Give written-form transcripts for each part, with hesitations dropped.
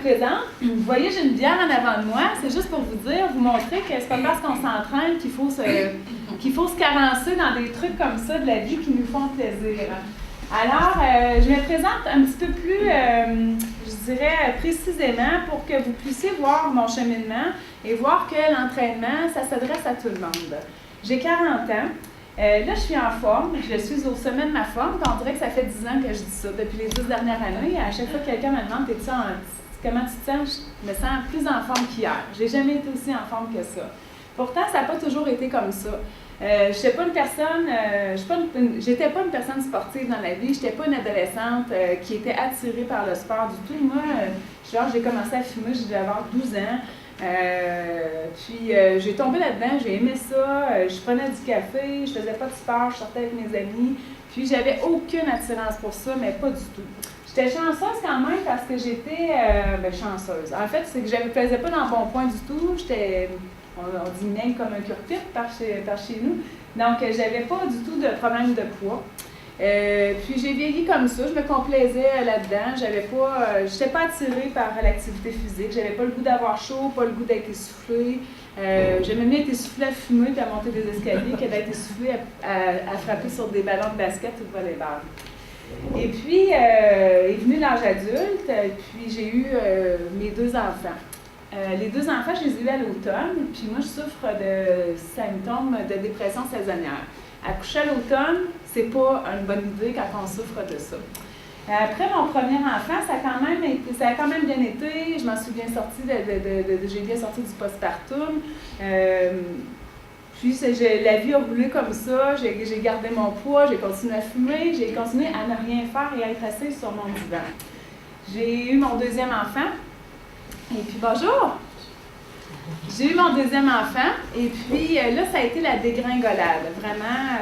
présente. Vous voyez, j'ai une bière en avant de moi. C'est juste pour vous dire, vous montrer que c'est pas parce qu'on s'entraîne qu'il faut se carencer dans des trucs comme ça de la vie qui nous font plaisir. Alors, je me présente un petit peu plus, je dirais, précisément pour que vous puissiez voir mon cheminement et voir que l'entraînement, ça s'adresse à tout le monde. J'ai 40 ans. Là, je suis en forme. Je suis au sommet de ma forme. On dirait que ça fait 10 ans que je dis ça, depuis les 10 dernières années. À chaque fois que quelqu'un me demande comment tu te sens, je me sens plus en forme qu'hier. Je n'ai jamais été aussi en forme que ça. Pourtant, ça n'a pas toujours été comme ça. Je n'étais pas une personne, j'étais pas une personne sportive dans la vie. Je n'étais pas une adolescente qui était attirée par le sport du tout. Moi, j'ai commencé à fumer, je devais avoir 12 ans. J'ai tombé là-dedans, j'ai aimé ça, je prenais du café, je faisais pas de sport, je sortais avec mes amis, puis j'avais aucune attirance pour ça, mais pas du tout. J'étais chanceuse quand même parce que j'étais chanceuse. En fait, c'est que je ne me plaisais pas dans le bon point du tout, on dit même comme un cure-pipe par chez nous, donc j'avais pas du tout de problème de poids. Puis j'ai vieilli comme ça, je me complaisais là-dedans, j'étais pas attirée par l'activité physique, j'avais pas le goût d'avoir chaud, pas le goût d'être essoufflée. J'aimais mieux être essoufflée à fumer et à monter des escaliers que d'être essoufflée à frapper sur des ballons de basket ou de volleyball. Et puis, est venu l'âge adulte, puis j'ai eu mes 2 enfants. Les 2 enfants, je les ai eus à l'automne, puis moi je souffre de symptômes de dépression saisonnière. Accoucher à l'automne, c'est pas une bonne idée quand on souffre de ça. Après mon premier enfant, ça a quand même bien été. Je m'en suis bien sortie, j'ai bien sorti du postpartum. Puis la vie a roulé comme ça. J'ai gardé mon poids, j'ai continué à fumer, j'ai continué à ne rien faire et à être assise sur mon divan. J'ai eu mon 2e enfant. Et puis bonjour! J'ai eu mon 2e enfant et puis là, ça a été la dégringolade. Vraiment,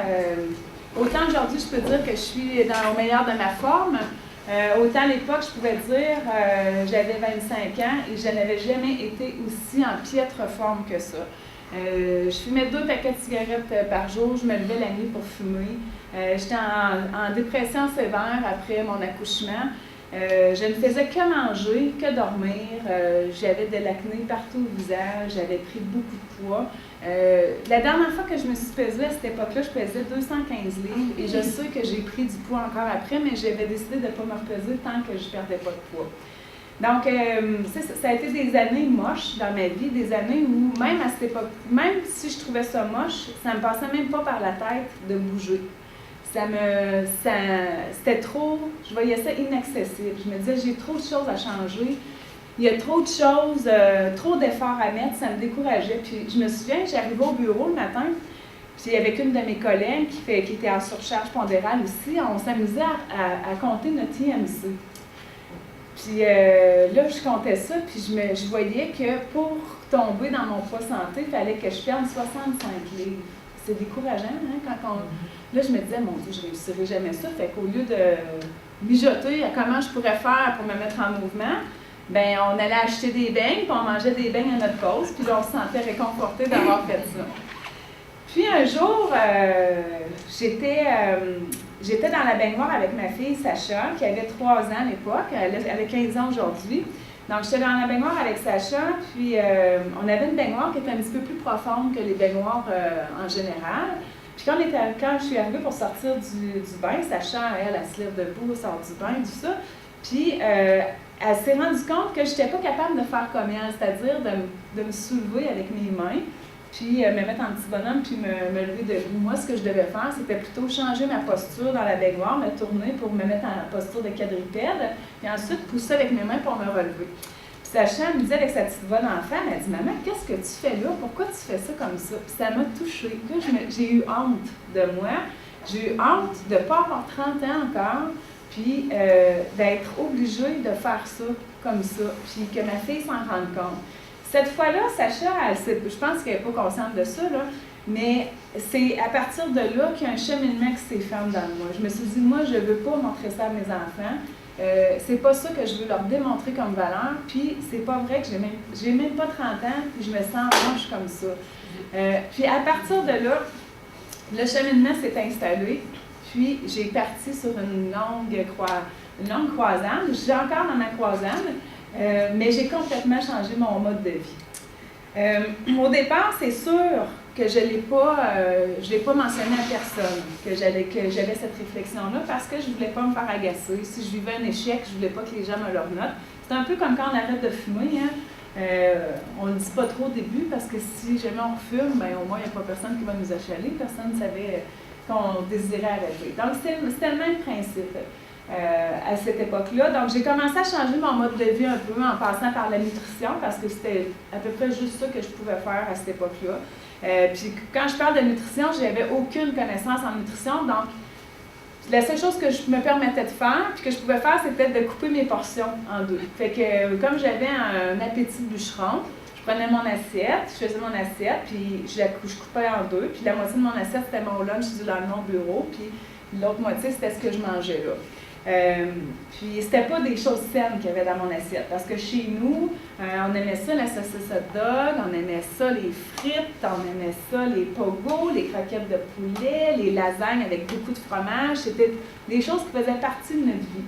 autant aujourd'hui, je peux dire que je suis au meilleur de ma forme, autant à l'époque, je pouvais dire j'avais 25 ans et je n'avais jamais été aussi en piètre forme que ça. Je fumais 2 paquets de cigarettes par jour, je me levais la nuit pour fumer. J'étais en dépression sévère après mon accouchement. Je ne faisais que manger, que dormir. J'avais de l'acné partout au visage, j'avais pris beaucoup de poids. La dernière fois que je me suis pesée à cette époque-là, je pesais 215 livres et je sais que j'ai pris du poids encore après, mais j'avais décidé de ne pas me repeser tant que je ne perdais pas de poids. Donc, ça a été des années moches dans ma vie, des années où, même à cette époque, même si je trouvais ça moche, ça ne me passait même pas par la tête de bouger. C'était trop, je voyais ça inaccessible. Je me disais, j'ai trop de choses à changer, il y a trop de choses, trop d'efforts à mettre, ça me décourageait. Puis je me souviens, j'arrivais au bureau le matin, puis avec une de mes collègues qui était en surcharge pondérale aussi, on s'amusait à compter notre IMC. Puis là, je comptais ça, puis je voyais que pour tomber dans mon poids santé, il fallait que je perde 65 livres. C'est décourageant, hein, Là, je me disais, mon Dieu, je ne réussirai jamais ça. Fait qu'au lieu de mijoter à comment je pourrais faire pour me mettre en mouvement, bien, on allait acheter des beignes, puis on mangeait des beignes à notre pause, puis là, on se sentait réconforté d'avoir fait ça. Puis un jour, j'étais dans la baignoire avec ma fille Sacha, qui avait 3 ans à l'époque, elle a 15 ans aujourd'hui. Donc, j'étais dans la baignoire avec Sacha, puis on avait une baignoire qui était un petit peu plus profonde que les baignoires en général. Puis quand je suis arrivée pour sortir du bain, Sacha, elle se lève debout, sort du bain, tout ça. Puis elle s'est rendue compte que je n'étais pas capable de faire comme elle, c'est-à-dire de me soulever avec mes mains, puis me mettre en petit bonhomme, puis me lever debout. Moi, ce que je devais faire, c'était plutôt changer ma posture dans la baignoire, me tourner pour me mettre en posture de quadrupède, puis ensuite pousser avec mes mains pour me relever. Puis Sacha me disait avec sa petite voix d'enfant, elle m'a dit « Maman, qu'est-ce que tu fais là? Pourquoi tu fais ça comme ça? » Puis ça m'a touchée. Puis j'ai eu honte de moi. J'ai eu honte de ne pas avoir 30 ans encore, puis d'être obligée de faire ça comme ça, puis que ma fille s'en rende compte. Cette fois-là, Sacha, je pense qu'elle n'est pas consciente de ça, là, mais c'est à partir de là qu'il y a un cheminement qui s'est fait dans moi. Je me suis dit, moi, je ne veux pas montrer ça à mes enfants. C'est pas ça que je veux leur démontrer comme valeur, puis c'est pas vrai que j'ai même pas 30 ans, puis je me sens moche comme ça. Puis à partir de là, le cheminement s'est installé, puis j'ai parti sur une longue croisade. Je suis encore dans ma croisade, Mais j'ai complètement changé mon mode de vie. Au départ, c'est sûr que je l'ai pas mentionné à personne, que j'avais cette réflexion-là, parce que je ne voulais pas me faire agacer. Si je vivais un échec, je ne voulais pas que les gens me leur notent. C'est un peu comme quand on arrête de fumer, hein. On ne le dit pas trop au début, parce que si jamais on fume, ben, au moins il n'y a pas personne qui va nous achaler, personne ne savait qu'on désirait arrêter. Donc c'était le même principe. À cette époque-là. Donc, j'ai commencé à changer mon mode de vie un peu en passant par la nutrition parce que c'était à peu près juste ça que je pouvais faire à cette époque-là. Puis, quand je parle de nutrition, je n'avais aucune connaissance en nutrition. Donc, la seule chose que je me permettais de faire, puis que je pouvais faire, c'était de couper mes portions en deux. Fait que, comme j'avais un appétit de bûcheron, je prenais mon assiette, je faisais mon assiette, puis je coupais en deux. Puis, la moitié de mon assiette, c'était mon lunch du lendemain au bureau, puis l'autre moitié, c'était ce que je mangeais là. Puis c'était pas des choses saines qu'il y avait dans mon assiette, parce que chez nous, on aimait ça la saucisse hot dog, on aimait ça les frites, on aimait ça les pogos, les croquettes de poulet, les lasagnes avec beaucoup de fromage, c'était des choses qui faisaient partie de notre vie.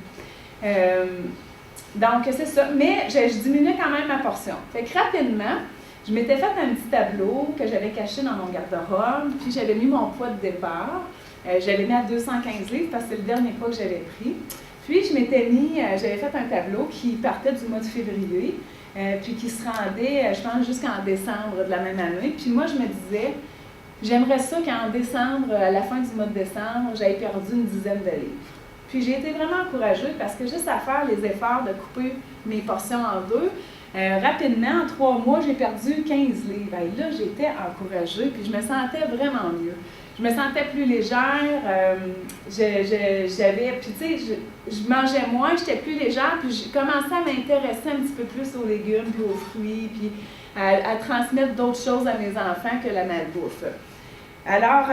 Donc c'est ça, mais je diminuais quand même ma portion. Fait que rapidement, je m'étais fait un petit tableau que j'avais caché dans mon garde-robe, puis j'avais mis mon poids de départ. J'avais mis à 215 livres parce que c'est le dernier poids que j'avais pris. Puis, j'avais fait un tableau qui partait du mois de février, puis qui se rendait, je pense, jusqu'en décembre de la même année. Puis moi, je me disais, j'aimerais ça qu'en décembre, à la fin du mois de décembre, j'aie perdu une dizaine de livres. Puis, j'ai été vraiment encouragée parce que juste à faire les efforts de couper mes portions en deux, rapidement, en 3 mois, j'ai perdu 15 livres. Et là, j'étais encouragée, puis je me sentais vraiment mieux. Je me sentais plus légère, puis tu sais, je mangeais moins, j'étais plus légère, puis j'ai commencé à m'intéresser un petit peu plus aux légumes, puis aux fruits, puis à transmettre d'autres choses à mes enfants que la malbouffe. Alors,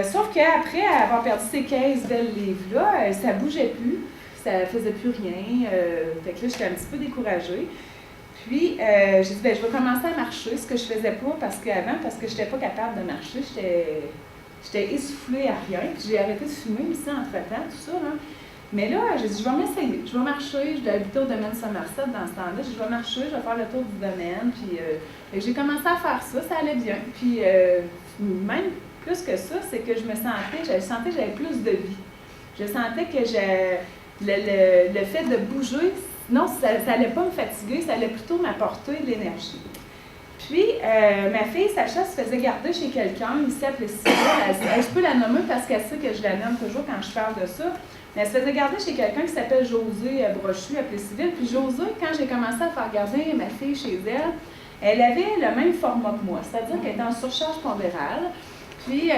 sauf qu'après avoir perdu ces 15 belles livres-là, ça bougeait plus, ça faisait plus rien, fait que là, j'étais un petit peu découragée. Puis, j'ai dit, ben, je vais commencer à marcher, ce que je faisais pas parce que je n'étais pas capable de marcher, j'étais essoufflée à rien, puis j'ai arrêté de fumer aussi entre-temps, tout ça, là. Mais là, j'ai dit, je vais m'essayer, je vais marcher, je habiter au domaine Somerset dans ce temps-là, je vais marcher, je vais faire le tour du domaine, puis j'ai commencé à faire ça, ça allait bien. Puis, même plus que ça, c'est que je sentais que j'avais plus de vie. Je sentais que le fait de bouger, non, ça n'allait pas me fatiguer, ça allait plutôt m'apporter de l'énergie. Puis, ma fille, Sacha, se faisait garder chez quelqu'un, ici à Plessis-Ville. Je peux la nommer parce qu'elle sait que je la nomme toujours quand je parle de ça. Mais elle se faisait garder chez quelqu'un qui s'appelle José Brochu à Plessis-Ville. Puis José, quand j'ai commencé à faire garder ma fille chez elle, elle avait le même format que moi, c'est-à-dire qu'elle était en surcharge pondérale. Puis,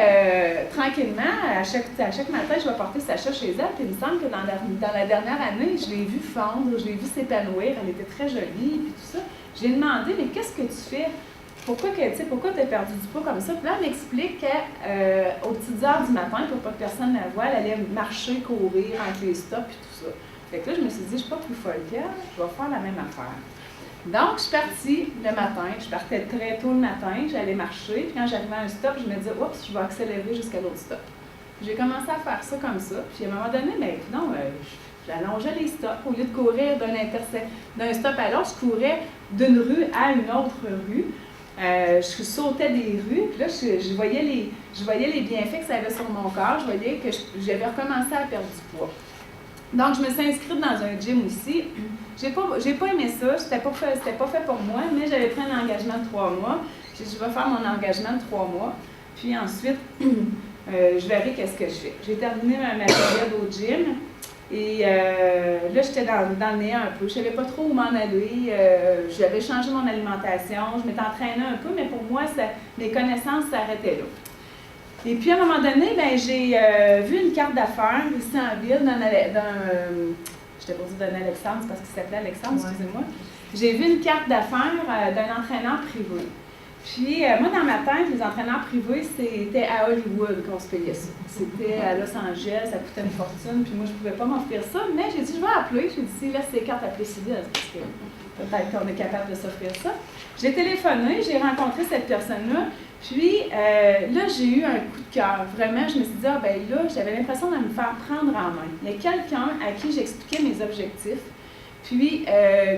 tranquillement, à chaque matin, je vais porter Sacha chez elle. Puis, il me semble que dans la dernière année, je l'ai vue fondre, je l'ai vue s'épanouir. Elle était très jolie, puis tout ça. Je lui ai demandé, mais qu'est-ce que tu fais? Pourquoi tu as perdu du poids comme ça? Puis là, elle m'explique qu'aux petites heures du matin, pour pas que personne la voie, elle allait marcher, courir entre les stops et tout ça. Fait que là, je me suis dit, je suis pas plus folle qu'elle, je vais faire la même affaire. Donc, je suis partie le matin, je partais très tôt le matin, j'allais marcher, puis quand j'arrivais à un stop, je me disais, oups, je vais accélérer jusqu'à l'autre stop. J'ai commencé à faire ça comme ça, puis à un moment donné, bien, non, j'allongeais les stops. Au lieu de courir d'un stop à l'autre, je courais d'une rue à une autre rue. Je sautais des rues, puis là, je voyais les bienfaits que ça avait sur mon corps, je voyais que j'avais recommencé à perdre du poids. Donc, je me suis inscrite dans un gym aussi. J'ai pas aimé ça, c'était pas fait pour moi, mais j'avais pris un engagement de 3 mois. J'ai dit, je vais faire mon engagement de 3 mois, puis ensuite, je verrai qu'est-ce que je fais. J'ai terminé ma période au gym, et là, j'étais dans le néant un peu. Je ne savais pas trop où m'en aller. J'avais changé mon alimentation, je m'étais entraînée un peu, mais pour moi, mes connaissances s'arrêtaient là. Et puis, à un moment donné, ben, j'ai vu une carte d'affaires ici en ville j'étais pour dire d'un Alexandre, c'est parce qu'il s'appelait Alexandre, ouais. Excusez-moi. J'ai vu une carte d'affaires d'un entraîneur privé. Puis, moi, dans ma tête, les entraîneurs privés, c'était à Hollywood qu'on se payait ça. C'était à Los Angeles, ça coûtait une fortune, puis moi, je ne pouvais pas m'offrir ça. Mais j'ai dit, je vais appeler. J'ai dit, s'il laisse ses cartes à Plessis-Ville, parce que peut-être qu'on est capable de s'offrir ça. J'ai téléphoné, j'ai rencontré cette personne-là. Puis, là, j'ai eu un coup de cœur. Vraiment, je me suis dit, ah, ben là, j'avais l'impression de me faire prendre en main. Il y a quelqu'un à qui j'expliquais mes objectifs. Puis,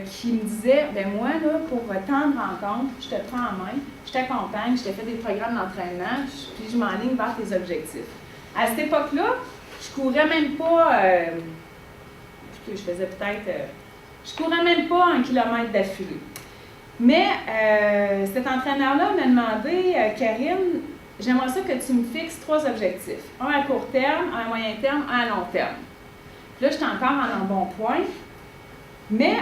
qui me disait, ben moi, là, pour tant de rencontres, je te prends en main, je t'accompagne, je te fais des programmes d'entraînement, puis je m'enligne vers tes objectifs. À cette époque-là, je courais même pas, je faisais peut-être, je courais même pas 1 kilomètre d'affilée. Mais cet entraîneur-là m'a demandé, Karine, j'aimerais ça que tu me fixes 3 objectifs. Un à court terme, un à moyen terme, un à long terme. Puis là, j'étais encore en un bon point. Mais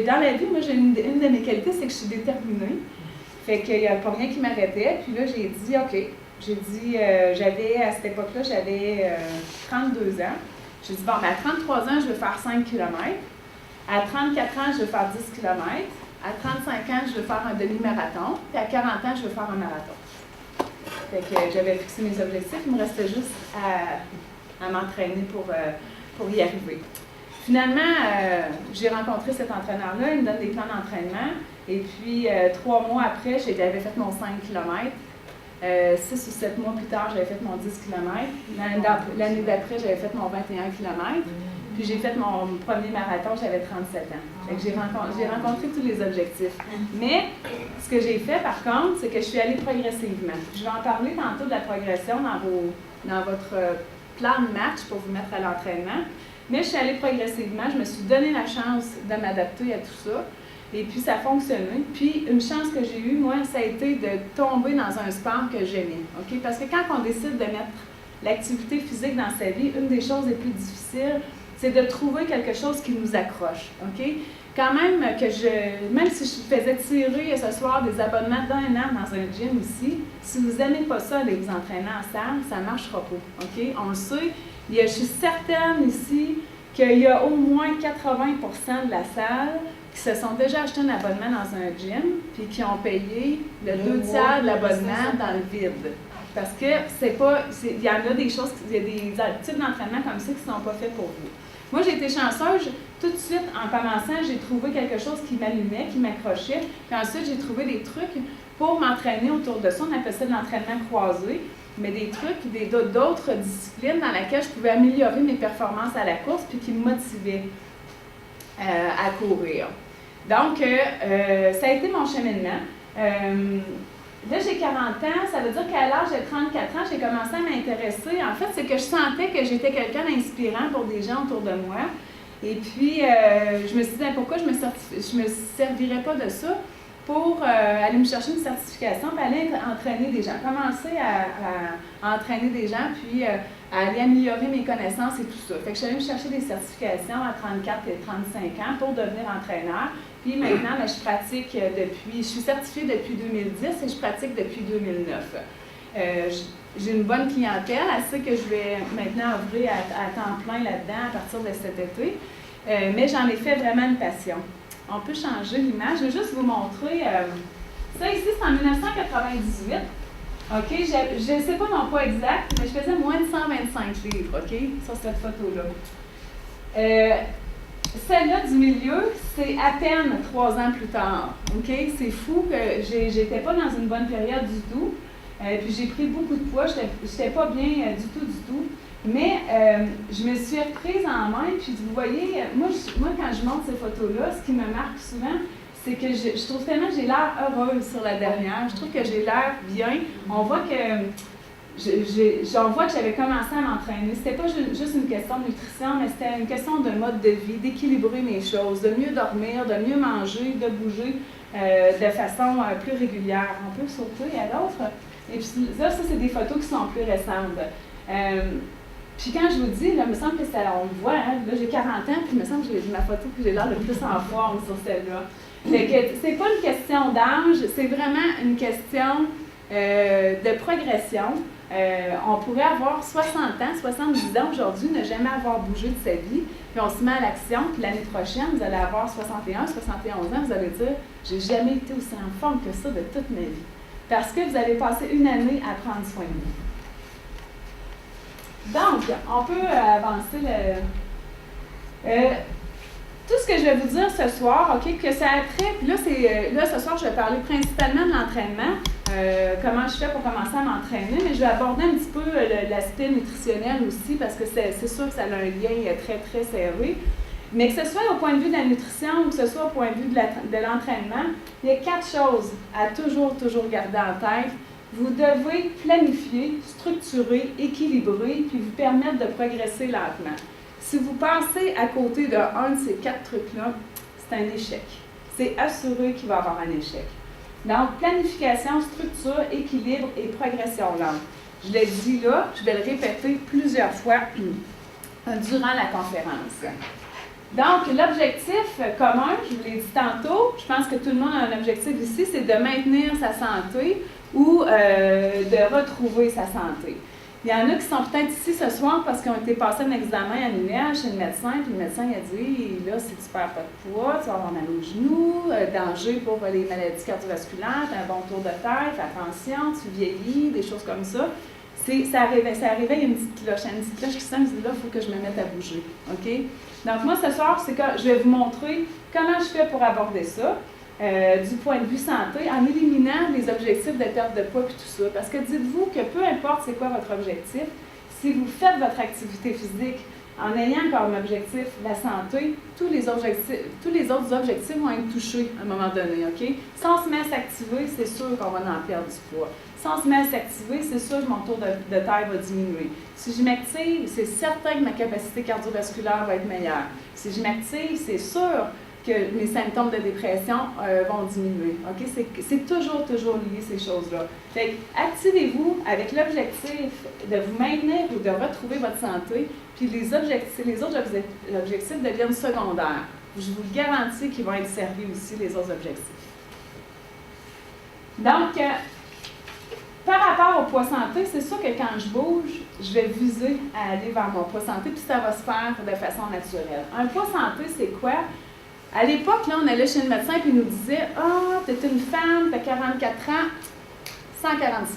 dans la vie, moi, j'ai une de mes qualités, c'est que je suis déterminée. Fait qu'il n'y a pas rien qui m'arrêtait. Puis là, j'ai dit, OK. J'ai dit, à cette époque-là, j'avais 32 ans. J'ai dit, bon, ben, à 33 ans, je veux faire 5 km. À 34 ans, je veux faire 10 km. À 35 ans, je veux faire un demi-marathon. Puis à 40 ans, je veux faire un marathon. Fait que j'avais fixé mes objectifs. Il me restait juste à m'entraîner pour y arriver. Finalement, j'ai rencontré cet entraîneur-là, il me donne des plans d'entraînement. Et puis, 3 mois après, j'avais fait mon 5 km. 6 ou 7 mois plus tard, j'avais fait mon 10 km. L'année d'après, j'avais fait mon 21 km. Puis, j'ai fait mon premier marathon, j'avais 37 ans. Fait que j'ai rencontré tous les objectifs. Mais, ce que j'ai fait, par contre, c'est que je suis allée progressivement. Je vais en parler tantôt de la progression dans votre plan de match pour vous mettre à l'entraînement. Mais je suis allée progressivement, je me suis donné la chance de m'adapter à tout ça. Et puis, ça a fonctionné. Puis, une chance que j'ai eue, moi, ça a été de tomber dans un sport que j'aimais. Okay? Parce que quand on décide de mettre l'activité physique dans sa vie, une des choses les plus difficiles, c'est de trouver quelque chose qui nous accroche. Okay? Quand même même si je faisais tirer ce soir des abonnements d'1 an dans un gym ici, si vous n'aimez pas ça, aller vous entraîner en salle, ça ne marchera pas. Okay? On le sait. Je suis certaine ici qu'il y a au moins 80% de la salle qui se sont déjà acheté un abonnement dans un gym puis qui ont payé le 2/3 de l'abonnement dans le vide. Parce que il y en a des choses, il y a des types d'entraînement comme ça qui ne sont pas faits pour vous. Moi, j'ai été chanceuse. Tout de suite, en commençant, j'ai trouvé quelque chose qui m'allumait, qui m'accrochait. Puis ensuite, j'ai trouvé des trucs pour m'entraîner autour de ça. On appelle ça de l'entraînement croisé. Mais des trucs, d'autres disciplines dans lesquelles je pouvais améliorer mes performances à la course puis qui me motivaient à courir. Donc, ça a été mon cheminement. Là, j'ai 40 ans, ça veut dire qu'à l'âge de 34 ans, j'ai commencé à m'intéresser. En fait, c'est que je sentais que j'étais quelqu'un d'inspirant pour des gens autour de moi. Et puis, je me suis dit, pourquoi je me servirais pas de ça pour aller me chercher une certification, puis aller entraîner des gens, commencer à entraîner des gens, puis à aller améliorer mes connaissances et tout ça. Fait que je suis allée me chercher des certifications à 34 et 35 ans pour devenir entraîneur. Puis maintenant, je suis certifiée depuis 2010 et je pratique depuis 2009. J'ai une bonne clientèle, elle sait que je vais maintenant œuvrer à temps plein là-dedans à partir de cet été, mais j'en ai fait vraiment une passion. On peut changer l'image. Je vais juste vous montrer. Ça ici, c'est en 1998. OK? Je ne sais pas mon poids exact, mais je faisais moins de 125 livres, OK? Sur cette photo-là. Celle-là du milieu, c'est à peine 3 ans plus tard. OK? C'est fou que j'étais pas dans une bonne période du tout. Puis j'ai pris beaucoup de poids. Je n'étais pas bien du tout. Mais je me suis reprise en main, puis vous voyez, moi quand je montre ces photos-là, ce qui me marque souvent, c'est que je trouve tellement que j'ai l'air heureuse sur la dernière. Je trouve que j'ai l'air bien. On voit que j'avais commencé à m'entraîner. C'était pas juste une question de nutrition, mais c'était une question de mode de vie, d'équilibrer mes choses, de mieux dormir, de mieux manger, de bouger de façon plus régulière. On peut sauter à l'autre. Et puis là, ça, c'est des photos qui sont plus récentes. Puis quand je vous dis, là, il me semble que on le voit, hein, là j'ai 40 ans, puis il me semble que j'ai ma photo, puis j'ai l'air le plus en forme sur celle-là. Fait que c'est pas une question d'âge, c'est vraiment une question de progression. On pourrait avoir 60 ans, 70 ans aujourd'hui, ne jamais avoir bougé de sa vie, puis on se met à l'action, puis l'année prochaine, vous allez avoir 61, 71 ans, vous allez dire, j'ai jamais été aussi en forme que ça de toute ma vie. Parce que vous avez passé une année à prendre soin de vous. Donc, on peut avancer tout ce que je vais vous dire ce soir, OK, que ça a trait, puis là, ce soir, je vais parler principalement de l'entraînement, comment je fais pour commencer à m'entraîner, mais je vais aborder un petit peu l'aspect nutritionnel aussi, parce que c'est sûr que ça a un lien très, très serré. Mais que ce soit au point de vue de la nutrition ou que ce soit au point de vue de l'entraînement, il y a 4 choses à toujours garder en tête. Vous devez planifier, structurer, équilibrer, puis vous permettre de progresser lentement. Si vous passez à côté d'un de ces 4 trucs-là, c'est un échec. C'est assuré qu'il va y avoir un échec. Donc, planification, structure, équilibre et progression lente. Je l'ai dit là, je vais le répéter plusieurs fois durant la conférence. Donc, l'objectif commun, je vous l'ai dit tantôt, je pense que tout le monde a un objectif ici, c'est de maintenir sa santé ou de retrouver sa santé. Il y en a qui sont peut-être ici ce soir parce qu'ils ont été passés un examen annuel chez le médecin, puis le médecin a dit, là, si tu perds pas de poids, tu vas avoir mal aux genoux, danger pour les maladies cardiovasculaires, tu as un bon tour de tête, fais attention, tu vieillis, des choses comme ça. Ça réveille une petite cloche qui sonne, je dis là, il faut que je me mette à bouger. OK? Donc, moi, ce soir, c'est que je vais vous montrer comment je fais pour aborder ça. Du point de vue santé, en éliminant les objectifs de perte de poids et tout ça. Parce que dites-vous que peu importe c'est quoi votre objectif, si vous faites votre activité physique en ayant comme objectif la santé, tous les autres objectifs vont être touchés à un moment donné, OK? Si on se met à s'activer, c'est sûr qu'on va en perdre du poids. Si on se met à s'activer, c'est sûr que mon taux de taille va diminuer. Si je m'active, c'est certain que ma capacité cardiovasculaire va être meilleure. Si je m'active, c'est sûr que mes symptômes de dépression vont diminuer. OK? C'est toujours lié, ces choses-là. Fait que, activez-vous avec l'objectif de vous maintenir ou de retrouver votre santé, puis les autres objectifs deviennent secondaires. Je vous le garantis qu'ils vont être servis aussi, les autres objectifs. Donc, par rapport au poids santé, c'est sûr que quand je bouge, je vais viser à aller vers mon poids santé, puis ça va se faire de façon naturelle. Un poids santé, c'est quoi? À l'époque, là, on allait chez le médecin et il nous disait « Ah, tu es une femme, tu as 44 ans, 146. »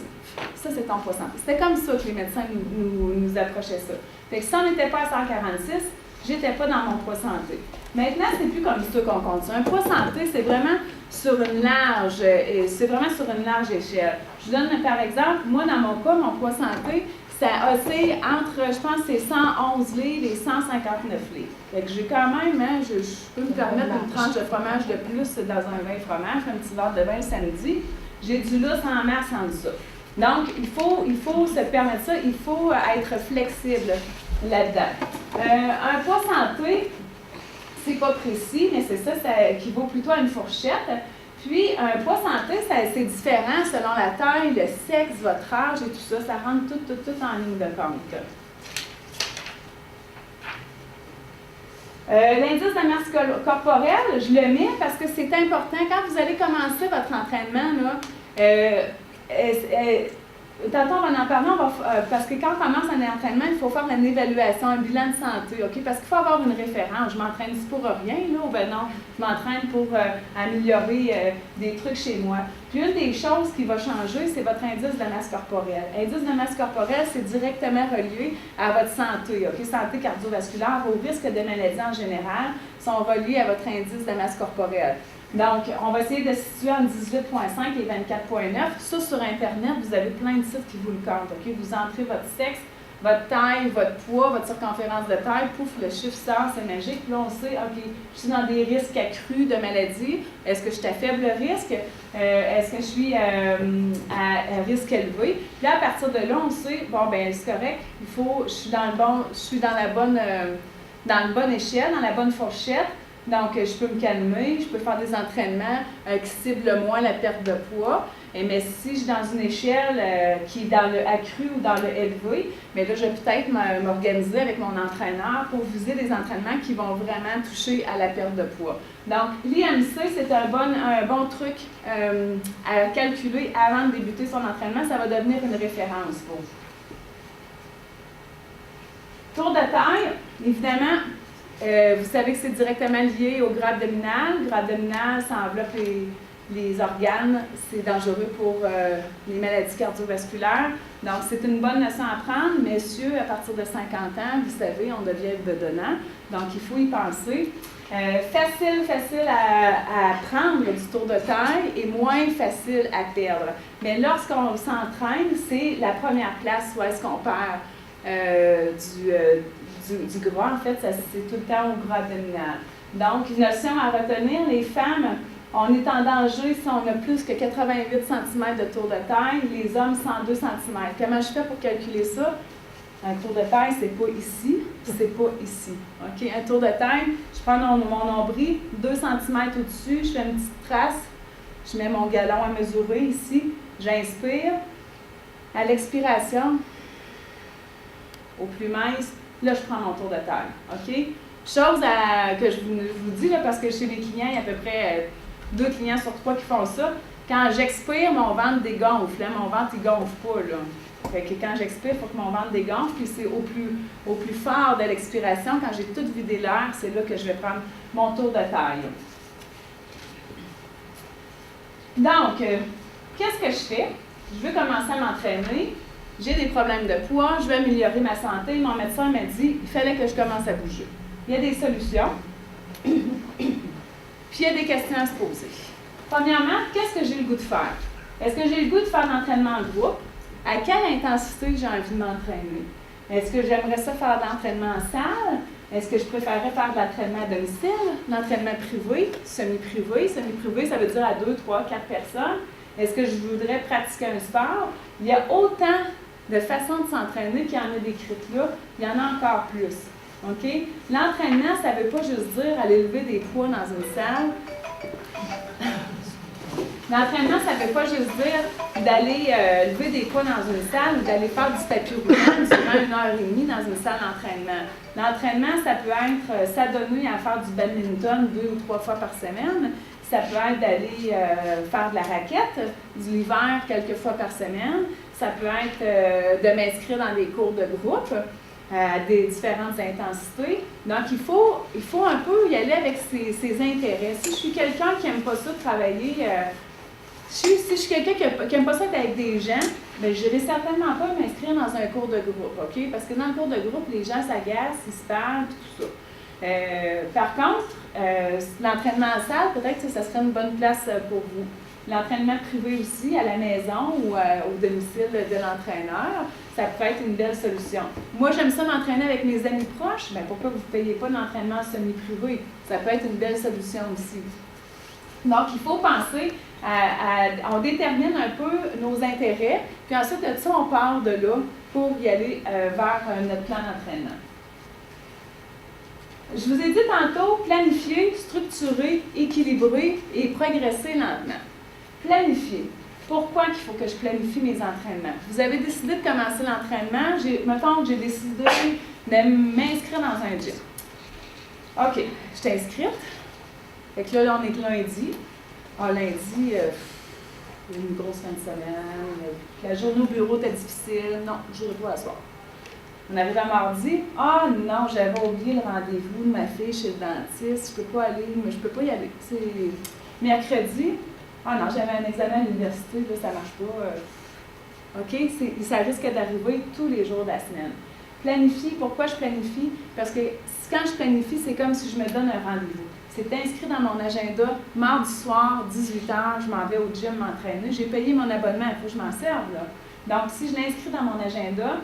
Ça, c'est ton poids santé. C'était comme ça que les médecins nous approchaient ça. Fait que si on n'était pas à 146, j'étais pas dans mon poids santé. Maintenant, c'est plus comme ça qu'on compte ça. Un poids santé, c'est vraiment sur une large échelle. Je vous donne par exemple, moi, dans mon cas, mon poids santé, ça oscille entre, je pense, c'est 111 livres et 159 livres. Fait que j'ai quand même, hein, je peux me permettre une tranche de fromage de plus dans un vin fromage, un petit verre de vin le samedi. J'ai du lousse en masse en dessous. Donc, il faut se permettre ça, il faut être flexible là-dedans. Un poids santé, c'est pas précis, mais c'est ça équivaut plutôt à une fourchette. Puis, un poids santé, c'est différent selon la taille, le sexe, votre âge et tout ça. Ça rentre tout en ligne de compte. L'indice de masse corporelle, je le mets parce que c'est important. Quand vous allez commencer votre entraînement, là, tantôt, on va en parler, parce que quand on commence un entraînement, il faut faire une évaluation, un bilan de santé, OK? Parce qu'il faut avoir une référence. Je m'entraîne pour rien, là, ou ben non, je m'entraîne pour améliorer des trucs chez moi. Puis une des choses qui va changer, c'est votre indice de masse corporelle. L'indice de masse corporelle, c'est directement relié à votre santé, OK? Santé cardiovasculaire, vos risques de maladies en général sont reliés à votre indice de masse corporelle. Donc, on va essayer de se situer entre 18,5 et 24,9. Ça, sur Internet, vous avez plein de sites qui vous le comptent. OK? Vous entrez votre sexe, votre taille, votre poids, votre circonférence de taille, pouf, le chiffre sort, c'est magique. Puis là, on sait, OK, je suis dans des risques accrus de maladie. Est-ce que je suis à faible risque? Est-ce que je suis à risque élevé? Puis là, à partir de là, on sait, bon, ben c'est correct, je suis dans la bonne échelle, dans la bonne fourchette. Donc, je peux me calmer, je peux faire des entraînements qui ciblent moins la perte de poids. Mais si je suis dans une échelle qui est dans le accru ou dans le élevé, mais là, je vais peut-être m'organiser avec mon entraîneur pour viser des entraînements qui vont vraiment toucher à la perte de poids. Donc, l'IMC, c'est un bon truc à calculer avant de débuter son entraînement. Ça va devenir une référence pour vous. Tour de taille, évidemment. Vous savez que c'est directement lié au gras abdominal. Le gras abdominal, ça enveloppe les organes. C'est dangereux pour les maladies cardiovasculaires. Donc, c'est une bonne leçon à prendre. Messieurs, à partir de 50 ans, vous savez, on devient bedonnant. Donc, il faut y penser. Facile à prendre du tour de taille et moins facile à perdre. Mais lorsqu'on s'entraîne, c'est la première place où est-ce qu'on perd du gras. En fait, c'est tout le temps au gras abdominal. Donc, une notion à retenir, les femmes, on est en danger si on a plus que 88 cm de tour de taille, les hommes 102 cm. Comment je fais pour calculer ça? Un tour de taille, c'est pas ici, c'est pas ici. OK? Un tour de taille, je prends mon nombril, 2 cm au-dessus, je fais une petite trace, je mets mon galon à mesurer ici, j'inspire. À l'expiration, au plus mince, là, je prends mon tour de taille. OK? Chose que je vous dis, là, parce que chez les clients, il y a à peu près 2 clients sur 3 qui font ça. Quand j'expire, mon ventre dégonfle. Mon ventre, il ne gonfle pas, là. Fait que quand j'expire, il faut que mon ventre dégonfle. Puis c'est au plus fort de l'expiration, quand j'ai tout vidé l'air, c'est là que je vais prendre mon tour de taille. Donc, qu'est-ce que je fais? Je veux commencer à m'entraîner. J'ai des problèmes de poids, je veux améliorer ma santé. Mon médecin m'a dit qu'il fallait que je commence à bouger. Il y a des solutions, puis il y a des questions à se poser. Premièrement, qu'est-ce que j'ai le goût de faire? Est-ce que j'ai le goût de faire l'entraînement en groupe? À quelle intensité j'ai envie de m'entraîner? Est-ce que j'aimerais ça faire de l'entraînement en salle? Est-ce que je préférerais faire de l'entraînement à domicile? L'entraînement privé, semi-privé? Semi-privé, ça veut dire à 2, 3, 4 personnes. Est-ce que je voudrais pratiquer un sport? Il y a autant de façons de s'entraîner qu'il y en a décrites là. Il y en a encore plus. OK? L'entraînement, ça ne veut pas juste dire aller lever des poids dans une salle. L'entraînement, ça ne veut pas juste dire d'aller lever des poids dans une salle ou d'aller faire du tapis roulant durant 1h30 dans une salle d'entraînement. L'entraînement, ça peut être s'adonner à faire du badminton 2 ou 3 fois par semaine. Ça peut être d'aller faire de la raquette l'hiver quelques fois par semaine. Ça peut être de m'inscrire dans des cours de groupe à des différentes intensités. Donc, il faut un peu y aller avec ses intérêts. Si je suis quelqu'un qui n'aime pas ça travailler, si je suis quelqu'un qui n'aime pas ça être avec des gens, bien, je ne vais certainement pas m'inscrire dans un cours de groupe, OK? Parce que dans le cours de groupe, les gens s'agacent, ils se parlent, tout ça. Par contre, l'entraînement en salle, peut-être que ça serait une bonne place pour vous. L'entraînement privé aussi, à la maison ou au domicile de l'entraîneur, ça peut être une belle solution. Moi, j'aime ça m'entraîner avec mes amis proches. Bien, pourquoi vous ne payez pas d'entraînement semi-privé? Ça peut être une belle solution aussi. Donc, il faut penser on détermine un peu nos intérêts, puis ensuite de ça, on part de là pour y aller vers notre plan d'entraînement. Je vous ai dit tantôt, planifier, structurer, équilibrer et progresser lentement. Planifier. Pourquoi il faut que je planifie mes entraînements? Vous avez décidé de commencer l'entraînement. Mettons que j'ai décidé de m'inscrire dans un gym. OK, je suis inscrite. Fait que là, on est lundi. Lundi, il y a une grosse fin de semaine. La journée au bureau était difficile. Non, je ne pas à soir. On arrive à mardi. Non, j'avais oublié le rendez-vous de ma fille chez le dentiste. Je ne peux pas aller, mais je ne peux pas y aller. C'est mercredi. Non, j'avais un examen à l'université, là, ça ne marche pas. OK? Ça risque d'arriver tous les jours de la semaine. Planifier, pourquoi je planifie? Parce que quand je planifie, c'est comme si je me donne un rendez-vous. C'est inscrit dans mon agenda, mardi soir, 18h, je m'en vais au gym m'entraîner. J'ai payé mon abonnement, il faut que je m'en serve, là. Donc, si je l'inscris dans mon agenda,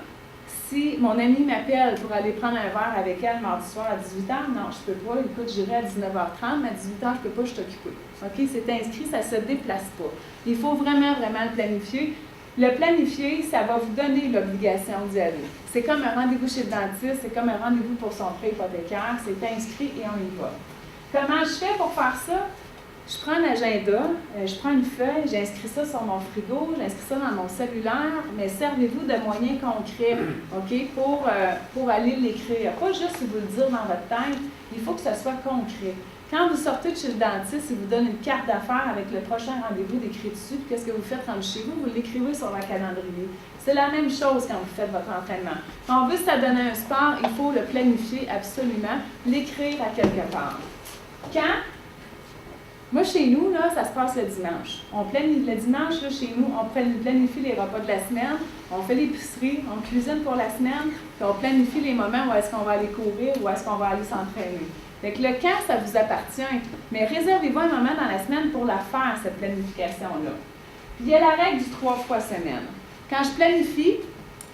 si mon amie m'appelle pour aller prendre un verre avec elle mardi soir à 18h, non, je ne peux pas. Écoute, j'irai à 19h30, mais à 18h, je ne peux pas, je suis occupée. OK? C'est inscrit, ça ne se déplace pas. Il faut vraiment, vraiment le planifier. Le planifier, ça va vous donner l'obligation d'y aller. C'est comme un rendez-vous chez le dentiste, c'est comme un rendez-vous pour son prêt hypothécaire, c'est inscrit et on y va. Comment je fais pour faire ça? Je prends un agenda, je prends une feuille, j'inscris ça sur mon frigo, j'inscris ça dans mon cellulaire, mais servez-vous de moyens concrets, OK, pour aller l'écrire. Pas juste vous le dire dans votre tête, il faut que ce soit concret. Quand vous sortez de chez le dentiste, il vous donne une carte d'affaires avec le prochain rendez-vous décrit dessus, puis qu'est-ce que vous faites rendu chez vous? Vous l'écrivez sur votre calendrier. C'est la même chose quand vous faites votre entraînement. Quand on veut s'adonner un sport, il faut le planifier absolument, l'écrire à quelque part. Quand? Moi, chez nous, là, ça se passe le dimanche. Le dimanche, là, chez nous, on planifie les repas de la semaine, on fait l'épicerie, on cuisine pour la semaine, puis on planifie les moments où est-ce qu'on va aller courir, où est-ce qu'on va aller s'entraîner. Fait que le camp, ça vous appartient, mais réservez-vous un moment dans la semaine pour la faire, cette planification-là. Puis il y a la règle du 3 fois semaine. Quand je planifie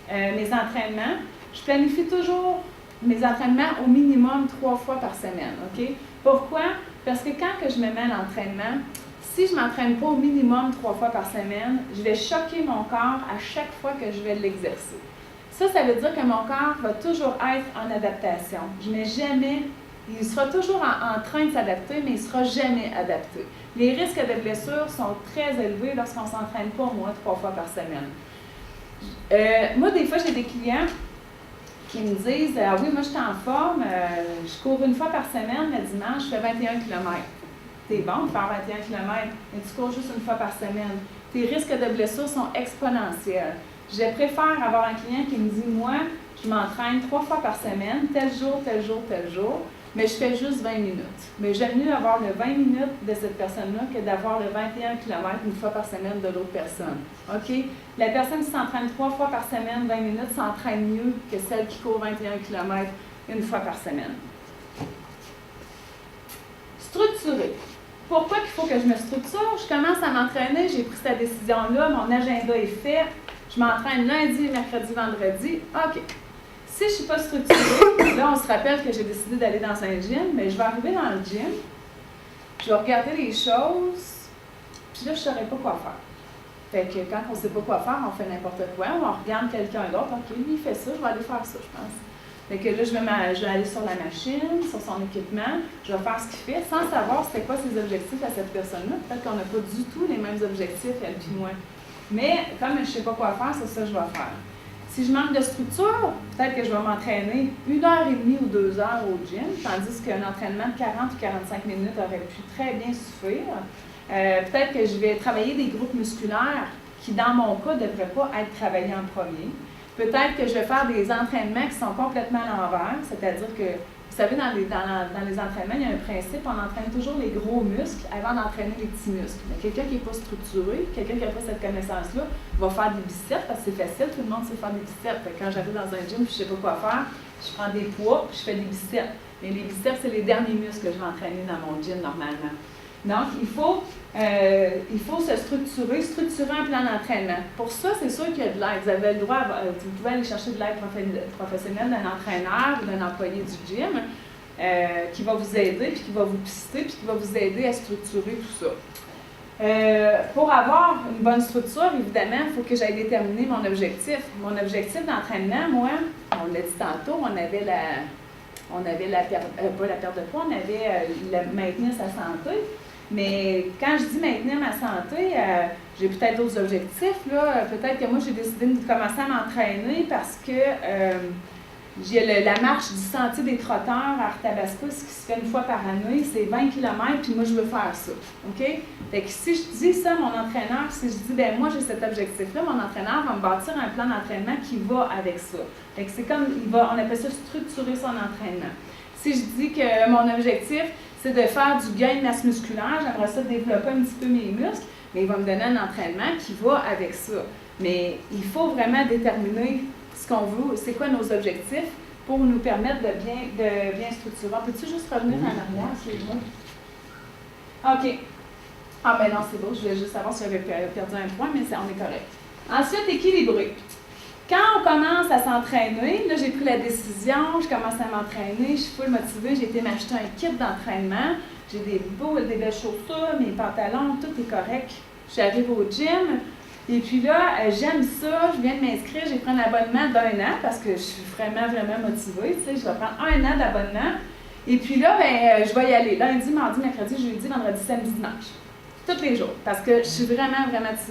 mes entraînements, je planifie toujours mes entraînements au minimum 3 fois par semaine, OK? Pourquoi? Parce que quand que je me mets à l'entraînement, si je ne m'entraîne pas au minimum 3 fois par semaine, je vais choquer mon corps à chaque fois que je vais l'exercer. Ça veut dire que mon corps va toujours être en adaptation. Je n'ai jamais, il sera toujours en train de s'adapter, mais il ne sera jamais adapté. Les risques de blessures sont très élevés lorsqu'on ne s'entraîne pas au moins 3 fois par semaine. Moi, des fois, j'ai des clients qui me disent « Ah oui, moi, je suis en forme, je cours une fois par semaine, le dimanche, je fais 21 km. » T'es bon de faire 21 km, mais tu cours juste une fois par semaine. Tes risques de blessures sont exponentiels. Je préfère avoir un client qui me dit « Moi, je m'entraîne 3 fois par semaine, tel jour, tel jour, tel jour, mais je fais juste 20 minutes. » Mais j'aime mieux avoir le 20 minutes de cette personne-là que d'avoir le 21 km une fois par semaine de l'autre personne. OK? La personne qui s'entraîne 3 fois par semaine, 20 minutes, s'entraîne mieux que celle qui court 21 km une fois par semaine. Structuré. Pourquoi il faut que je me structure? Je commence à m'entraîner, j'ai pris cette décision-là, mon agenda est fait, je m'entraîne lundi, mercredi, vendredi. OK. Si je ne suis pas structurée, là, on se rappelle que j'ai décidé d'aller dans un gym, mais je vais arriver dans le gym, je vais regarder les choses, puis là, je ne saurais pas quoi faire. Fait que quand on ne sait pas quoi faire, on fait n'importe quoi, on regarde quelqu'un d'autre, OK, lui, il fait ça, je vais aller faire ça, je pense. Fait que là, je vais aller sur la machine, sur son équipement, je vais faire ce qu'il fait, sans savoir c'était quoi ses objectifs à cette personne-là. Peut-être qu'on n'a pas du tout les mêmes objectifs, elle puis moi. Mais comme je ne sais pas quoi faire, c'est ça que je vais faire. Si je manque de structure, peut-être que je vais m'entraîner 1h30 ou 2 heures au gym, tandis qu'un entraînement de 40 ou 45 minutes aurait pu très bien suffire. Peut-être que je vais travailler des groupes musculaires qui, dans mon cas, ne devraient pas être travaillés en premier. Peut-être que je vais faire des entraînements qui sont complètement à l'envers, c'est-à-dire que, vous savez, dans les entraînements, il y a un principe, on entraîne toujours les gros muscles avant d'entraîner les petits muscles. Mais quelqu'un qui n'est pas structuré, quelqu'un qui n'a pas cette connaissance-là, va faire des biceps parce que c'est facile, tout le monde sait faire des biceps. Quand j'arrive dans un gym et je ne sais pas quoi faire, je prends des poids et je fais des biceps. Mais les biceps, c'est les derniers muscles que je vais entraîner dans mon gym normalement. Donc, il faut se structurer un plan d'entraînement. Pour ça, c'est sûr qu'il y a de l'aide. Vous avez le droit, vous pouvez aller chercher de l'aide professionnelle d'un entraîneur ou d'un employé du gym qui va vous aider, puis qui va vous pister, puis qui va vous aider à structurer tout ça. Pour avoir une bonne structure, évidemment, il faut que j'aille déterminer mon objectif. Mon objectif d'entraînement, moi, on l'a dit tantôt, on avait pas la perte de poids, on avait maintenir sa santé. Mais quand je dis maintenir ma santé, j'ai peut-être d'autres objectifs. Peut-être que moi, j'ai décidé de commencer à m'entraîner parce que j'ai la marche du Sentier des Trotteurs à Arthabascus qui se fait une fois par année. C'est 20 km, puis moi, je veux faire ça. OK? Fait que si je dis ça à mon entraîneur, si je dis, ben moi, j'ai cet objectif-là, mon entraîneur va me bâtir un plan d'entraînement qui va avec ça. Fait que c'est comme, on appelle ça structurer son entraînement. Si je dis que mon objectif, c'est de faire du gain de masse musculaire, j'aimerais ça développer un petit peu mes muscles, mais il va me donner un entraînement qui va avec ça. Mais il faut vraiment déterminer ce qu'on veut, c'est quoi nos objectifs pour nous permettre de bien structurer. Peux-tu juste revenir en arrière, s'il vous plaît? OK. Ah ben non, c'est beau, je voulais juste savoir si j'avais perdu un point, mais on est correct. Ensuite, équilibrer. Quand on commence à s'entraîner, là j'ai pris la décision, je commence à m'entraîner, je suis full motivée, j'ai été m'acheter un kit d'entraînement, j'ai des belles chaussures, mes pantalons, tout est correct. J'arrive au gym, et puis là, j'aime ça, je viens de m'inscrire, j'ai pris un abonnement d'1 an parce que je suis vraiment motivée, tu sais, je vais prendre 1 an d'abonnement. Et puis là, ben, je vais y aller lundi, mardi, mercredi, jeudi, vendredi, samedi, dimanche. Tous les jours, parce que je suis vraiment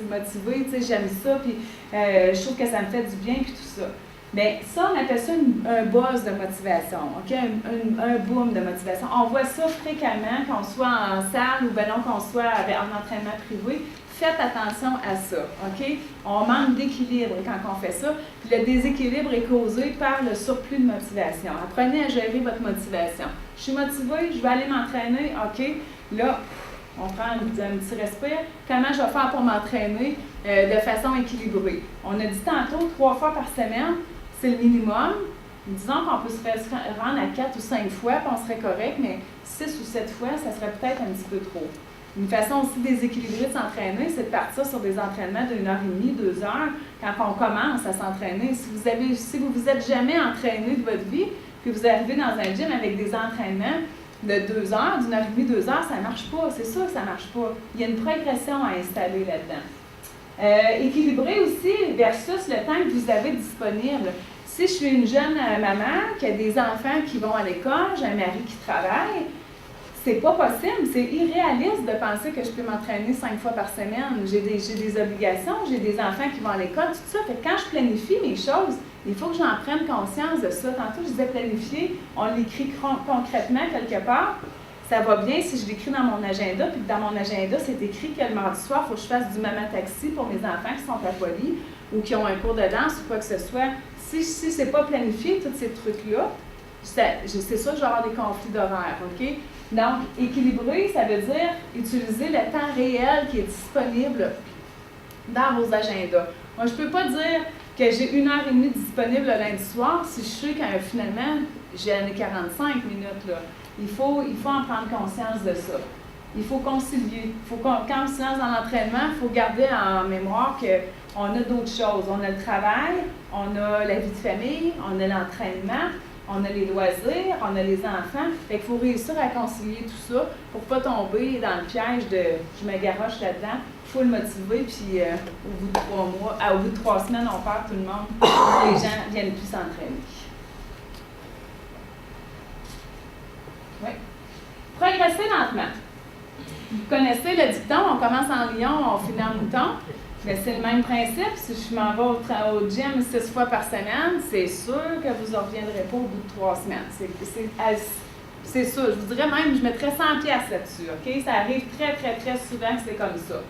motivée, tu sais, j'aime ça, puis je trouve que ça me fait du bien, puis tout ça. Mais ça, on appelle ça un buzz de motivation, OK? Un boom de motivation. On voit ça fréquemment, qu'on soit en salle ou ben non, qu'on soit en entraînement privé. Faites attention à ça, OK? On manque d'équilibre quand on fait ça, puis le déséquilibre est causé par le surplus de motivation. Apprenez à gérer votre motivation. Je suis motivée, je vais aller m'entraîner, OK? Là, on prend un petit respire. Comment je vais faire pour m'entraîner de façon équilibrée? On a dit tantôt 3 fois par semaine, c'est le minimum. Disons qu'on peut se rendre à 4 ou 5 fois, puis on serait correct, mais 6 ou 7 fois, ça serait peut-être un petit peu trop. Une façon aussi déséquilibrée de s'entraîner, c'est de partir sur des entraînements de 1h30, 2 heures, quand on commence à s'entraîner. Si vous vous êtes jamais entraîné de votre vie, puis vous arrivez dans un gym avec des entraînements de 2 heures, d'1h30, 2 heures, ça ne marche pas. C'est sûr que ça ne marche pas. Il y a une progression à installer là-dedans. Équilibrer aussi versus le temps que vous avez disponible. Si je suis une jeune maman qui a des enfants qui vont à l'école, j'ai un mari qui travaille, c'est pas possible, c'est irréaliste de penser que je peux m'entraîner 5 fois par semaine. J'ai des obligations, j'ai des enfants qui vont à l'école, tout ça. Fait que quand je planifie mes choses, il faut que j'en prenne conscience de ça. Tantôt, je disais planifier, on l'écrit concrètement quelque part. Ça va bien si je l'écris dans mon agenda, puis que dans mon agenda, c'est écrit que le mardi soir, il faut que je fasse du maman taxi pour mes enfants qui sont à Poly ou qui ont un cours de danse ou quoi que ce soit. Si ce n'est pas planifié, tous ces trucs-là, c'est sûr que je vais avoir des conflits d'horaire, OK? Donc, équilibrer, ça veut dire utiliser le temps réel qui est disponible dans vos agendas. Moi, je ne peux pas dire que j'ai 1h30 disponible le lundi soir si je sais que finalement, j'ai 45 minutes. Là. Il faut en prendre conscience de ça. Il faut concilier. Quand on se lance dans l'entraînement, il faut garder en mémoire qu'on a d'autres choses. On a le travail, on a la vie de famille, on a l'entraînement, on a les loisirs, on a les enfants. Fait qu'il faut réussir à concilier tout ça pour ne pas tomber dans le piège de « je me garoche là-dedans ». Il faut le motiver, puis au bout de 3 mois, au bout de 3 semaines, on perd tout le monde. Les gens ne viennent plus s'entraîner. Oui. Progresser lentement. Vous connaissez le dicton, on commence en lion, on finit en mouton. Mais c'est le même principe. Si je m'en vais au gym 6 fois par semaine, c'est sûr que vous ne reviendrez pas au bout de 3 semaines. C'est sûr. Je vous dirais même, je mettrais 100$ là-dessus. OK? Ça arrive très, très, très souvent que c'est comme ça.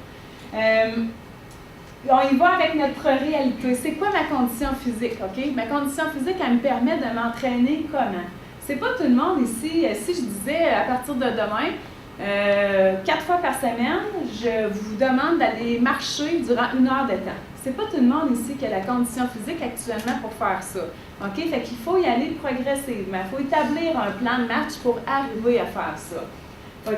On y va avec notre réalité. C'est quoi ma condition physique? OK? Ma condition physique, elle me permet de m'entraîner comment? C'est pas tout le monde ici. Si je disais à partir de demain, 4 fois par semaine, je vous demande d'aller marcher durant 1 heure de temps. C'est pas tout le monde ici qui a la condition physique actuellement pour faire ça. OK? Fait qu'il faut y aller progressivement. Il faut établir un plan de match pour arriver à faire ça.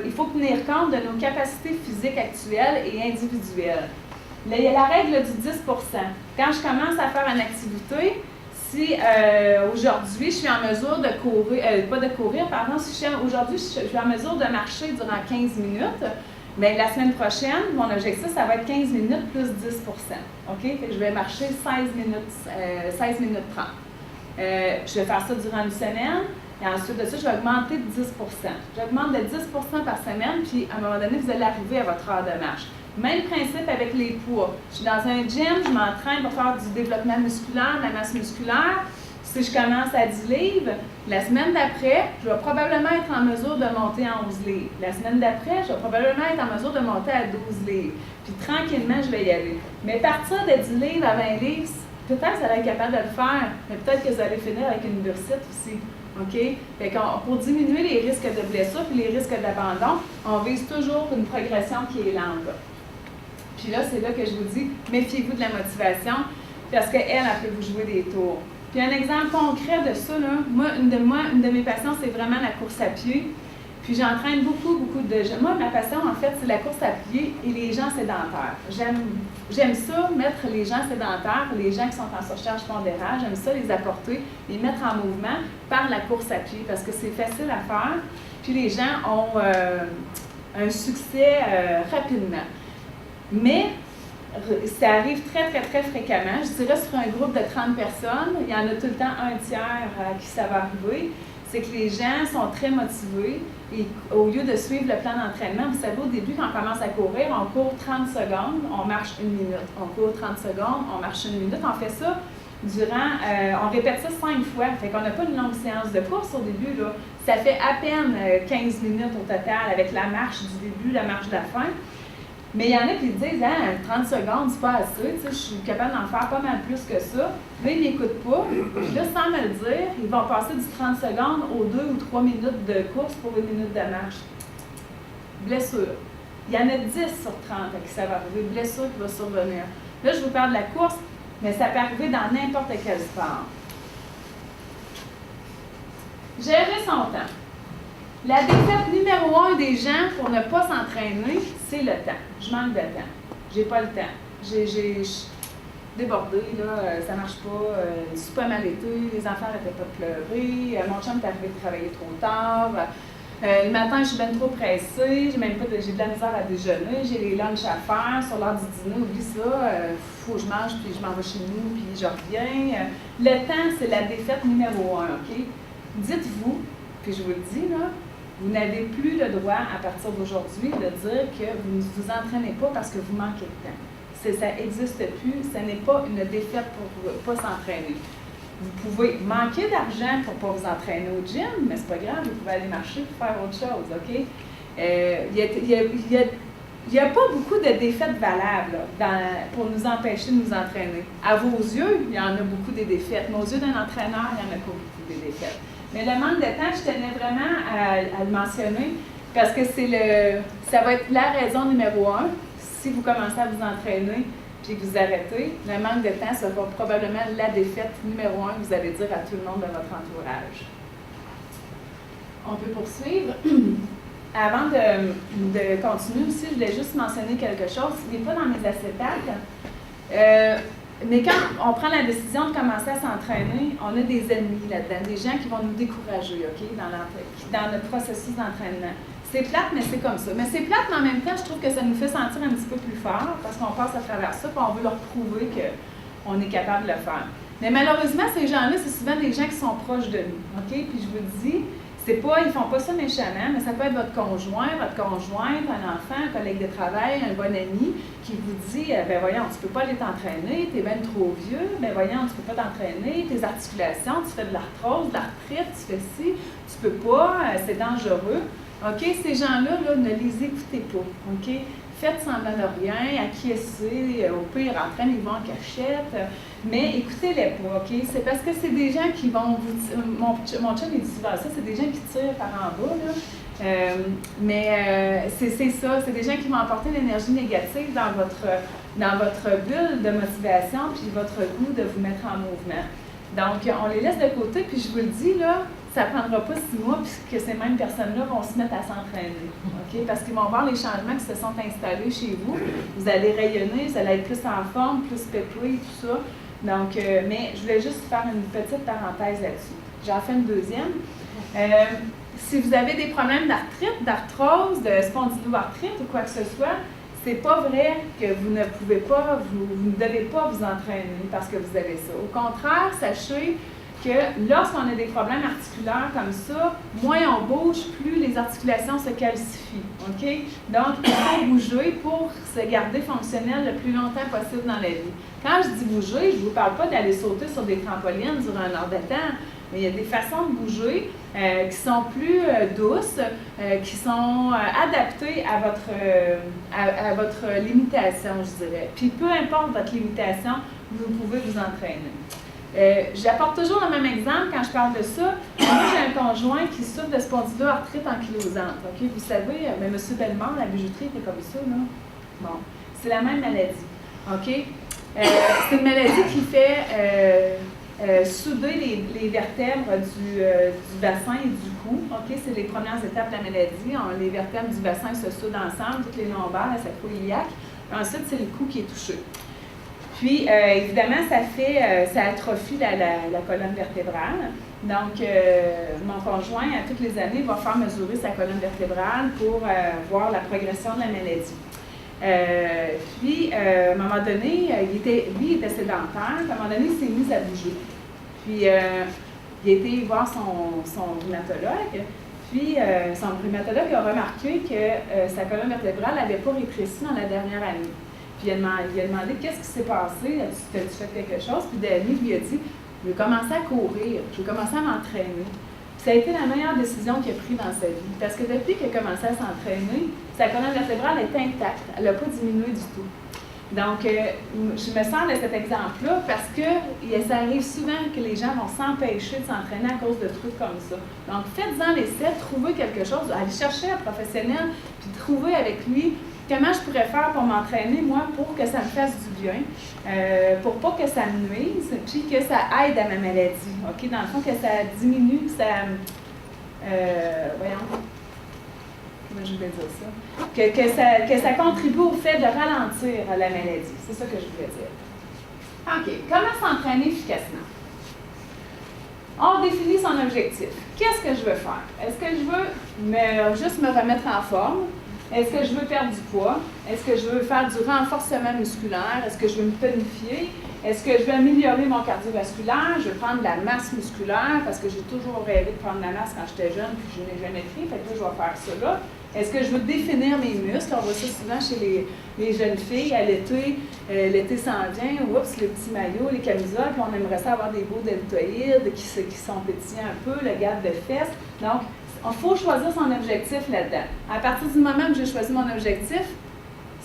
Il faut tenir compte de nos capacités physiques actuelles et individuelles. Là, il y a la règle du 10 %. Quand je commence à faire une activité, si aujourd'hui je suis en mesure de courir, aujourd'hui je suis en mesure de marcher durant 15 minutes, bien la semaine prochaine, mon objectif, ça va être 15 minutes plus 10 %. OK? Fait que je vais marcher 16 minutes 30. Je vais faire ça durant une semaine, et ensuite de ça, je vais augmenter de 10 %. J'augmente de 10 % par semaine, puis à un moment donné, vous allez arriver à votre heure de marche. Même principe avec les poids. Je suis dans un gym, je m'entraîne pour faire du développement musculaire, de la masse musculaire. Si je commence à 10 livres, la semaine d'après, je vais probablement être en mesure de monter à 11 livres. La semaine d'après, je vais probablement être en mesure de monter à 12 livres. Puis tranquillement, je vais y aller. Mais partir de 10 livres à 20 livres, peut-être que vous allez être capable de le faire, mais peut-être que vous allez finir avec une bursite aussi. OK? Fait pour diminuer les risques de blessure et les risques d'abandon, on vise toujours une progression qui est lente. Puis là, c'est là que je vous dis, méfiez-vous de la motivation, parce qu'elle peut vous jouer des tours. Puis un exemple concret de ça, là, une de mes passions, c'est vraiment la course à pied. Puis j'entraîne beaucoup de gens. Moi, ma passion, en fait, c'est la course à pied et les gens sédentaires. J'aime ça, mettre les gens sédentaires, les gens qui sont en surcharge pondérale, j'aime ça les apporter, les mettre en mouvement par la course à pied, parce que c'est facile à faire, puis les gens ont un succès rapidement. Mais ça arrive très, très, très fréquemment. Je dirais sur un groupe de 30 personnes, il y en a tout le temps un tiers à qui ça va arriver. C'est que les gens sont très motivés et au lieu de suivre le plan d'entraînement, vous savez, au début, quand on commence à courir, on court 30 secondes, on marche 1 minute. On court 30 secondes, on marche 1 minute. On fait ça on répète ça 5 fois. Fait qu'on n'a pas une longue séance de course au début, là. Ça fait à peine 15 minutes au total avec la marche du début, la marche de la fin. Mais il y en a qui disent, 30 secondes, c'est pas assez, je suis capable d'en faire pas mal plus que ça. Là, ils n'écoutent pas. Puis là, sans me le dire, ils vont passer du 30 secondes aux 2 ou 3 minutes de course pour 1 minute de marche. Blessure. Il y en a 10 sur 30 à qui ça va arriver. Blessure qui va survenir. Là, je vous parle de la course, mais ça peut arriver dans n'importe quel sport. Gérer son temps. La défaite numéro 1 des gens pour ne pas s'entraîner, c'est le temps. Je manque de temps. J'ai pas le temps. Je suis débordée, là, ça marche pas. Super mal été, les enfants n'arrêtaient pas de pleurer. Mon chum est arrivé de travailler trop tard. Le matin, je suis bien trop pressée. J'ai de la misère à déjeuner. J'ai les lunchs à faire. Sur l'heure du dîner, oublie ça. Faut que je mange, puis je m'en vais chez nous, puis je reviens. Le temps, c'est la défaite numéro 1, OK? Dites-vous, puis je vous le dis, là, vous n'avez plus le droit, à partir d'aujourd'hui, de dire que vous ne vous entraînez pas parce que vous manquez de temps. Ça n'existe plus, ce n'est pas une défaite pour ne pas s'entraîner. Vous pouvez manquer d'argent pour ne pas vous entraîner au gym, mais c'est pas grave, vous pouvez aller marcher pour faire autre chose, OK? Il n'y a pas beaucoup de défaites valables là, pour nous empêcher de nous entraîner. À vos yeux, il y en a beaucoup des défaites, mais aux yeux d'un entraîneur, il n'y en a pas beaucoup des défaites. Mais le manque de temps, je tenais vraiment à le mentionner parce que ça va être la raison numéro 1. Si vous commencez à vous entraîner puis que vous arrêtez, le manque de temps sera probablement la défaite numéro 1 que vous allez dire à tout le monde de votre entourage. On peut poursuivre. Avant de continuer aussi, je voulais juste mentionner quelque chose. Il n'est pas dans mes acétates. Mais quand on prend la décision de commencer à s'entraîner, on a des ennemis là-dedans, des gens qui vont nous décourager, OK, dans notre processus d'entraînement. C'est plate, mais c'est comme ça. Mais c'est plate, mais en même temps, je trouve que ça nous fait sentir un petit peu plus fort parce qu'on passe à travers ça et on veut leur prouver qu'on est capable de le faire. Mais malheureusement, ces gens-là, c'est souvent des gens qui sont proches de nous, OK? Puis je vous le dis, ils ne font pas ça méchamment, mais ça peut être votre conjointe, un enfant, un collègue de travail, un bon ami qui vous dit ben voyons, tu ne peux pas aller t'entraîner, tu es même trop vieux, ben voyons, tu ne peux pas t'entraîner, tes articulations, tu fais de l'arthrose, de l'arthrite, tu fais ci, tu ne peux pas, c'est dangereux. OK? Ces gens-là, là, ne les écoutez pas. OK? Faites semblant de rien, acquiescez, au pire, entraînez-vous en cachette, mais écoutez-les pas, OK? C'est parce que c'est des gens qui vont vous... Mon chum, il dit souvent ça, c'est des gens qui tirent par en bas, là. C'est ça, c'est des gens qui vont apporter l'énergie négative dans votre bulle de motivation, puis votre goût de vous mettre en mouvement. Donc, on les laisse de côté, puis je vous le dis, là, ça ne prendra pas 6 mois puisque ces mêmes personnes-là vont se mettre à s'entraîner. Okay? Parce qu'ils vont voir les changements qui se sont installés chez vous. Vous allez rayonner, vous allez être plus en forme, plus pépoué, tout ça. Donc, mais je voulais juste faire une petite parenthèse là-dessus. J'en fais une deuxième. Si vous avez des problèmes d'arthrite, d'arthrose, de spondyloarthrite ou quoi que ce soit, c'est pas vrai que vous ne pouvez pas, vous ne devez pas vous entraîner parce que vous avez ça. Au contraire, sachez que lorsqu'on a des problèmes articulaires comme ça, moins on bouge, plus les articulations se calcifient. OK? Donc, il faut bouger pour se garder fonctionnel le plus longtemps possible dans la vie. Quand je dis bouger, je ne vous parle pas d'aller sauter sur des trampolines durant un heure de temps, mais il y a des façons de bouger qui sont plus douces, qui sont adaptées à votre limitation, je dirais. Puis peu importe votre limitation, vous pouvez vous entraîner. J'apporte toujours le même exemple quand je parle de ça. Moi, j'ai un conjoint qui souffre de spondyloarthrite ankylosante. Okay? Vous savez, M. Bellemare, la bijouterie était comme ça, là. Bon, c'est la même maladie. OK? C'est une maladie qui fait souder les vertèbres du bassin et du cou. Okay? C'est les premières étapes de la maladie. Les vertèbres du bassin se soudent ensemble, toutes les lombaires, la sacro-iliaque. Ensuite, c'est le cou qui est touché. Puis, évidemment, ça atrophie la colonne vertébrale. Donc, mon conjoint, à toutes les années, va faire mesurer sa colonne vertébrale pour voir la progression de la maladie. Puis, à un moment donné, il était sédentaire. Puis, à un moment donné, il s'est mis à bouger. Puis, il a été voir son rhumatologue. Puis, son rhumatologue a remarqué que sa colonne vertébrale n'avait pas rétréci dans la dernière année. Puis il a demandé qu'est-ce qui s'est passé, as-tu fait quelque chose? Puis Danny lui a dit, je vais commencer à courir, je vais commencer à m'entraîner. Ça a été la meilleure décision qu'il a prise dans sa vie. Parce que depuis qu'il a commencé à s'entraîner, sa colonne vertébrale est intacte, elle n'a pas diminué du tout. Donc, je me sers de cet exemple-là parce que ça arrive souvent que les gens vont s'empêcher de s'entraîner à cause de trucs comme ça. Donc, faites-en l'essai, trouvez quelque chose, allez chercher un professionnel, puis trouvez avec lui comment je pourrais faire pour m'entraîner, moi, pour que ça me fasse du bien, pour pas que ça me nuise, puis que ça aide à ma maladie. OK? Dans le fond, que ça diminue, que ça... comment je voulais dire ça? Que ça contribue au fait de ralentir la maladie. C'est ça que je voulais dire. OK. Comment s'entraîner efficacement? On définit son objectif. Qu'est-ce que je veux faire? Est-ce que je veux juste me remettre en forme? Est-ce que je veux perdre du poids? Est-ce que je veux faire du renforcement musculaire? Est-ce que je veux me tonifier? Est-ce que je veux améliorer mon cardiovasculaire? Je veux prendre de la masse musculaire parce que j'ai toujours rêvé de prendre de la masse quand j'étais jeune puis je n'ai jamais pris. Fait que là, je vais faire ça là. Est-ce que je veux définir mes muscles? On voit ça souvent chez les jeunes filles à l'été. L'été s'en vient, oups, les petits maillots, les camisoles, puis on aimerait ça avoir des beaux deltoïdes qui sont pétillants un peu, le garde de fesses. Donc, il faut choisir son objectif là-dedans. À partir du moment où j'ai choisi mon objectif,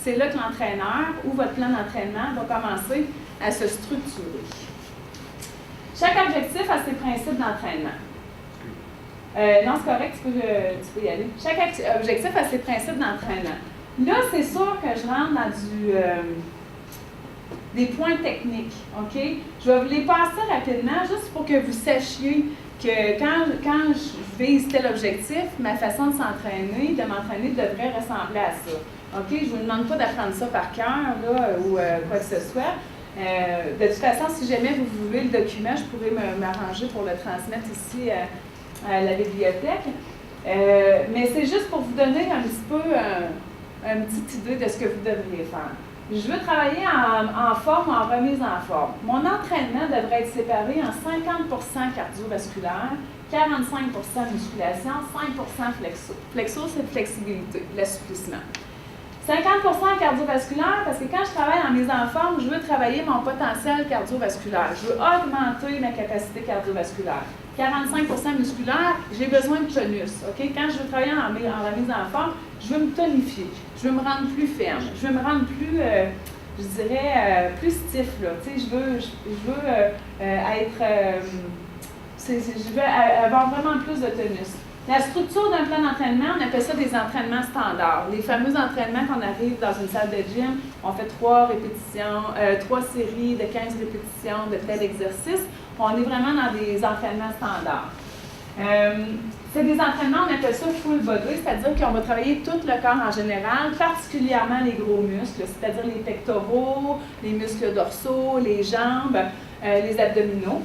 c'est là que l'entraîneur ou votre plan d'entraînement va commencer à se structurer. Chaque objectif a ses principes d'entraînement. Non, c'est correct, tu peux y aller. Chaque objectif a ses principes d'entraînement. Là, c'est sûr que je rentre dans des points techniques, OK? Je vais vous les passer rapidement, juste pour que vous sachiez que quand je vise tel objectif, ma façon de m'entraîner devrait ressembler à ça. OK? Je ne vous demande pas d'apprendre ça par cœur, là, ou quoi que ce soit. De toute façon, si jamais vous voulez le document, je pourrais m'arranger pour le transmettre ici à la bibliothèque. Mais c'est juste pour vous donner un petit peu une petite idée de ce que vous devriez faire. Je veux travailler en forme ou en remise en forme. Mon entraînement devrait être séparé en 50% cardiovasculaire, 45% musculation, 5% flexo. Flexo, c'est flexibilité, l'assouplissement. 50% cardiovasculaire, parce que quand je travaille en mise en forme, je veux travailler mon potentiel cardiovasculaire. Je veux augmenter ma capacité cardiovasculaire. 45% musculaire, j'ai besoin de tonus. Okay? Quand je veux travailler en remise en forme, je veux me tonifier, je veux me rendre plus ferme, je veux me rendre plus, je dirais, plus stiff. Là. Je veux avoir vraiment plus de tonus. La structure d'un plan d'entraînement, on appelle ça des entraînements standards. Les fameux entraînements qu'on arrive dans une salle de gym, on fait 3 séries de 15 répétitions de tel exercice. On est vraiment dans des entraînements standards. C'est des entraînements, on appelle ça full body, c'est-à-dire qu'on va travailler tout le corps en général, particulièrement les gros muscles, c'est-à-dire les pectoraux, les muscles dorsaux, les jambes, les abdominaux.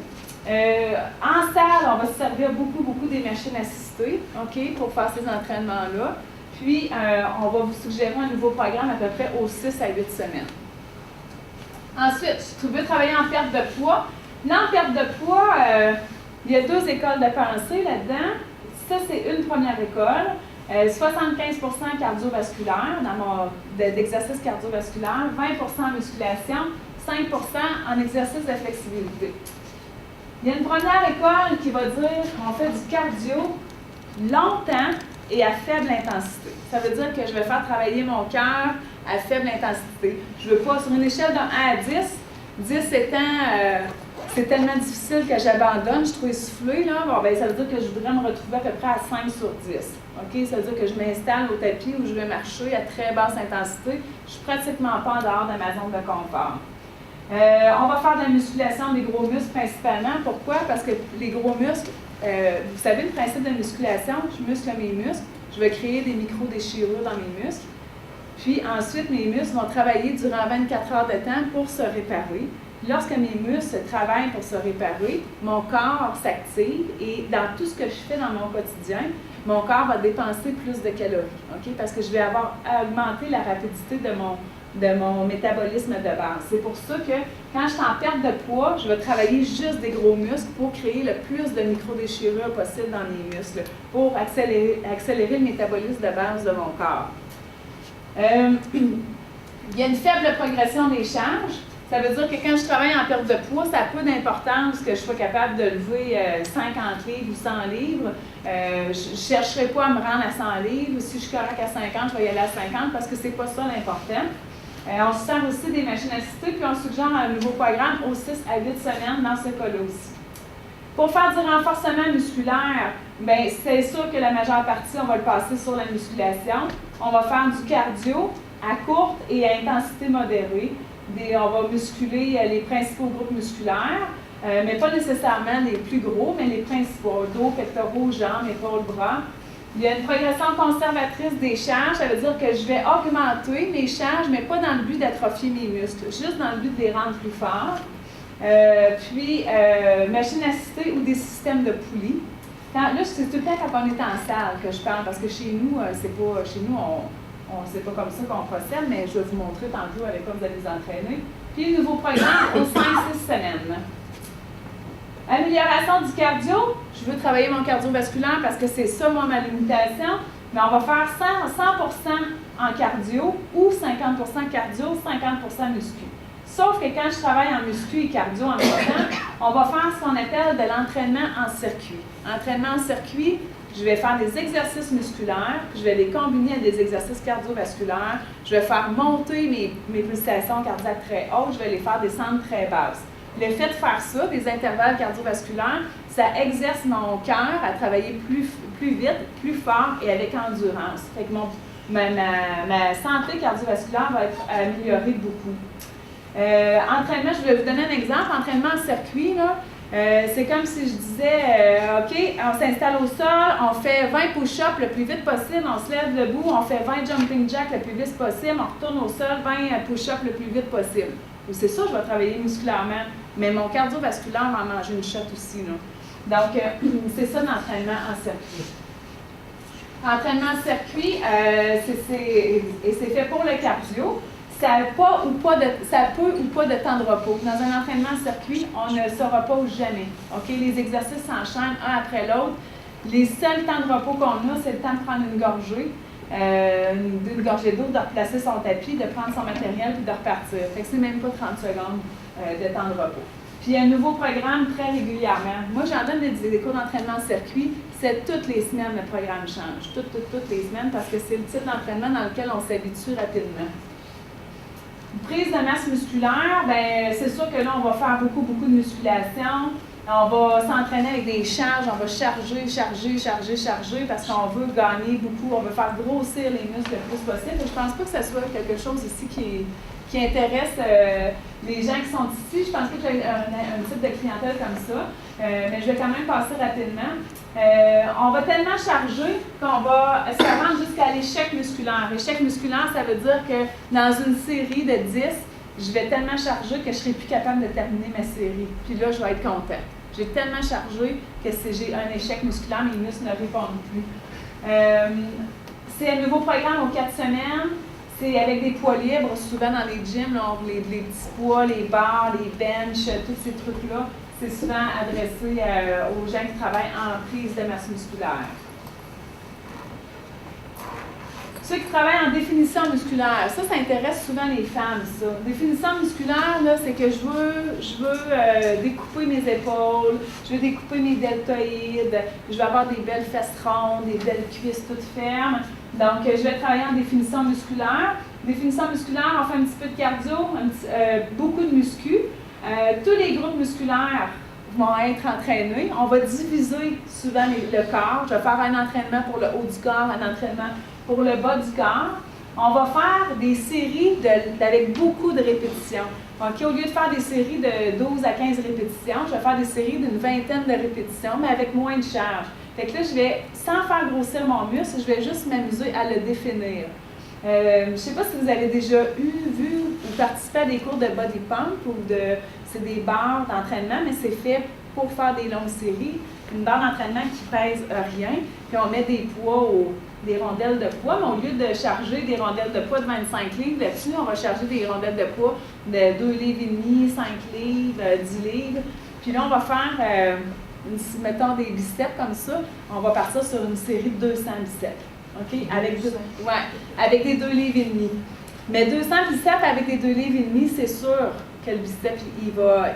En salle, on va se servir beaucoup des machines assistées, OK, pour faire ces entraînements-là. Puis, on va vous suggérer un nouveau programme à peu près aux 6 à 8 semaines. Ensuite, vous veux travailler en perte de poids. Là, en perte de poids, il y a 2 écoles de pensée là-dedans. Ça, c'est une première école. 75% cardiovasculaire, d'exercice cardiovasculaire, 20% en musculation, 5% en exercice de flexibilité. Il y a une première école qui va dire qu'on fait du cardio longtemps et à faible intensité. Ça veut dire que je vais faire travailler mon cœur à faible intensité. Je ne veux pas, sur une échelle de 1 à 10, 10 étant c'est tellement difficile que j'abandonne, je suis trop essoufflée, là, bon, ben, ça veut dire que je voudrais me retrouver à peu près à 5 sur 10. OK? Ça veut dire que je m'installe au tapis où je vais marcher à très basse intensité. Je ne suis pratiquement pas en dehors de ma zone de confort. On va faire de la musculation des gros muscles principalement. Pourquoi? Parce que les gros muscles, vous savez le principe de musculation, je muscle mes muscles, je vais créer des micro-déchirures dans mes muscles. Puis ensuite, mes muscles vont travailler durant 24 heures de temps pour se réparer. Lorsque mes muscles travaillent pour se réparer, mon corps s'active et dans tout ce que je fais dans mon quotidien, mon corps va dépenser plus de calories, OK? Parce que je vais avoir augmenté la rapidité de mon métabolisme de base. C'est pour ça que quand je suis en perte de poids, je vais travailler juste des gros muscles pour créer le plus de micro-déchirures possible dans mes muscles, pour accélérer le métabolisme de base de mon corps. Il y a une faible progression des charges. Ça veut dire que quand je travaille en perte de poids, ça a peu d'importance que je sois capable de lever 50 livres ou 100 livres. Je ne chercherai pas à me rendre à 100 livres. Si je suis correct à 50, je vais y aller à 50 parce que ce n'est pas ça l'important. On se sert aussi des machines assistées, puis on suggère un nouveau programme aux 6 à 8 semaines dans ce cas-là aussi. Pour faire du renforcement musculaire, bien, c'est sûr que la majeure partie, on va le passer sur la musculation. On va faire du cardio à courte et à intensité modérée. On va musculer les principaux groupes musculaires, mais pas nécessairement les plus gros, mais les principaux, dos, pectoraux, jambes, épaules, bras. Il y a une progression conservatrice des charges, ça veut dire que je vais augmenter mes charges, mais pas dans le but d'atrophier mes muscles, juste dans le but de les rendre plus forts. Machine assistée ou des systèmes de poulies. Là, c'est tout le temps quand on est en salle que je parle, parce que chez nous, c'est pas comme ça qu'on procède, mais je vais vous montrer tantôt avec quoi vous allez vous entraîner. Puis, le nouveau programme aux 5-6 semaines. Amélioration du cardio. Je veux travailler mon cardiovasculaire parce que c'est ça, moi, ma limitation. Mais on va faire 100% en cardio ou 50% cardio, 50% muscu. Sauf que quand je travaille en muscu et cardio en même temps, on va faire ce qu'on appelle de l'entraînement en circuit. Entraînement en circuit, je vais faire des exercices musculaires, je vais les combiner à des exercices cardiovasculaires, je vais faire monter mes pulsations cardiaques très hautes, je vais les faire descendre très basses. Le fait de faire ça, des intervalles cardiovasculaires, ça exerce mon cœur à travailler plus vite, plus fort et avec endurance. Fait que ma santé cardiovasculaire va être améliorée beaucoup. Entraînement, je vais vous donner un exemple. Entraînement en circuit, là, c'est comme si je disais, OK, on s'installe au sol, on fait 20 push-ups le plus vite possible, on se lève debout, on fait 20 jumping jacks le plus vite possible, on retourne au sol, 20 push-ups le plus vite possible. C'est ça, je vais travailler musculairement, mais mon cardiovasculaire va en manger une shot aussi, là. Donc, c'est ça l'entraînement en circuit. Entraînement en circuit, c'est fait pour le cardio. Ça peut ou pas de temps de repos. Dans un entraînement en circuit, on ne se repose jamais. OK? Les exercices s'enchaînent un après l'autre. Les seuls temps de repos qu'on a, c'est le temps de prendre une gorgée d'eau, de replacer son tapis, de prendre son matériel puis de repartir. Fait que c'est même pas 30 secondes de temps de repos. Puis il y a un nouveau programme très régulièrement. Moi, j'en donne des cours d'entraînement en circuit. C'est toutes les semaines, le programme change. Toutes les semaines, parce que c'est le type d'entraînement dans lequel on s'habitue rapidement. Prise de masse musculaire, bien, c'est sûr que là, on va faire beaucoup de musculation. On va s'entraîner avec des charges, on va charger, parce qu'on veut gagner beaucoup, on veut faire grossir les muscles le plus possible. Je ne pense pas que ce soit quelque chose ici qui intéresse les gens qui sont ici. Je pense pas que j'ai un type de clientèle comme ça, mais je vais quand même passer rapidement. On va tellement charger qu'on va se rendre jusqu'à l'échec musculaire. L'échec musculaire, ça veut dire que dans une série de 10, je vais tellement charger que je ne serai plus capable de terminer ma série. Puis là, je vais être contente. J'ai tellement chargé que si j'ai un échec musculaire, mes muscles ne répondent plus. C'est un nouveau programme aux 4 semaines. C'est avec des poids libres, souvent dans les gyms, là, les petits poids, les barres, les benches, tous ces trucs-là. C'est souvent adressé aux gens qui travaillent en prise de masse musculaire. Ceux qui travaillent en définition musculaire, ça intéresse souvent les femmes, ça. Définition musculaire, là, c'est que je veux découper mes épaules, je veux découper mes deltoïdes, je veux avoir des belles fesses rondes, des belles cuisses toutes fermes. Donc, je vais travailler en définition musculaire. Définition musculaire, on fait un petit peu de cardio, beaucoup de muscu. Tous les groupes musculaires vont être entraînés. On va diviser souvent le corps. Je vais faire un entraînement pour le haut du corps, un entraînement pour le bas du corps. On va faire des séries avec beaucoup de répétitions. Donc, au lieu de faire des séries de 12 à 15 répétitions, je vais faire des séries d'une vingtaine de répétitions, mais avec moins de charge. Fait que là, je vais, sans faire grossir mon muscle, je vais juste m'amuser à le définir. Je ne sais pas si vous avez déjà vu ou participé à des cours de body pump ou c'est des barres d'entraînement, mais c'est fait pour faire des longues séries. Une barre d'entraînement qui pèse rien, puis on met des poids, des rondelles de poids, mais au lieu de charger des rondelles de poids de 25 livres là-dessus, on va charger des rondelles de poids de 2 livres et demi, 5 livres, 10 livres. Puis là, on va faire, mettons des biceps comme ça, on va partir sur une série de 200 biceps. OK? Avec des 2 livres et demi. Mais 200 biceps avec des 2 livres et demi, c'est sûr que le biceps, il va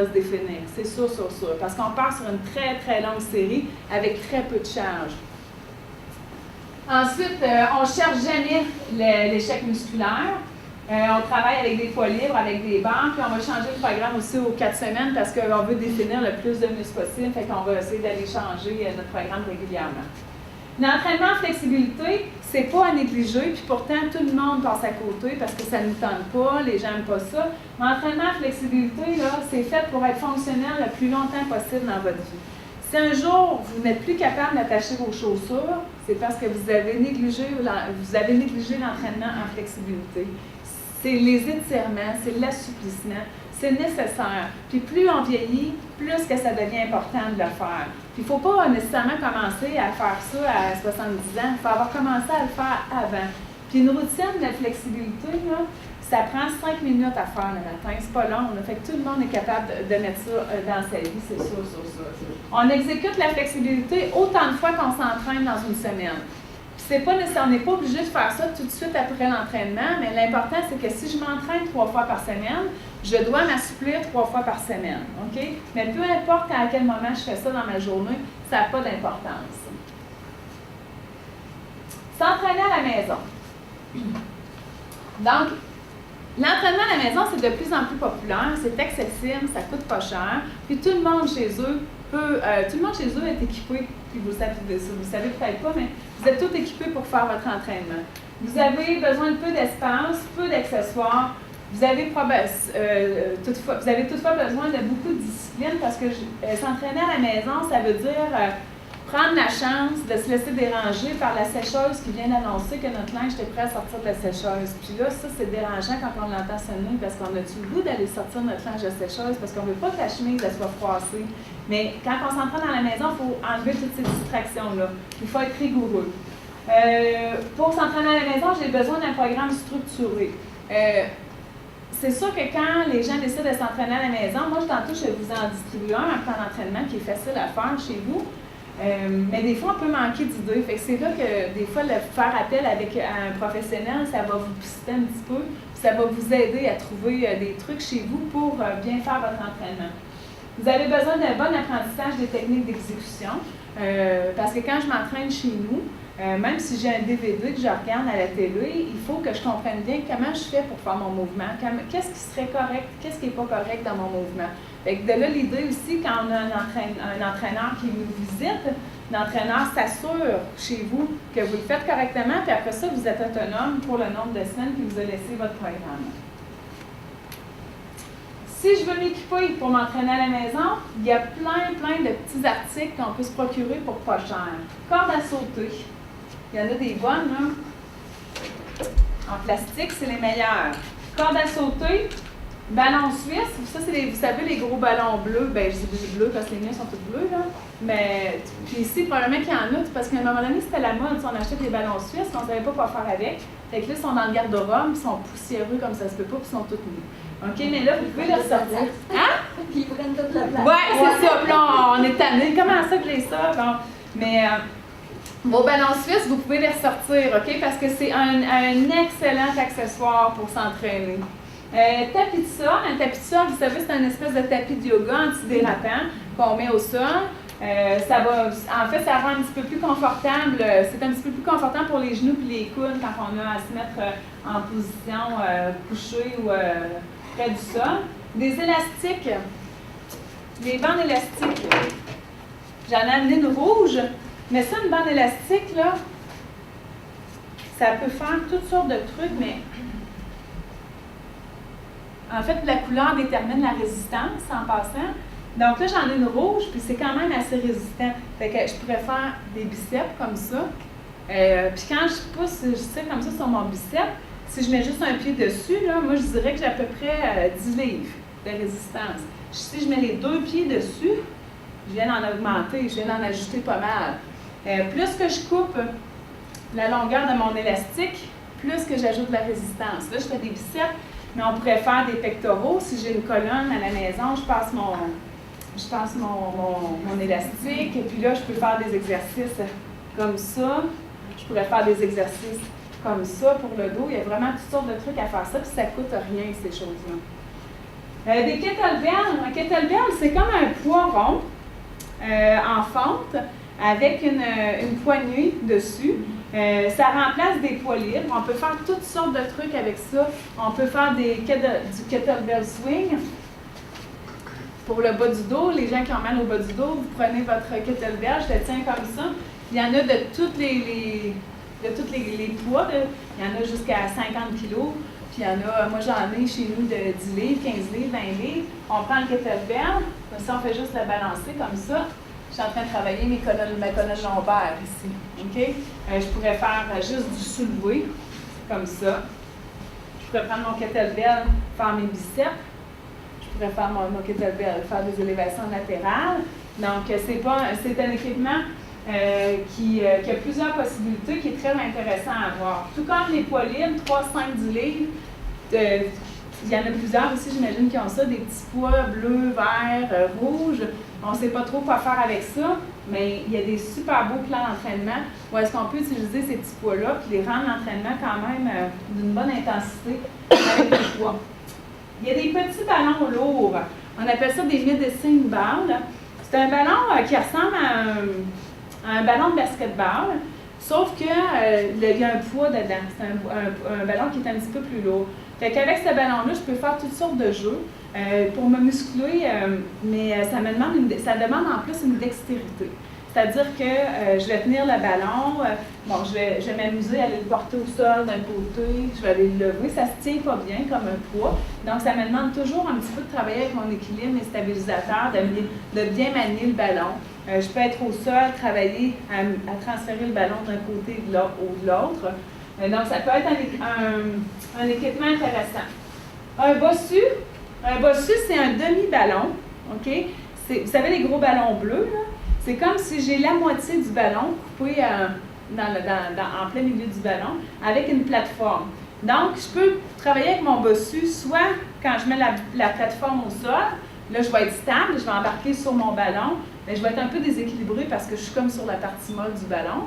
se définir. C'est sûr. Parce qu'on part sur une très longue série avec très peu de charge. Ensuite, on ne cherche jamais l'échec musculaire. On travaille avec des poids libres, avec des barres, puis on va changer le programme aussi aux 4 semaines parce qu'on veut définir le plus de muscles possible, fait qu'on va essayer d'aller changer notre programme régulièrement. L'entraînement en flexibilité, c'est pas à négliger, puis pourtant tout le monde passe à côté parce que ça ne nous tente pas, les gens n'aiment pas ça. L'entraînement en flexibilité, là, c'est fait pour être fonctionnel le plus longtemps possible dans votre vie. Si un jour, vous n'êtes plus capable d'attacher vos chaussures, c'est parce que vous avez négligé l'entraînement en flexibilité. C'est les étirements, c'est l'assouplissement, c'est nécessaire. Puis plus on vieillit, plus que ça devient important de le faire. Puis il ne faut pas nécessairement commencer à faire ça à 70 ans, il faut avoir commencé à le faire avant. Puis une routine de flexibilité, là, ça prend 5 minutes à faire le matin, c'est pas long. Là. Fait que tout le monde est capable de mettre ça dans sa vie, c'est sûr, sur ça. On exécute la flexibilité autant de fois qu'on s'entraîne dans une semaine. Puis c'est pas nécessaire, on n'est pas obligé de faire ça tout de suite après l'entraînement, mais l'important, c'est que si je m'entraîne 3 fois par semaine, je dois m'assouplir 3 fois par semaine. OK? Mais peu importe à quel moment je fais ça dans ma journée, ça n'a pas d'importance. S'entraîner à la maison. Donc, l'entraînement à la maison, c'est de plus en plus populaire, c'est accessible, ça coûte pas cher, puis tout le monde chez eux est équipé, puis vous le savez peut-être pas, mais vous êtes tous équipés pour faire votre entraînement. Vous avez besoin de peu d'espace, peu d'accessoires, vous avez toutefois besoin de beaucoup de discipline parce que s'entraîner à la maison, ça veut dire prendre la chance de se laisser déranger par la sécheuse qui vient d'annoncer que notre linge est prêt à sortir de la sécheuse. Puis là, ça, c'est dérangeant quand on l'entend sonner parce qu'on a-tu le goût d'aller sortir notre linge de sécheuse parce qu'on ne veut pas que la chemise elle soit froissée. Mais quand on s'entraîne dans la maison, il faut enlever toutes ces distractions-là. Il faut être rigoureux. Pour s'entraîner à la maison, j'ai besoin d'un programme structuré. C'est sûr que quand les gens décident de s'entraîner à la maison, moi, tantôt, je vais vous en distribuer un plan d'entraînement qui est facile à faire chez vous. Mais des fois, on peut manquer d'idées. Fait que c'est là que des fois, le faire appel avec un professionnel, ça va vous pister un petit peu. Ça va vous aider à trouver des trucs chez vous pour bien faire votre entraînement. Vous avez besoin d'un bon apprentissage des techniques d'exécution. Parce que quand je m'entraîne chez nous, même si j'ai un DVD que je regarde à la télé, il faut que je comprenne bien comment je fais pour faire mon mouvement. Qu'est-ce qui serait correct, qu'est-ce qui n'est pas correct dans mon mouvement. Fait que de là, l'idée aussi, quand on a un entraîneur qui nous visite, l'entraîneur s'assure chez vous que vous le faites correctement, puis après ça, vous êtes autonome pour le nombre de semaines que vous a laissé votre programme. Si je veux m'équiper pour m'entraîner à la maison, il y a plein de petits articles qu'on peut se procurer pour pas cher. Corde à sauter. Il y en a des bonnes, là. En plastique, c'est les meilleures. Corde à sauter. Ballon suisse, ça c'est vous savez les gros ballons bleus, ben je dis bleus parce que les miens sont tous bleus là, mais puis ici probablement qu'il y en a, parce qu'à un moment donné c'était la mode, on achetait des ballons suisses, on ne savait pas quoi faire avec, fait que là ils sont dans le garde-robe, ils sont poussiéreux comme ça se peut pas, puis ils sont tous nus. OK, mais là vous pouvez les ressortir. Hein? Puis ils prennent toute la place. Ouais, c'est ça, puis là on est tanné, comment ça que j'ai ça? Bon. Mais vos ballons suisses, vous pouvez les ressortir, OK, parce que c'est un excellent accessoire pour s'entraîner. Tapis de sol. Un tapis de sol, vous savez, c'est une espèce de tapis de yoga antidératant qu'on met au sol. En fait, ça rend un petit peu plus confortable. C'est un petit peu plus confortable pour les genoux et les coudes quand on a à se mettre en position couchée ou près du sol. Des élastiques. Les bandes élastiques. J'en ai amené une rouge. Mais ça, une bande élastique, là, ça peut faire toutes sortes de trucs, mais en fait, la couleur détermine la résistance en passant. Donc là, j'en ai une rouge, puis c'est quand même assez résistant. Fait que je pourrais faire des biceps comme ça. Puis quand je pousse, je sais comme ça sur mon bicep, si je mets juste un pied dessus, là, moi je dirais que j'ai à peu près 10 livres de résistance. Si je mets les 2 pieds dessus, je viens d'en augmenter, je viens d'en ajouter pas mal. Plus que je coupe la longueur de mon élastique, plus que j'ajoute de la résistance. Là, je fais des biceps. Mais on pourrait faire des pectoraux. Si j'ai une colonne à la maison, je passe mon élastique. Et puis là, je peux faire des exercices comme ça. Je pourrais faire des exercices comme ça pour le dos. Il y a vraiment toutes sortes de trucs à faire ça, puis ça ne coûte rien, ces choses-là. Des kettlebells. Un kettlebell, c'est comme un poids rond en fente avec une poignée dessus. Ça remplace des poids libres. On peut faire toutes sortes de trucs avec ça. On peut faire du kettlebell swing. Pour le bas du dos, les gens qui ont mal au bas du dos, vous prenez votre kettlebell, je le tiens comme ça. Il y en a de tous les poids. Il y en a jusqu'à 50 kg. Puis il y en a, moi j'en ai chez nous de 10 livres, 15 livres, 20 livres. On prend le kettlebell, comme ça on fait juste le balancer comme ça. suis en train de travailler ma colonne lombaire ici. OK? Je pourrais faire juste du soulevé, comme ça. Je pourrais prendre mon kettlebell, faire mes biceps. Je pourrais faire mon kettlebell, faire des élévations latérales. Donc, c'est un équipement qui a plusieurs possibilités, qui est très intéressant à avoir. Tout comme les poids libres, 3, 5, 10 livres. Il y en a plusieurs aussi, j'imagine, qui ont ça, des petits poids bleus, verts, rouges. On ne sait pas trop quoi faire avec ça, mais il y a des super beaux plans d'entraînement où est-ce qu'on peut utiliser ces petits poids-là puis les rendre l'entraînement quand même d'une bonne intensité avec les poids. Il y a des petits ballons lourds. On appelle ça des medicine balls. C'est un ballon qui ressemble à un ballon de basketball, sauf qu'il y a un poids dedans. C'est un ballon qui est un petit peu plus lourd. Fait qu'avec ce ballon-là, je peux faire toutes sortes de jeux pour me muscler, mais ça demande en plus une dextérité. C'est-à-dire que je vais tenir le ballon, je vais m'amuser à aller le porter au sol d'un côté, je vais aller le lever, ça se tient pas bien comme un poids. Donc ça me demande toujours un petit peu de travailler avec mon équilibre, mes stabilisateurs, de bien manier le ballon. Je peux être au sol, travailler à transférer le ballon d'un côté ou de l'autre. Donc, ça peut être un équipement intéressant. Un bossu, c'est un demi-ballon. OK? Vous savez, les gros ballons bleus, là? C'est comme si j'ai la moitié du ballon coupé en plein milieu du ballon avec une plateforme. Donc, je peux travailler avec mon bossu, soit quand je mets la plateforme au sol, là, je vais être stable, je vais embarquer sur mon ballon, mais je vais être un peu déséquilibrée parce que je suis comme sur la partie molle du ballon.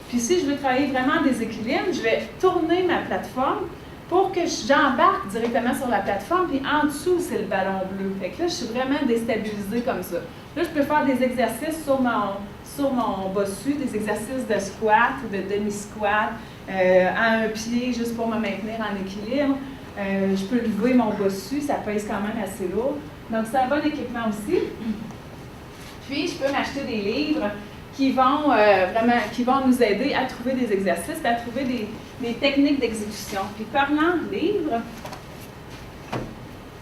Puis si je veux travailler vraiment en déséquilibre, je vais tourner ma plateforme pour que j'embarque directement sur la plateforme, puis en dessous, c'est le ballon bleu. Fait que là, je suis vraiment déstabilisée comme ça. Là, je peux faire des exercices sur mon bossu, des exercices de squat ou de demi-squat, à un pied, juste pour me maintenir en équilibre. Je peux lever mon bossu, ça pèse quand même assez lourd. Donc, c'est un bon équipement aussi. Puis, je peux m'acheter des livres qui vont nous aider à trouver des exercices, à trouver des techniques d'exécution. Puis parlant de livres,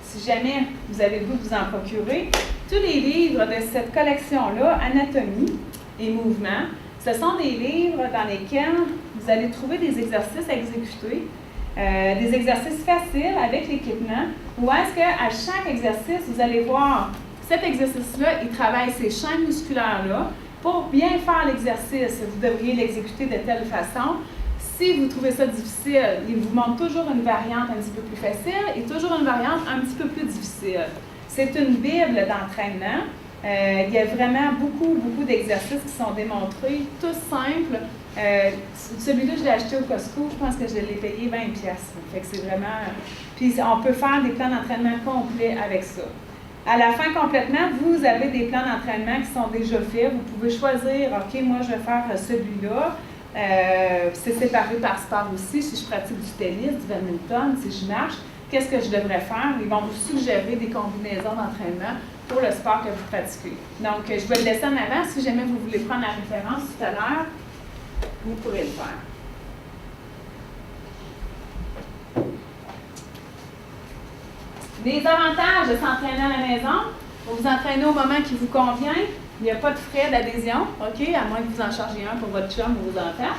si jamais vous avez le goût de vous en procurer, tous les livres de cette collection-là, Anatomie et Mouvement, ce sont des livres dans lesquels vous allez trouver des exercices à exécuter, des exercices faciles avec l'équipement, où est-ce qu'à chaque exercice, vous allez voir cet exercice-là, il travaille ces chaînes musculaires-là. Pour bien faire l'exercice, vous devriez l'exécuter de telle façon. Si vous trouvez ça difficile, il vous montre toujours une variante un petit peu plus facile et toujours une variante un petit peu plus difficile. C'est une bible d'entraînement. Il y a vraiment beaucoup d'exercices qui sont démontrés, tous simples. Celui-là, je l'ai acheté au Costco, je pense que je l'ai payé 20$. Fait que c'est vraiment... Puis on peut faire des plans d'entraînement complets avec ça. À la fin, complètement, vous avez des plans d'entraînement qui sont déjà faits. Vous pouvez choisir, OK, moi, je vais faire celui-là. C'est séparé par sport aussi. Si je pratique du tennis, du badminton, si je marche, qu'est-ce que je devrais faire? Ils vont vous suggérer des combinaisons d'entraînement pour le sport que vous pratiquez. Donc, je vais le laisser en avant. Si jamais vous voulez prendre la référence tout à l'heure, vous pourrez le faire. Les avantages de s'entraîner à la maison, vous vous entraînez au moment qui vous convient. Il n'y a pas de frais d'adhésion, OK, à moins que vous en chargiez un pour votre chum ou vos enfants.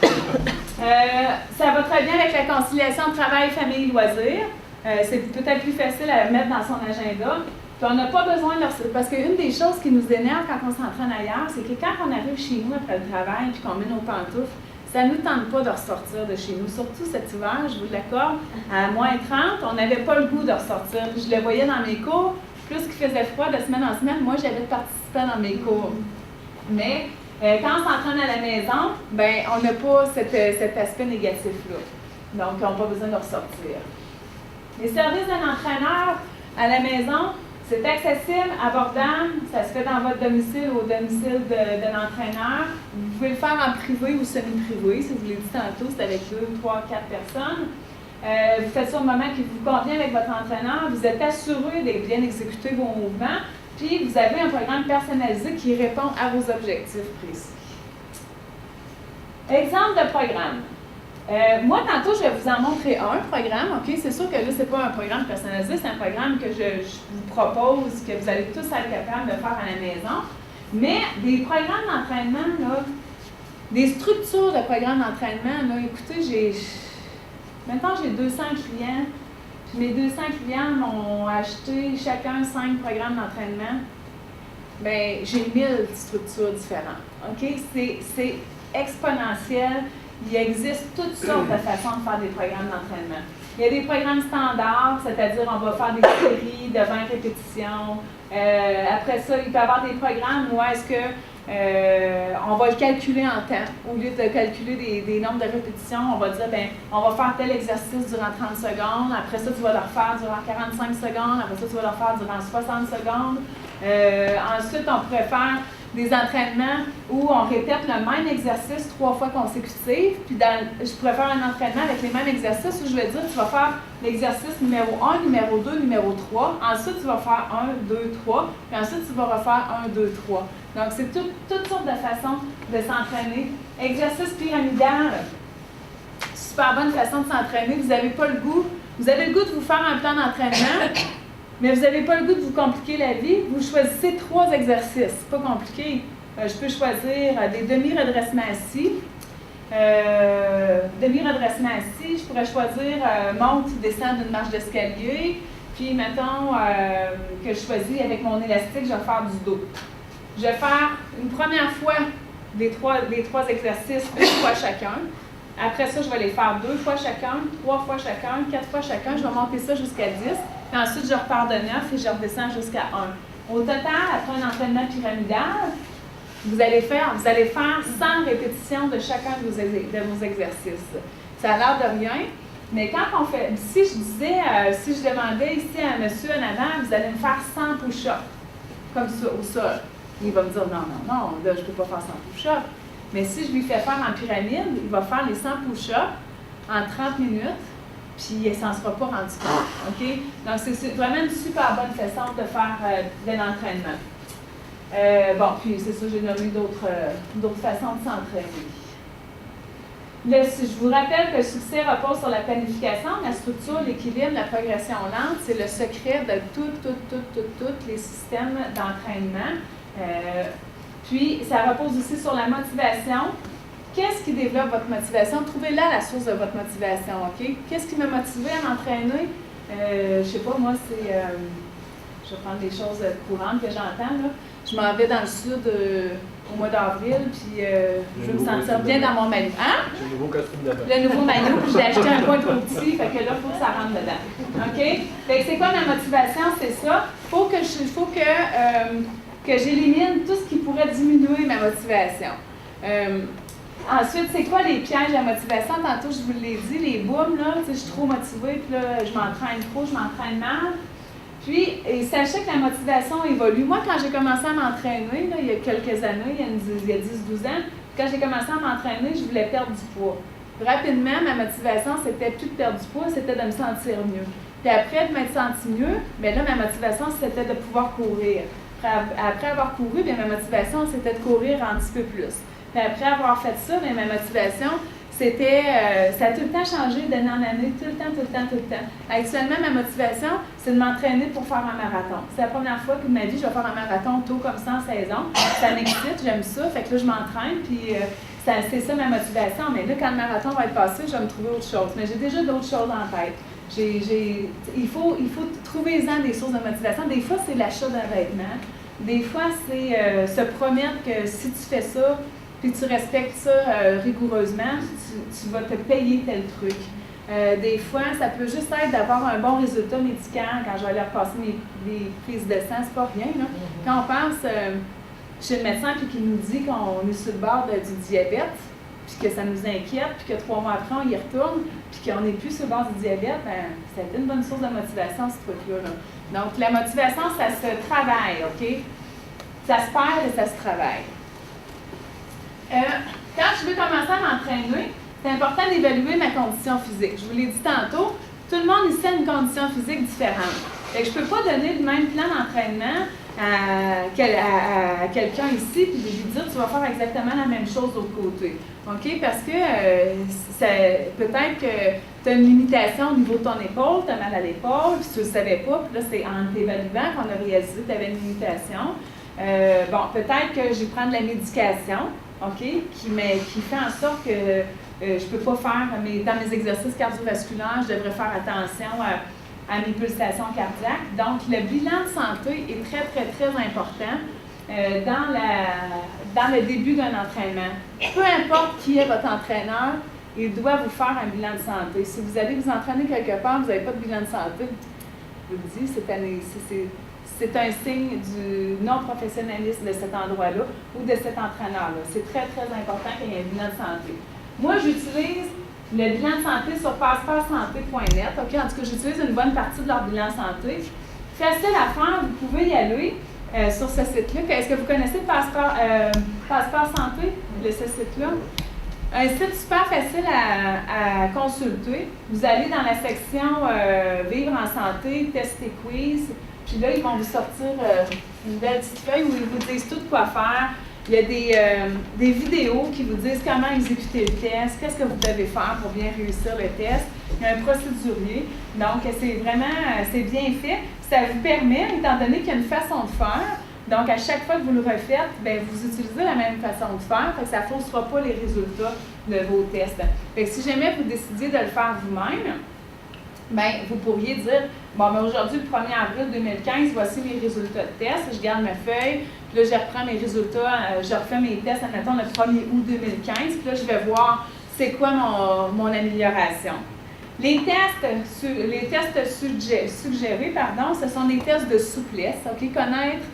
Ça va très bien avec la conciliation de travail, famille, loisirs. C'est peut-être plus facile à mettre dans son agenda. Puis on n'a pas besoin de... Parce qu'une des choses qui nous énerve quand on s'entraîne ailleurs, c'est que quand on arrive chez nous après le travail et qu'on met nos pantoufles, ça ne nous tente pas de ressortir de chez nous. Surtout cet hiver, je vous l'accorde, à moins 30, on n'avait pas le goût de ressortir. Puis je le voyais dans mes cours, plus qu'il faisait froid de semaine en semaine, moi j'avais participé dans mes cours. Mais quand on s'entraîne à la maison, ben on n'a pas cet aspect négatif-là. Donc on n'a pas besoin de ressortir. Les services d'un entraîneur à la maison, c'est accessible, abordable, ça se fait dans votre domicile ou au domicile de l'entraîneur. Vous pouvez le faire en privé ou semi-privé, si vous l'avez dit tantôt, c'est avec 2, 3, 4 personnes. Vous faites ça au moment qui vous convient avec votre entraîneur, vous êtes assuré de bien exécuter vos mouvements, puis vous avez un programme personnalisé qui répond à vos objectifs précis. Exemple de programme. Moi, tantôt, je vais vous en montrer un programme, OK? C'est sûr que là, ce n'est pas un programme personnalisé, c'est un programme que je vous propose, que vous allez tous être capables de faire à la maison. Mais des programmes d'entraînement, là, des structures de programmes d'entraînement, là, écoutez, maintenant j'ai 200 clients, puis mes 200 clients m'ont acheté chacun 5 programmes d'entraînement. Bien, j'ai 1000 structures différentes. OK? C'est exponentiel. Il existe toutes sortes de façons de faire des programmes d'entraînement. Il y a des programmes standards, c'est-à-dire on va faire des séries de 20 répétitions. Après ça, il peut y avoir des programmes où est-ce que on va le calculer en temps. Au lieu de calculer des nombres de répétitions, on va dire, bien, on va faire tel exercice durant 30 secondes. Après ça, tu vas le refaire durant 45 secondes. Après ça, tu vas le refaire durant 60 secondes. Ensuite, on pourrait faire des entraînements où on répète le même exercice 3 fois consécutif. Puis je pourrais faire un entraînement avec les mêmes exercices où je vais dire, tu vas faire l'exercice numéro 1, numéro 2, numéro 3. Ensuite, tu vas faire 1, 2, 3. Puis ensuite, tu vas refaire 1, 2, 3. Donc, c'est toutes sortes de façons de s'entraîner. Exercice pyramidal, super bonne façon de s'entraîner. Vous n'avez pas le goût. Vous avez le goût de vous faire un plan d'entraînement, mais vous n'avez pas le goût de vous compliquer la vie. Vous choisissez 3 exercices. C'est pas compliqué. Je peux choisir des demi-redressements assis. Demi-redressement assis, je pourrais choisir monte ou descend d'une marche d'escalier. Puis, mettons que je choisis avec mon élastique, je vais faire du dos. Je vais faire une première fois les trois exercices, 1 fois chacun. Après ça, je vais les faire 2 fois chacun, 3 fois chacun, 4 fois chacun. Je vais monter ça jusqu'à 10. Puis ensuite, je repars de 9 et je redescends jusqu'à 1. Au total, après un entraînement pyramidal, vous allez faire 100 répétitions de chacun de vos exercices. Ça a l'air de rien, mais quand on fait, si je demandais ici à monsieur en avant, vous allez me faire 100 push-ups, comme ça, au sol. Il va me dire, non, là, je ne peux pas faire 100 push-ups. Mais si je lui fais faire en pyramide, il va faire les 100 push-ups en 30 minutes, puis il ne s'en sera pas rendu compte. OK? Donc, c'est vraiment une super bonne façon de faire de l'entraînement. Bon, puis c'est ça, j'ai nommé d'autres façons de s'entraîner. Je vous rappelle que le succès repose sur la planification, la structure, l'équilibre, la progression lente. C'est le secret de tous les systèmes d'entraînement. Puis, ça repose aussi sur la motivation. Qu'est-ce qui développe votre motivation? Trouvez-la la source de votre motivation, OK? Qu'est-ce qui m'a motivé à m'entraîner? Je ne sais pas, moi, c'est... je vais prendre des choses courantes que j'entends, là. Je m'en vais dans le sud au mois d'avril, puis je veux me sentir bien dans mon maillot. Hein? Le nouveau costume de bain. Le nouveau maillot, puis j'ai acheté un coin trop petit, fait que là, il faut que ça rentre dedans. OK? Fait que c'est quoi ma motivation? C'est ça. Il faut que j'élimine tout ce qui pourrait diminuer ma motivation. Ensuite, c'est quoi les pièges à motivation? Tantôt, je vous l'ai dit, les booms, là, tu sais, je suis trop motivée, puis là, je m'entraîne trop, je m'entraîne mal. Puis, sachez que la motivation évolue. Moi, quand j'ai commencé à m'entraîner, là, il y a quelques années, il y a 10-12 ans, quand j'ai commencé à m'entraîner, je voulais perdre du poids. Rapidement, ma motivation, c'était plus de perdre du poids, c'était de me sentir mieux. Puis après de m'être senti mieux, bien là, ma motivation, c'était de pouvoir courir. Après avoir couru, bien, ma motivation, c'était de courir un petit peu plus. Puis après avoir fait ça, bien, ma motivation, c'était, ça a tout le temps changé d'année en année, tout le temps. Actuellement, ma motivation, c'est de m'entraîner pour faire un marathon. C'est la première fois que de ma vie, je vais faire un marathon tôt comme ça en saison. Ça m'excite, j'aime ça, fait que là, je m'entraîne, puis c'est ça ma motivation. Mais là, quand le marathon va être passé, je vais me trouver autre chose. Mais j'ai déjà d'autres choses en tête. Il faut trouver-en des sources de motivation. Des fois, c'est l'achat d'un vêtement. Des fois, c'est se promettre que si tu fais ça, puis tu respectes ça rigoureusement, tu vas te payer tel truc. Des fois, ça peut juste être d'avoir un bon résultat médical quand je vais aller repasser mes prises de sang, c'est pas rien, là. Quand on pense chez le médecin puis qu'il nous dit qu'on est sur le bord du diabète, puis que ça nous inquiète, puis que 3 mois après, on y retourne, puis qu'on n'est plus sur le bord du diabète, ben, ça a été une bonne source de motivation, ce truc-là. Donc, la motivation, ça se travaille, OK? Ça se perd et ça se travaille. Quand je veux commencer à m'entraîner, c'est important d'évaluer ma condition physique. Je vous l'ai dit tantôt, tout le monde ici a une condition physique différente. Fait que je ne peux pas donner le même plan d'entraînement à quelqu'un ici puis lui dire tu vas faire exactement la même chose de l'autre côté. OK? Parce que peut-être que tu as une limitation au niveau de ton épaule, tu as mal à l'épaule, puis tu ne le savais pas, puis là, c'est en t'évaluant qu'on a réalisé que tu avais une limitation. Bon, peut-être que je vais prendre de la médication, OK, qui fait en sorte que je ne peux pas faire, dans mes exercices cardiovasculaires, je devrais faire attention à mes pulsations cardiaques. Donc, le bilan de santé est très, très, très important dans le début d'un entraînement. Peu importe qui est votre entraîneur, il doit vous faire un bilan de santé. Si vous allez vous entraîner quelque part, vous n'avez pas de bilan de santé, je vous le dis, c'est un signe du non-professionnalisme de cet endroit-là ou de cet entraîneur-là. C'est très, très important qu'il y ait un bilan de santé. Moi, j'utilise le bilan de santé sur passeportsanté.net. OK? En tout cas, j'utilise une bonne partie de leur bilan de santé. Facile à faire, vous pouvez y aller sur ce site-là. Est-ce que vous connaissez Passeport Santé, ce site-là? Un site super facile à consulter. Vous allez dans la section Vivre en santé, test et quiz. Puis là, ils vont vous sortir une belle petite feuille où ils vous disent tout quoi faire. Il y a des vidéos qui vous disent comment exécuter le test, qu'est-ce que vous devez faire pour bien réussir le test. Il y a un procédurier. Donc, c'est bien fait. Ça vous permet, étant donné qu'il y a une façon de faire, donc à chaque fois que vous le refaites, bien, vous utilisez la même façon de faire, fait que ça ne faussera pas les résultats de vos tests. Fait que si jamais vous décidiez de le faire vous-même, bien, vous pourriez dire, bon, ben aujourd'hui, le 1er avril 2015, voici mes résultats de test. Je garde ma feuille, puis là, je reprends mes résultats, je refais mes tests, admettons, le 1er août 2015, puis là, je vais voir c'est quoi mon amélioration. Les tests suggérés, ce sont des tests de souplesse, OK? Connaître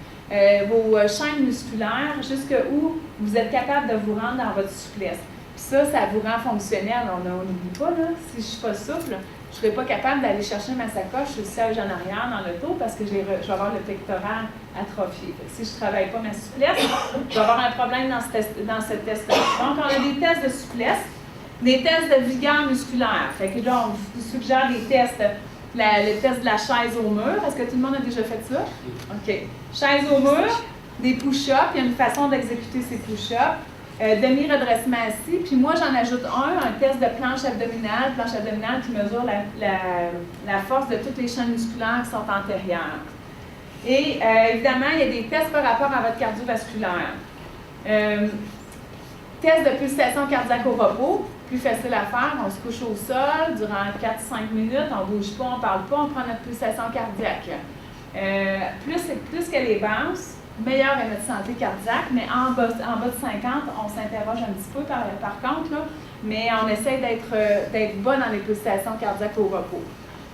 vos chaînes musculaires jusqu'où vous êtes capable de vous rendre dans votre souplesse. Puis ça vous rend fonctionnel. On n'oublie pas, là, si je ne suis pas souple, je ne serais pas capable d'aller chercher ma sacoche sur le siège en arrière dans l'auto parce que je vais avoir le pectoral atrophié. Si je ne travaille pas ma souplesse, je vais avoir un problème dans ce test-là. Donc, on a des tests de souplesse, des tests de vigueur musculaire. Fait que là, on vous suggère des tests, le test de la chaise au mur. Est-ce que tout le monde a déjà fait ça? OK. Chaise au mur, des push-ups. Il y a une façon d'exécuter ces push-ups. Demi-redressement assis. Puis moi, j'en ajoute un test de planche abdominale qui mesure la force de toutes les chaînes musculaires qui sont antérieures. Et évidemment, il y a des tests par rapport à votre cardiovasculaire. Test de pulsation cardiaque au repos, plus facile à faire. On se couche au sol durant 4-5 minutes, on ne bouge pas, on ne parle pas, on prend notre pulsation cardiaque. Plus qu'elle est basse, meilleure est notre santé cardiaque, mais en bas de 50, on s'interroge un petit peu par contre, là, mais on essaie d'être bas dans les pulsations cardiaques au repos.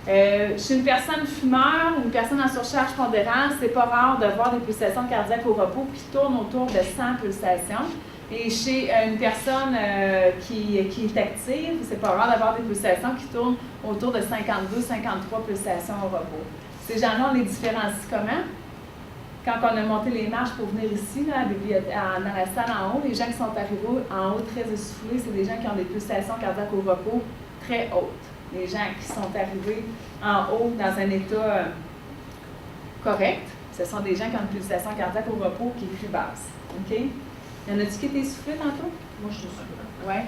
Chez une personne fumeur, une personne en surcharge pondérale, c'est pas rare de voir des pulsations cardiaques au repos qui tournent autour de 100 pulsations. Et chez une personne qui est active, c'est pas rare d'avoir des pulsations qui tournent autour de 52-53 pulsations au repos. Ces gens-là, on les différencie comment? Quand on a monté les marches pour venir ici, là, dans la salle en haut, les gens qui sont arrivés en haut très essoufflés, c'est des gens qui ont des pulsations cardiaques au repos très hautes. Les gens qui sont arrivés en haut dans un état correct, ce sont des gens qui ont une pulsation cardiaque au repos qui est plus basse. OK? Y en a-tu qui étaient essoufflés tantôt? Moi, je suis soufflée. Oui.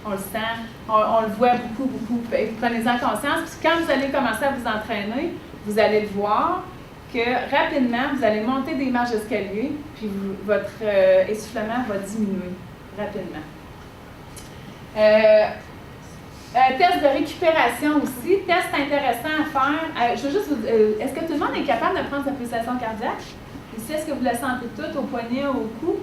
On le sent, on le voit beaucoup, beaucoup. Prenez-en conscience. Puis quand vous allez commencer à vous entraîner, vous allez le voir que rapidement, vous allez monter des marches d'escalier, puis votre essoufflement va diminuer rapidement. Test de récupération aussi, test intéressant à faire. Je veux juste vous est-ce que tout le monde est capable de prendre sa pulsation cardiaque? Ici, est-ce que vous le sentez tout au poignet, au cou?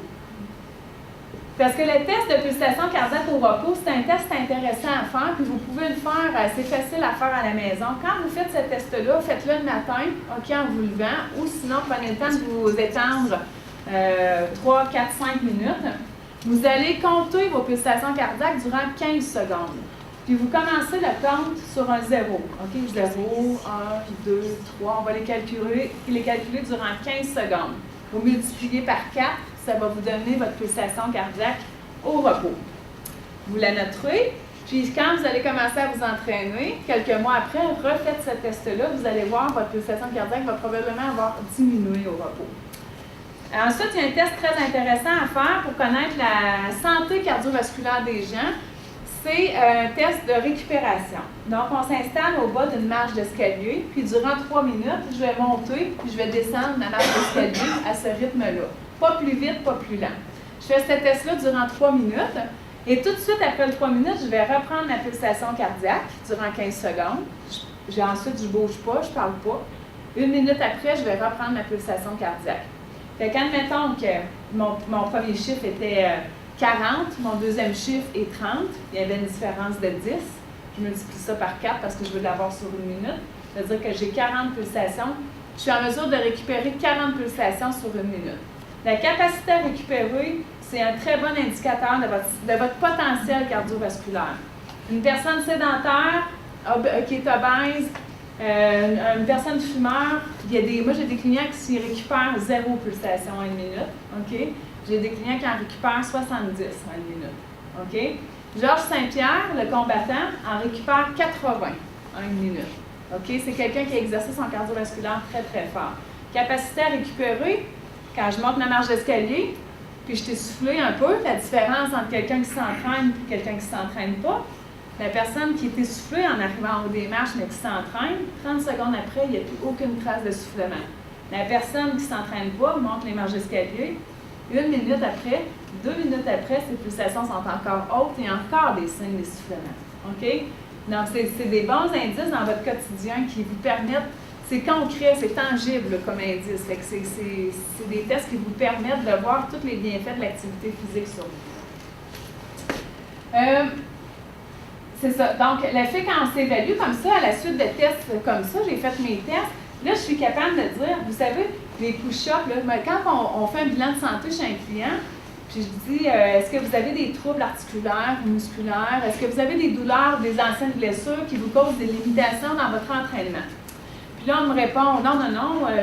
Parce que le test de pulsation cardiaque au repos, c'est un test intéressant à faire, puis vous pouvez le faire, c'est facile à faire à la maison. Quand vous faites ce test-là, faites-le le matin, OK, en vous levant, ou sinon, prenez le temps de vous étendre 3, 4, 5 minutes. Vous allez compter vos pulsations cardiaques durant 15 secondes. Puis vous commencez le compte sur un 0. OK, 0, 1, 2, 3. On va les calculer durant 15 secondes. Vous multipliez par 4, ça va vous donner votre pulsation cardiaque au repos. Vous la noterez, puis quand vous allez commencer à vous entraîner, quelques mois après, refaites ce test-là, vous allez voir votre pulsation cardiaque va probablement avoir diminué au repos. Ensuite, il y a un test très intéressant à faire pour connaître la santé cardiovasculaire des gens. c'est un test de récupération. Donc, on s'installe au bas d'une marche d'escalier, puis durant 3 minutes, je vais monter, puis je vais descendre ma marche d'escalier à ce rythme-là. Pas plus vite, pas plus lent. Je fais ce test-là durant 3 minutes, et tout de suite, après les 3 minutes, je vais reprendre ma pulsation cardiaque durant 15 secondes. Ensuite, je ne bouge pas, je ne parle pas. 1 minute après, je vais reprendre ma pulsation cardiaque. Fait qu'admettons que mon premier chiffre était 40, mon deuxième chiffre est 30, il y avait une différence de 10. Je multiplie ça par 4 parce que je veux l'avoir sur 1 minute. C'est-à-dire que j'ai 40 pulsations. Je suis en mesure de récupérer 40 pulsations sur 1 minute. La capacité à récupérer, c'est un très bon indicateur de votre potentiel cardiovasculaire. Une personne sédentaire, qui est obèse, une personne fumeur, moi j'ai des clients qui récupèrent 0 pulsation en 1 minute. OK? J'ai des clients qui en récupèrent 70 en 1 minute. OK? Georges Saint-Pierre, le combattant, en récupère 80 en 1 minute. OK? C'est quelqu'un qui exerce son cardiovasculaire très, très fort. Capacité à récupérer, quand je monte ma marche d'escalier, puis je t'ai soufflé un peu, la différence entre quelqu'un qui s'entraîne et quelqu'un qui ne s'entraîne pas, la personne qui est essoufflée en arrivant en haut des marches mais qui s'entraîne, 30 secondes après, il n'y a plus aucune trace de soufflement. La personne qui ne s'entraîne pas monte les marches d'escalier, 1 minute après, 2 minutes après, ses pulsations sont encore hautes et encore des signes d'essoufflement. OK? Donc, c'est des bons indices dans votre quotidien qui vous permettent, c'est concret, c'est tangible comme indice. Fait que c'est des tests qui vous permettent de voir tous les bienfaits de l'activité physique sur vous. C'est ça. Donc, le fait qu'on s'évalue comme ça, à la suite de tests comme ça, j'ai fait mes tests, là, je suis capable de dire, vous savez, les push-ups, quand on fait un bilan de santé chez un client, puis je dis, est-ce que vous avez des troubles articulaires ou musculaires? Est-ce que vous avez des douleurs, des anciennes blessures qui vous causent des limitations dans votre entraînement? Puis là, on me répond, non,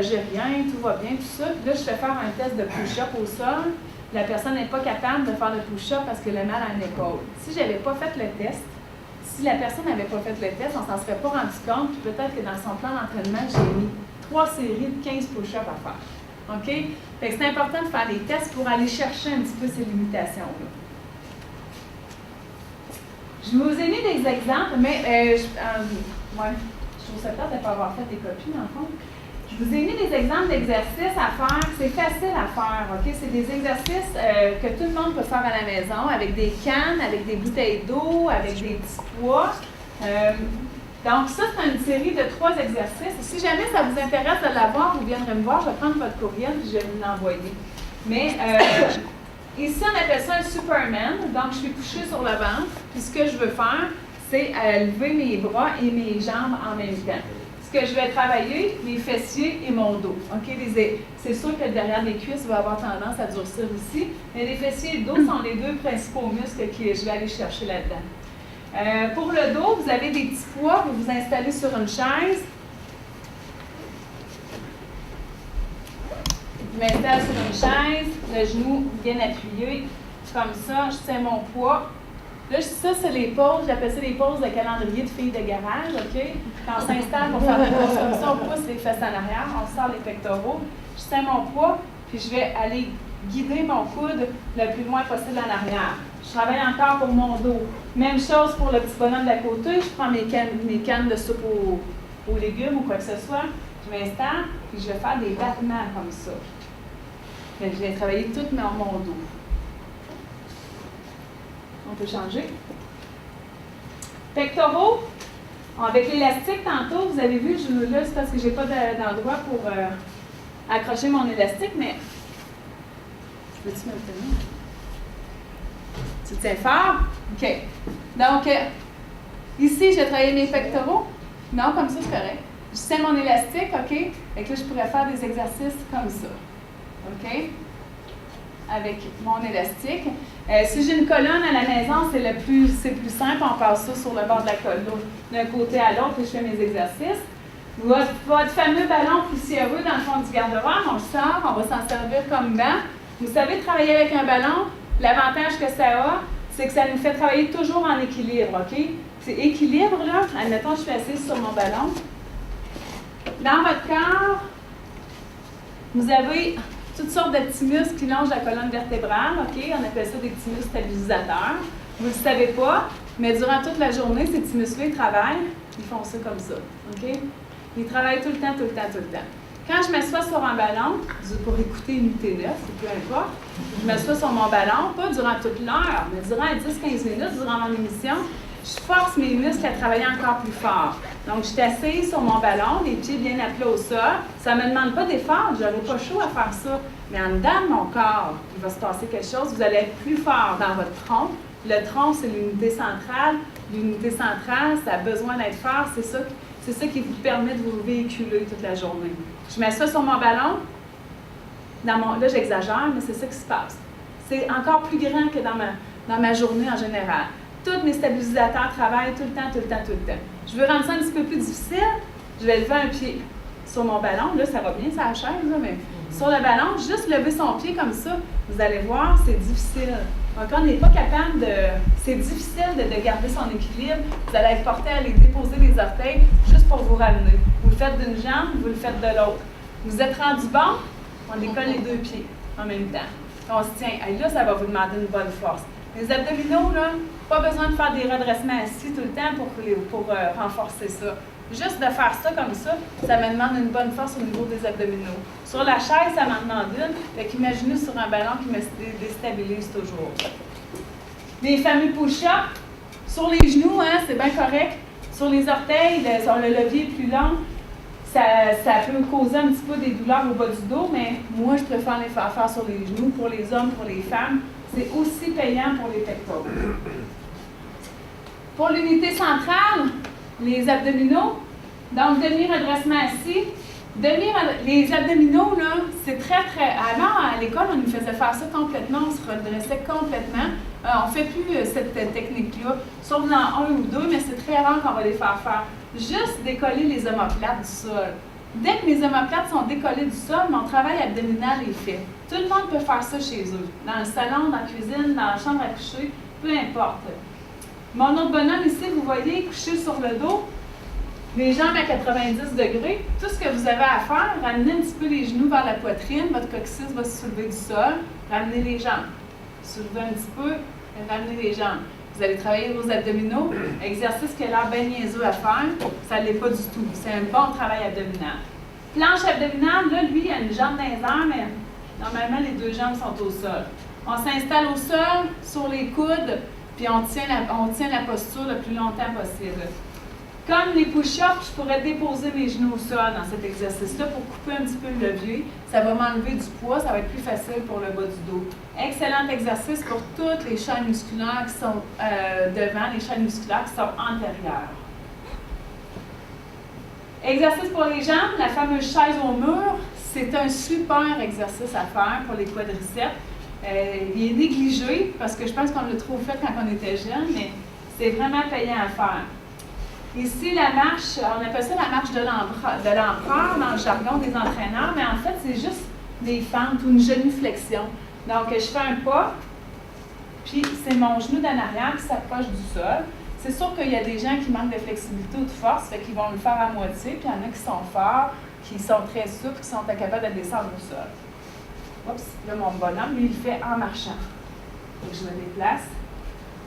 j'ai rien, tout va bien, tout ça. Puis là, je fais faire un test de push-up au sol. La personne n'est pas capable de faire le push-up parce qu'elle a mal à l'épaule. Si je n'avais pas fait le test, si la personne n'avait pas fait le test, on ne s'en serait pas rendu compte, puis peut-être que dans son plan d'entraînement, j'ai mis 3 séries de 15 push-ups à faire. OK? Fait que c'est important de faire des tests pour aller chercher un petit peu ces limitations-là. Je vous ai mis des exemples, mais je trouve ça plate de ne pas avoir fait des copies, dans le fond. Je vous ai mis des exemples d'exercices à faire. C'est facile à faire, OK? C'est des exercices que tout le monde peut faire à la maison, avec des cannes, avec des bouteilles d'eau, avec des petits poids. Donc, ça, c'est une série de 3 exercices. Si jamais ça vous intéresse de l'avoir, vous viendrez me voir, je vais prendre votre courriel et je vais vous l'envoyer. Mais ici, on appelle ça un Superman. Donc, je suis couchée sur le ventre. Puis, ce que je veux faire, c'est lever mes bras et mes jambes en même temps. Ce que je vais travailler, mes fessiers et mon dos. OK? C'est sûr que derrière les cuisses va avoir tendance à durcir ici, mais les fessiers et le dos sont les 2 principaux muscles que je vais aller chercher là-dedans. Pour le dos, vous avez des petits poids, vous vous installez sur une chaise. Je m'installe sur une chaise, le genou bien appuyé, comme ça, je tiens mon poids. Là, ça, c'est les pauses, j'appelle ça les pauses de calendrier de filles de garage, OK? Quand on s'installe pour faire des pauses comme ça, on pousse les fesses en arrière, on sort les pectoraux, je tiens mon poids, puis je vais aller guider mon coude le plus loin possible en arrière. Je travaille encore pour mon dos. Même chose pour le petit bonhomme d'à côté, je prends mes cannes de soupe aux légumes ou quoi que ce soit, je m'installe, puis je vais faire des battements comme ça. Puis je vais travailler tout mon dos. On peut changer. Pectoraux, avec l'élastique, tantôt, vous avez vu, là, c'est parce que je n'ai pas d'endroit pour accrocher mon élastique, mais peux-tu me le tenir? Tu tiens fort? OK. Donc, ici, je vais travailler mes pectoraux. Non, comme ça, c'est correct. Je tiens mon élastique, OK? Et que là, je pourrais faire des exercices comme ça. OK? Avec mon élastique. Si j'ai une colonne à la maison, c'est plus simple. On passe ça sur le bord de la colonne, d'un côté à l'autre, et je fais mes exercices. Votre fameux ballon poussiéreux dans le fond du garde-robe, on le sort, on va s'en servir comme banc. Vous savez travailler avec un ballon, l'avantage que ça a, c'est que ça nous fait travailler toujours en équilibre, OK? C'est équilibre, là. Admettons, je suis assise sur mon ballon. Dans votre corps, vous avez toutes sortes de petits muscles qui longent la colonne vertébrale, OK? On appelle ça des petits muscles stabilisateurs. Vous ne le savez pas, Mais durant toute la journée, ces petits muscles travaillent, ils font ça comme ça. OK? Ils travaillent tout le temps, tout le temps, tout le temps. Quand je m'assois sur un ballon, pour écouter une Unité 9, peu importe, je m'assois sur mon ballon, pas durant toute l'heure, mais durant 10-15 minutes, durant mon émission, je force mes muscles à travailler encore plus fort. Donc, je suis assise sur mon ballon, les pieds bien appelés au sol. Ça ne me demande pas d'effort, je n'aurai pas chaud à faire ça. Mais en dedans de mon corps, il va se passer quelque chose. Vous allez être plus fort dans votre tronc. Le tronc, c'est l'unité centrale. L'unité centrale, ça a besoin d'être fort. C'est ça qui vous permet de vous véhiculer toute la journée. Je m'assois sur mon ballon. Là, j'exagère, mais c'est ça qui se passe. C'est encore plus grand que dans ma journée en général. Tous mes stabilisateurs travaillent tout le temps, tout le temps, tout le temps. Je veux rendre ça un petit peu plus difficile. Je vais lever un pied sur mon ballon. Là, ça va bien, ça chaise, là, mais sur le ballon, juste lever son pied comme ça, vous allez voir, c'est difficile. Donc, on n'est pas capable de... C'est difficile de garder son équilibre. Vous allez être porté à aller déposer les orteils juste pour vous ramener. Vous le faites d'une jambe, vous le faites de l'autre. Vous êtes rendu bon, on décolle les deux pieds en même temps. On se tient. Et là, ça va vous demander une bonne force. Les abdominaux, là, pas besoin de faire des redressements assis tout le temps pour renforcer ça. Juste de faire ça comme ça me demande une bonne force au niveau des abdominaux. Sur la chaise, ça m'en demande une. Fait qu'imaginez sur un ballon qui me déstabilise toujours. Les fameux push-ups, sur les genoux, hein, c'est bien correct. Sur les orteils, le levier est plus long. Ça peut causer un petit peu des douleurs au bas du dos, mais moi, je préfère les faire sur les genoux. Pour les hommes, pour les femmes, c'est aussi payant pour les pectoraux. Pour l'unité centrale, les abdominaux, donc demi-redressement assis. Les abdominaux, là, c'est très, très... Avant, à l'école, on nous faisait faire ça complètement, on se redressait complètement. On ne fait plus cette technique-là, sauf dans un ou deux, mais c'est très rare qu'on va les faire faire. Juste décoller les omoplates du sol. Dès que mes omoplates sont décollées du sol, mon travail abdominal est fait. Tout le monde peut faire ça chez eux, dans le salon, dans la cuisine, dans la chambre à coucher, peu importe. Mon autre bonhomme ici, vous voyez, couché sur le dos, les jambes à 90 degrés. Tout ce que vous avez à faire, ramenez un petit peu les genoux vers la poitrine, votre coccyx va se soulever du sol, ramenez les jambes. Soulevez un petit peu, ramenez les jambes. Vous allez travailler vos abdominaux, exercice qui a l'air bien niaiseux à faire, ça ne l'est pas du tout. C'est un bon travail abdominal. Planche abdominale, là, lui, il a une jambe dans les airs, mais normalement, les deux jambes sont au sol. On s'installe au sol, sur les coudes, puis on tient la posture le plus longtemps possible. Comme les push-ups, je pourrais déposer mes genoux au sol dans cet exercice-là pour couper un petit peu le levier. Ça va m'enlever du poids, ça va être plus facile pour le bas du dos. Excellent exercice pour toutes les chaînes musculaires qui sont devant, les chaînes musculaires qui sont antérieures. Exercice pour les jambes, la fameuse chaise au mur, c'est un super exercice à faire pour les quadriceps. Il est négligé parce que je pense qu'on l'a trop fait quand on était jeune, mais c'est vraiment payant à faire. Ici, la marche, on appelle ça la marche de l'empereur dans le jargon des entraîneurs, mais en fait, c'est juste des fentes ou une genuflexion. Donc, je fais un pas, puis c'est mon genou d'en arrière qui s'approche du sol. C'est sûr qu'il y a des gens qui manquent de flexibilité ou de force, fait qu'ils vont le faire à moitié, puis il y en a qui sont forts, qui sont très souples, qui sont capables de descendre au sol. Oups, là, mon bonhomme, lui, il le fait en marchant. Donc, je me déplace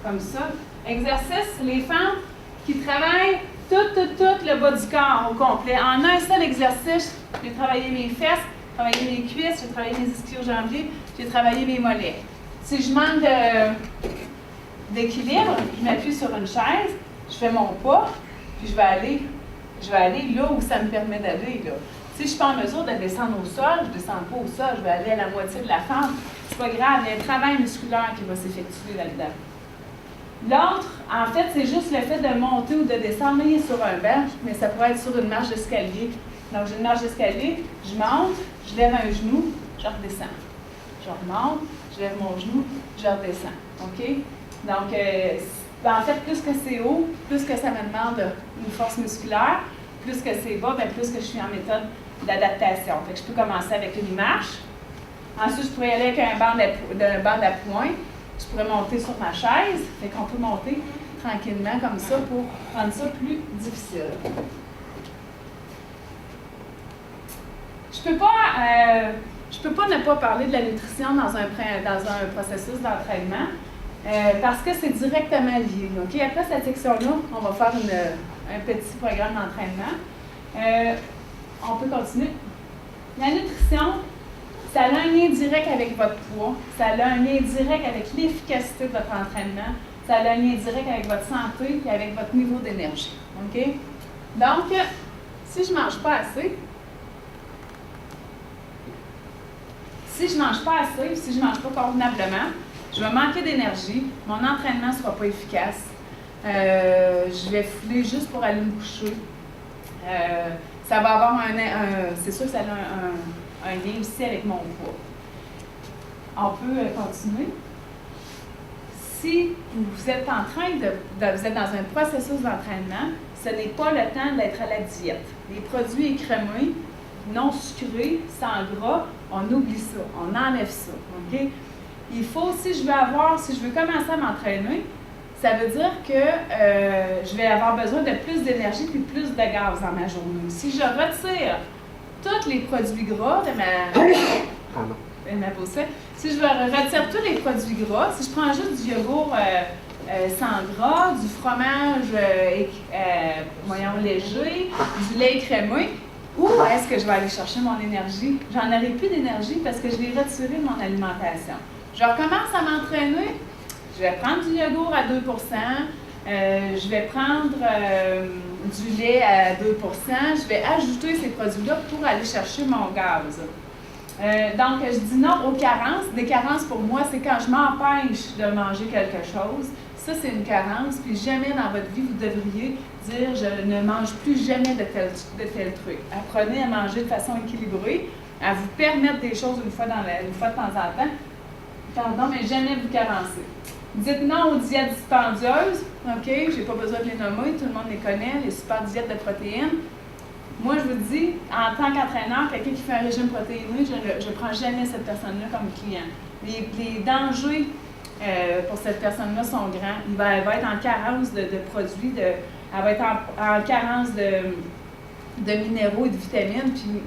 comme ça. Exercice, les fentes qui travaillent tout le bas du corps au complet. En un seul exercice, j'ai travaillé mes fesses, j'ai travaillé mes cuisses, j'ai travaillé mes ischio-jambiers, j'ai travaillé mes mollets. Si je manque d'équilibre, je m'appuie sur une chaise, je fais mon pas, puis je vais aller là où ça me permet d'aller. Si je ne suis pas en mesure de descendre au sol, je ne descends pas au sol, je vais aller à la moitié de la fente. C'est pas grave, il y a un travail musculaire qui va s'effectuer là-dedans. L'autre, en fait, c'est juste le fait de monter ou de descendre. Là, il est sur un banc, mais ça pourrait être sur une marche d'escalier. Donc, j'ai une marche d'escalier, je monte, je lève un genou, je redescends. Je remonte, je lève mon genou, je redescends. OK? Donc, en fait, plus que c'est haut, plus que ça me demande une force musculaire, plus que c'est bas, bien, plus que je suis en méthode d'adaptation. Fait que je peux commencer avec une marche. Ensuite, je pourrais aller avec un banc d'appoint. Je pourrais monter sur ma chaise. Fait qu'on peut monter tranquillement comme ça pour rendre ça plus difficile. Je peux pas ne pas parler de la nutrition dans un processus d'entraînement. Parce que c'est directement lié. Okay? Après cette section-là, on va faire un petit programme d'entraînement. On peut continuer. La nutrition, ça a un lien direct avec votre poids, ça a un lien direct avec l'efficacité de votre entraînement, ça a un lien direct avec votre santé et avec votre niveau d'énergie. OK? Donc, si je ne mange pas assez, si je ne mange pas convenablement, je vais manquer d'énergie, mon entraînement ne sera pas efficace, je vais fouler juste pour aller me coucher. Ça va avoir c'est sûr que ça a un lien aussi avec mon poids. On peut continuer. Si vous êtes en train vous êtes dans un processus d'entraînement, ce n'est pas le temps d'être à la diète. Les produits écrémés, non sucrés, sans gras, on oublie ça, on enlève ça. Okay? Il faut, si je veux commencer à m'entraîner, ça veut dire que je vais avoir besoin de plus d'énergie puis plus de gaz dans ma journée. Si je retire tous les produits gras de ma poussette, si je retire tous les produits gras, si je prends juste du yogourt sans gras, du fromage léger, du lait crémeux, où est-ce que je vais aller chercher mon énergie? J'en aurai plus d'énergie parce que je vais retirer mon alimentation. Je recommence à m'entraîner. Je vais prendre du yogourt à 2 je vais prendre du lait à 2 je vais ajouter ces produits-là pour aller chercher mon gaz. Donc, je dis non aux carences. Des carences, pour moi, c'est quand je m'empêche de manger quelque chose. Ça, c'est une carence. Puis jamais dans votre vie, vous devriez dire « je ne mange plus jamais de tel truc ». Apprenez à manger de façon équilibrée, à vous permettre des choses une fois de temps en temps. Pardon, mais jamais vous carencer. Dites non aux diètes dispendieuses. OK, je n'ai pas besoin de les nommer, tout le monde les connaît, les super diètes de protéines. Moi, je vous dis, en tant qu'entraîneur, quelqu'un qui fait un régime protéiné, je ne prends jamais cette personne-là comme client. Les dangers pour cette personne-là sont grands. Elle va être en carence de produits, elle va être en carence de minéraux et de vitamines, puis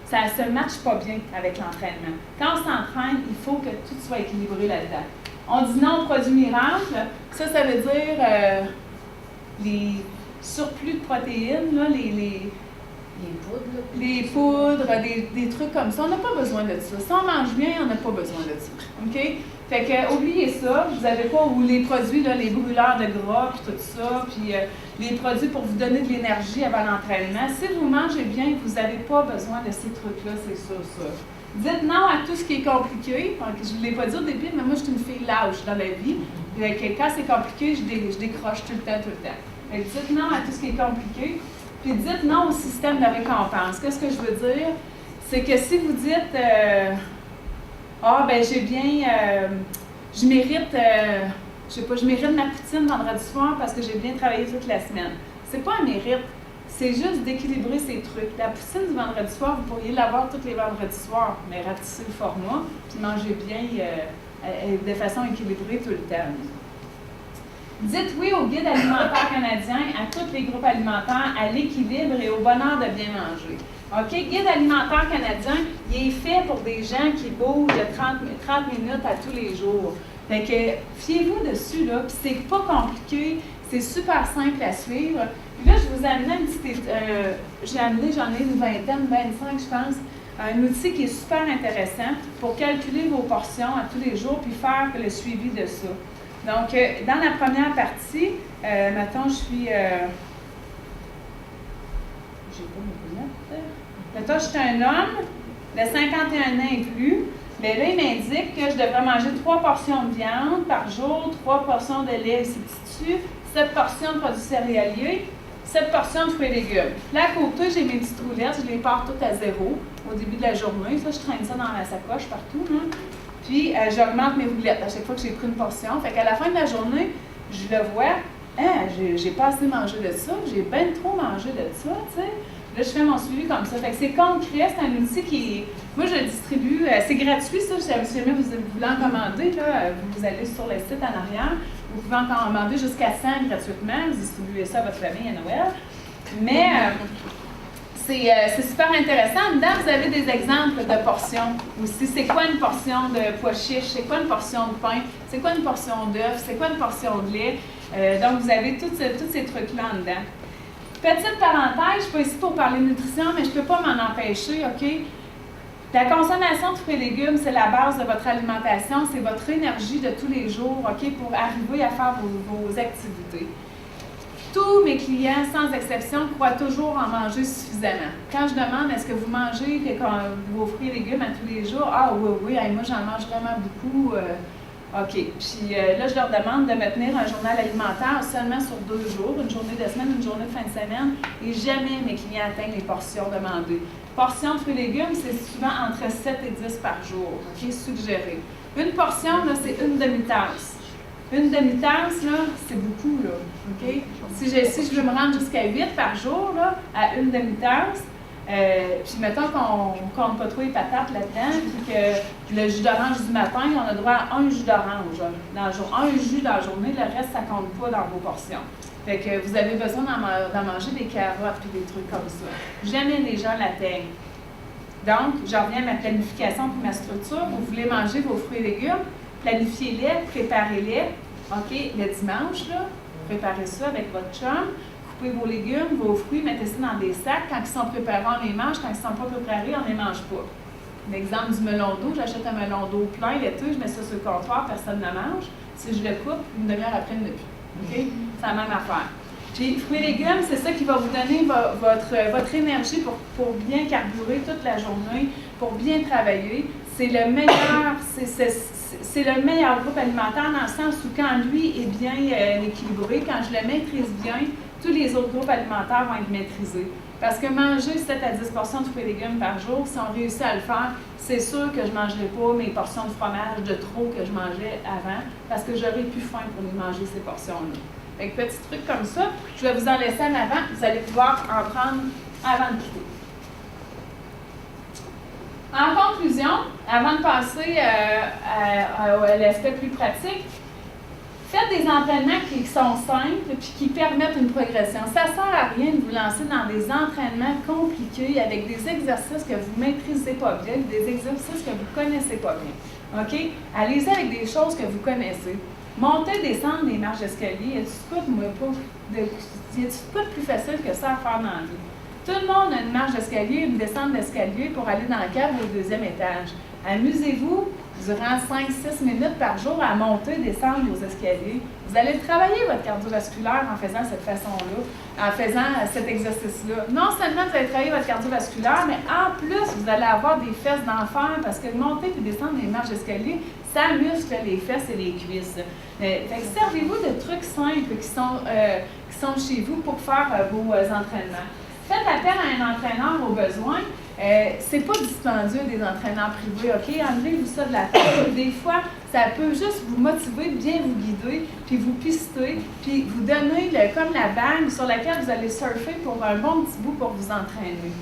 ça se matche pas bien avec l'entraînement. Quand on s'entraîne, il faut que tout soit équilibré là-dedans. On dit non aux produits miracles. Ça veut dire les surplus de protéines, là, les poudres, des trucs comme ça. On n'a pas besoin de ça. Si on mange bien, on n'a pas besoin de ça. OK? Fait que, oubliez ça. Vous n'avez pas, ou les produits, là, les brûleurs de gras, puis tout ça, puis les produits pour vous donner de l'énergie avant l'entraînement. Si vous mangez bien, vous n'avez pas besoin de ces trucs-là, c'est ça. Dites non à tout ce qui est compliqué. Je ne vous l'ai pas dit au début, mais moi, je suis une fille lâche dans la vie. Quand c'est compliqué, je décroche tout le temps. Fait que dites non à tout ce qui est compliqué. Puis dites non au système de récompense. Qu'est-ce que je veux dire? C'est que si vous dites j'ai bien, je mérite ma poutine vendredi soir parce que j'ai bien travaillé toute la semaine. C'est pas un mérite, c'est juste d'équilibrer ces trucs. La poutine du vendredi soir, vous pourriez l'avoir tous les vendredis soirs, mais ratissez le format, puis mangez bien de façon équilibrée tout le temps. Dites oui au guide alimentaire canadien, à tous les groupes alimentaires, à l'équilibre et au bonheur de bien manger. OK? Guide alimentaire canadien, il est fait pour des gens qui bougent de 30 minutes à tous les jours. Fait que fiez-vous dessus, là, puis c'est pas compliqué, c'est super simple à suivre. Puis là, je vous ai amené un petit... j'en ai une vingtaine, 25, je pense, un outil qui est super intéressant pour calculer vos portions à tous les jours puis faire le suivi de ça. Donc, dans la première partie, mettons, je suis... j'ai pas mes lunettes. Mettons, je suis un homme de 51 ans et plus. Bien là, il m'indique que je devrais manger 3 portions de viande par jour, 3 portions de lait et ses tissus, 7 portions de produits céréaliers, 7 portions de fruits et légumes. Là, à côté, j'ai mes petites roulettes, je les pars toutes à 0 au début de la journée. Ça, je traîne ça dans la sacoche partout. Hein. Puis, j'augmente mes roulettes à chaque fois que j'ai pris une portion. Fait qu'à la fin de la journée, je le vois, j'ai pas assez mangé de ça, j'ai bien trop mangé de ça, tu sais. Là, je fais mon suivi comme ça. Fait que c'est concret, c'est un outil qui, moi, je le distribue, c'est gratuit, ça, si jamais vous voulez en commander, là, vous allez sur le site en arrière, vous pouvez en commander jusqu'à 100 gratuitement, vous distribuez ça à votre famille à Noël. Mais c'est super intéressant. Dedans, vous avez des exemples de portions aussi. C'est quoi une portion de pois chiches? C'est quoi une portion de pain? C'est quoi une portion d'œuf? C'est quoi une portion de lait? Donc, vous avez tous ces trucs-là en dedans. Petite parenthèse, je ne suis pas ici pour parler de nutrition, mais je ne peux pas m'en empêcher, OK? La consommation de fruits et légumes, c'est la base de votre alimentation, c'est votre énergie de tous les jours, OK, pour arriver à faire vos activités. Tous mes clients, sans exception, croient toujours en manger suffisamment. Quand je demande est-ce que vous mangez vos fruits et légumes à tous les jours, ah oui, moi j'en mange vraiment beaucoup. OK. Puis là, je leur demande de me tenir un journal alimentaire seulement sur 2 jours, une journée de semaine, une journée de fin de semaine, et jamais mes clients atteignent les portions demandées. Portion de fruits et légumes, c'est souvent entre 7 et 10 par jour, OK, suggéré. Une portion, là, c'est une demi-tasse. Une demi-tasse, là, c'est beaucoup, là, OK? Si je veux me rendre jusqu'à 8 par jour, là, à une demi-tasse, puis mettons qu'on ne compte pas trop les patates là-dedans, puis que le jus d'orange du matin, on a droit à un jus d'orange dans le jour. Un jus dans la journée, le reste, ça ne compte pas dans vos portions. Fait que vous avez besoin d'en manger des carottes puis des trucs comme ça. Jamais les gens l'atteignent. Donc, je reviens à ma planification pour ma structure. Vous voulez manger vos fruits et légumes, planifiez-les, préparez-les. OK, le dimanche, là, préparez ça avec votre chum. Coupez vos légumes, vos fruits, mettez ça dans des sacs. Quand ils sont préparés, on les mange. Quand ils ne sont pas préparés, on ne les mange pas. L'exemple du melon d'eau, j'achète un melon d'eau plein l'été, je mets ça sur le comptoir, personne ne le mange. Si je le coupe, une demi-heure après, il n'y en a plus. OK? C'est la même affaire. Puis, fruits et légumes, c'est ça qui va vous donner votre énergie pour bien carburer toute la journée, pour bien travailler. C'est le meilleur, c'est le meilleur groupe alimentaire dans le sens où quand lui est bien équilibré, quand je le maîtrise bien, tous les autres groupes alimentaires vont être maîtrisés. Parce que manger 7 à 10 portions de fruits et légumes par jour, si on réussit à le faire, c'est sûr que je ne mangerai pas mes portions de fromage de trop que je mangeais avant, parce que j'aurais plus faim pour les manger ces portions-là. Fait que petit truc comme ça, je vais vous en laisser en avant, vous allez pouvoir en prendre avant de quitter. En conclusion, avant de passer à l'aspect plus pratique, faites des entraînements qui sont simples et qui permettent une progression. Ça ne sert à rien de vous lancer dans des entraînements compliqués avec des exercices que vous ne maîtrisez pas bien, des exercices que vous ne connaissez pas bien. OK? Allez-y avec des choses que vous connaissez. Monter, descendre des marches d'escalier, y a-t-il pas de plus facile que ça à faire dans la vie? Tout le monde a une marche d'escalier, une descente d'escalier pour aller dans la cave au 2e étage. Amusez-vous durant 5-6 minutes par jour à monter, descendre vos escaliers. Vous allez travailler votre cardiovasculaire en faisant cette façon-là, en faisant cet exercice-là. Non seulement vous allez travailler votre cardiovasculaire, mais en plus, vous allez avoir des fesses d'enfer parce que monter et descendre des marches d'escalier, ça muscle les fesses et les cuisses. Fait que servez-vous de trucs simples qui sont chez vous pour faire vos entraînements. Faites appel à un entraîneur au besoin. C'est pas dispendieux des entraîneurs privés, OK? Enlevez-vous ça de la tête. Des fois, ça peut juste vous motiver, bien vous guider, puis vous pister, puis vous donner comme la bague sur laquelle vous allez surfer pour un bon petit bout pour vous entraîner.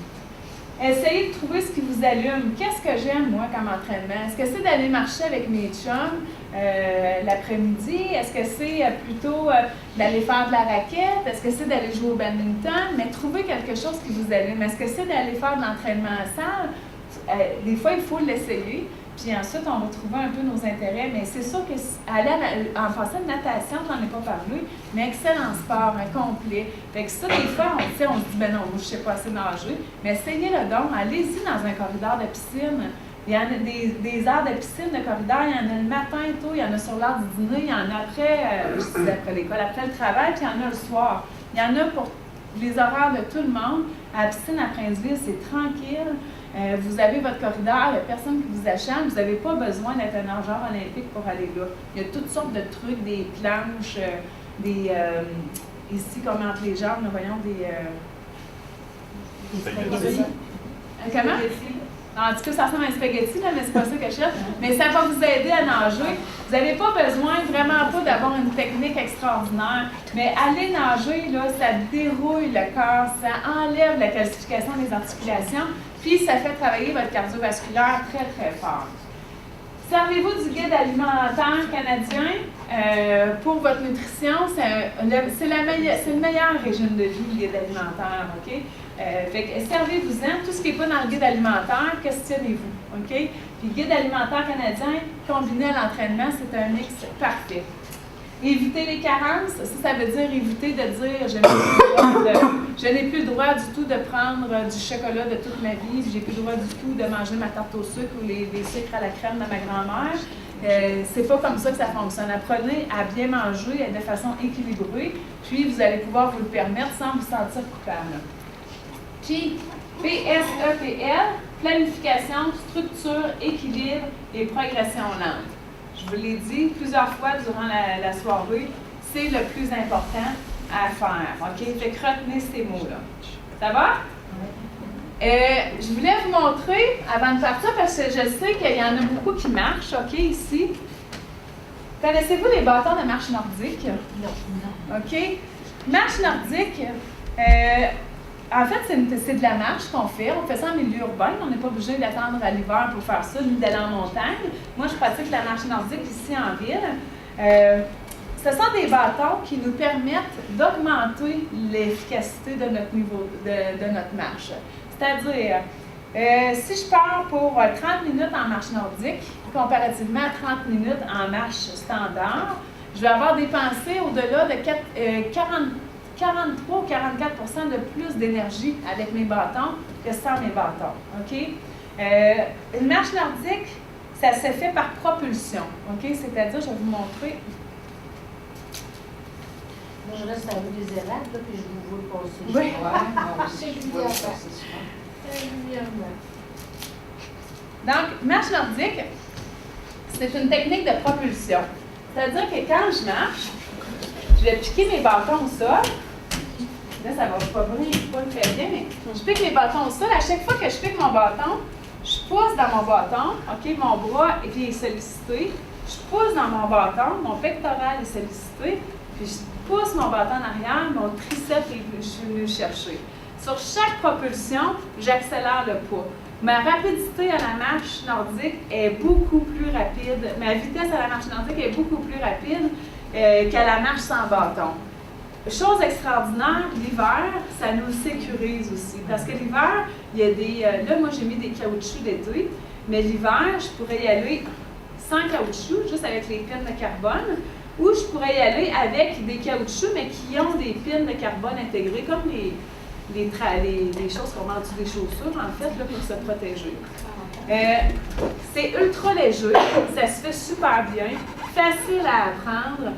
Essayez de trouver ce qui vous allume. Qu'est-ce que j'aime, moi, comme entraînement? Est-ce que c'est d'aller marcher avec mes chums l'après-midi? Est-ce que c'est plutôt d'aller faire de la raquette? Est-ce que c'est d'aller jouer au badminton? Mais trouvez quelque chose qui vous allume. Est-ce que c'est d'aller faire de l'entraînement en salle? Des fois, il faut l'essayer. Puis ensuite, on va trouver un peu nos intérêts. Mais c'est sûr que aller en passant de natation, j'en ai pas parlé, mais excellent sport, complet. Fait que ça, des fois, on se dit, ben non, moi, je sais pas assez nager. Mais essayez-le donc. Allez-y dans un corridor de piscine. Il y en a des heures de piscine, de corridor. Il y en a le matin tôt, il y en a sur l'heure du dîner, il y en a après l'école, après le travail, puis il y en a le soir. Il y en a pour les horaires de tout le monde. À la piscine à Princeville, c'est tranquille. Vous avez votre corridor, il n'y a personne qui vous achète. Vous n'avez pas besoin d'être un nageur olympique pour aller là. Il y a toutes sortes de trucs, des planches, ici, comme entre les jambes, nous voyons des spaghettis. Comment? En tout cas, ça ressemble à un spaghetti, là, mais c'est pas ça que je cherche. Mais ça va vous aider à nager. Vous n'avez pas besoin, vraiment pas, d'avoir une technique extraordinaire. Mais aller nager, là, ça dérouille le corps, ça enlève la calcification des articulations, puis ça fait travailler votre cardiovasculaire très, très fort. Servez-vous du guide alimentaire canadien pour votre nutrition. C'est le meilleur régime de vie, le guide alimentaire, OK? Fait que servez-vous-en. Tout ce qui n'est pas dans le guide alimentaire, questionnez-vous, OK? Puis le guide alimentaire canadien, combiné à l'entraînement, c'est un mix parfait. Éviter les carences, ça veut dire éviter de dire je n'ai plus le droit du tout de prendre du chocolat de toute ma vie, j'ai plus le droit du tout de manger ma tarte au sucre ou les sucres à la crème de ma grand-mère. C'est pas comme ça que ça fonctionne. Apprenez à bien manger de façon équilibrée, puis vous allez pouvoir vous le permettre sans vous sentir coupable. Puis, PSEPL, planification, structure, équilibre et progression lente. Je vous l'ai dit plusieurs fois durant la soirée, c'est le plus important à faire. OK? Fait que retenez ces mots-là. Ça va? Je voulais vous montrer, avant de faire ça, parce que je sais qu'il y en a beaucoup qui marchent, OK, ici. Connaissez-vous les bâtons de marche nordique? Non. OK? Marche nordique, en fait, c'est de la marche qu'on fait. On fait ça en milieu urbain. On n'est pas obligé d'attendre à l'hiver pour faire ça, ni d'aller en montagne. Moi, je pratique la marche nordique ici en ville. Ce sont des bâtons qui nous permettent d'augmenter l'efficacité de notre niveau, de notre marche. C'est-à-dire, si je pars pour 30 minutes en marche nordique, comparativement à 30 minutes en marche standard, je vais avoir dépensé au-delà de 43 ou 44 de plus d'énergie avec mes bâtons que sans mes bâtons. OK? Une marche nordique, ça se fait par propulsion. OK? C'est-à-dire, je vais vous montrer. Moi, je reste à vous des élèves, là, puis je vous vois passer. Oui. Ouais, moi aussi, je vois passer. Donc, marche nordique, c'est une technique de propulsion. C'est-à-dire que quand je marche, je vais piquer mes bâtons au sol. Là, ça va pas très bien, mais je pique mes bâtons au sol. À chaque fois que je pique mon bâton, je pousse dans mon bâton. OK, mon bras est sollicité. Je pousse dans mon bâton, mon pectoral est sollicité. Puis je pousse mon bâton en arrière, mon triceps je suis venu chercher. Sur chaque propulsion, j'accélère le poids. Ma rapidité à la marche nordique est beaucoup plus rapide. Ma vitesse à la marche nordique est beaucoup plus rapide qu'à la marche sans bâton. Chose extraordinaire, l'hiver, ça nous sécurise aussi. Parce que l'hiver, il y a des... là, moi, j'ai mis des caoutchoucs d'été, mais l'hiver, je pourrais y aller sans caoutchouc, juste avec les pines de carbone, ou je pourrais y aller avec des caoutchoucs, mais qui ont des pines de carbone intégrées, comme les choses qu'on met en dessous des chaussures, en fait, là, pour se protéger. C'est ultra léger, ça se fait super bien, facile à apprendre.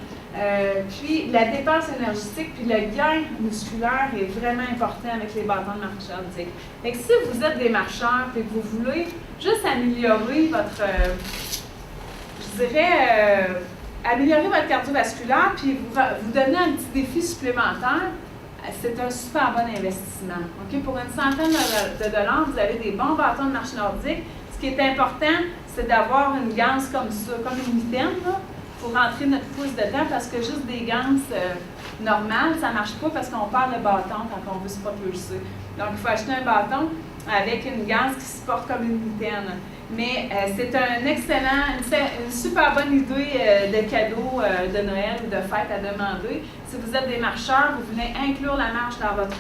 Puis la dépense énergétique puis le gain musculaire est vraiment important avec les bâtons de marche nordique. Fait que si vous êtes des marcheurs et que vous voulez juste améliorer votre, améliorer votre cardiovasculaire puis vous donner un petit défi supplémentaire, c'est un super bon investissement. Okay? Pour une centaine de dollars, vous avez des bons bâtons de marche nordique. Ce qui est important, c'est d'avoir une ganse comme ça, comme une mitaine, là, pour rentrer notre pouce dedans, parce que juste des ganses normales, ça ne marche pas parce qu'on perd le bâton quand on veut se propulser. Donc, il faut acheter un bâton avec une ganse qui se porte comme une mitaine. Mais c'est une super bonne idée de cadeau de Noël ou de fête à demander. Si vous êtes des marcheurs, vous voulez inclure la marche dans votre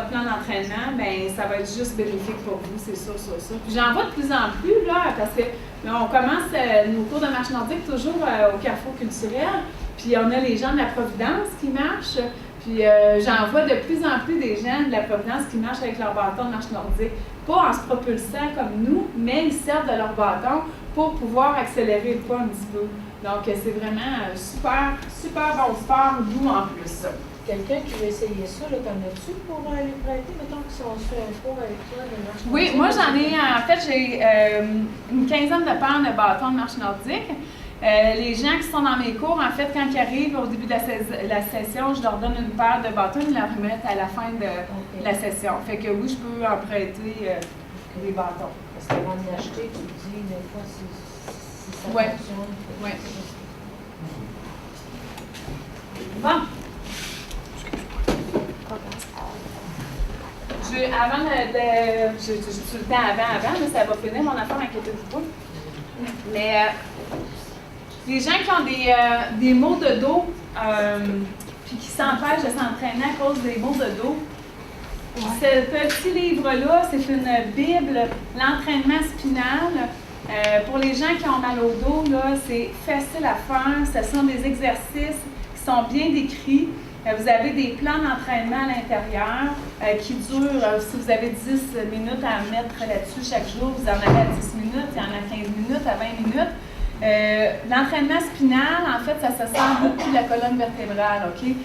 plan d'entraînement, bien, ça va être juste bénéfique pour vous, c'est sûr, sur ça. Puis j'en vois de plus en plus, là, parce que on commence nos cours de marche nordique toujours au Carrefour culturel, puis on a les gens de la Providence qui marchent, puis j'en vois de plus en plus des gens de la Providence qui marchent avec leur bâton de marche nordique, pas en se propulsant comme nous, mais ils servent de leur bâton pour pouvoir accélérer le pas un petit peu. Donc, c'est vraiment super bon sport, doux en plus. Quelqu'un qui veut essayer ça, là, t'en as-tu pour lui prêter, mettons, si on se fait un cours avec toi de marche nordique? Oui, moi j'en ai, en fait, j'ai une quinzaine de paires de bâtons de marche nordique. Les gens qui sont dans mes cours, en fait, quand ils arrivent au début de la session, je leur donne une paire de bâtons, ils la remettent à la fin de la session. Fait que oui, je peux en prêter des bâtons. Parce qu'avant de l'acheter, tu te dis, des fois, si ça fonctionne. Oui. Bon. J'ai le temps avant, mais ça va finir mon affaire, inquiétez-vous pas. Mais les gens qui ont des maux de dos, puis qui s'empêchent de s'entraîner à cause des maux de dos, ce petit livre-là, c'est une Bible, l'entraînement spinal. Pour les gens qui ont mal au dos, c'est facile à faire. Ce sont des exercices qui sont bien décrits. Vous avez des plans d'entraînement à l'intérieur qui durent, si vous avez 10 minutes à mettre là-dessus chaque jour, vous en avez à 10 minutes, il y en a 15 minutes, à 20 minutes. L'entraînement spinal, en fait, ça se sert beaucoup de la colonne vertébrale, OK?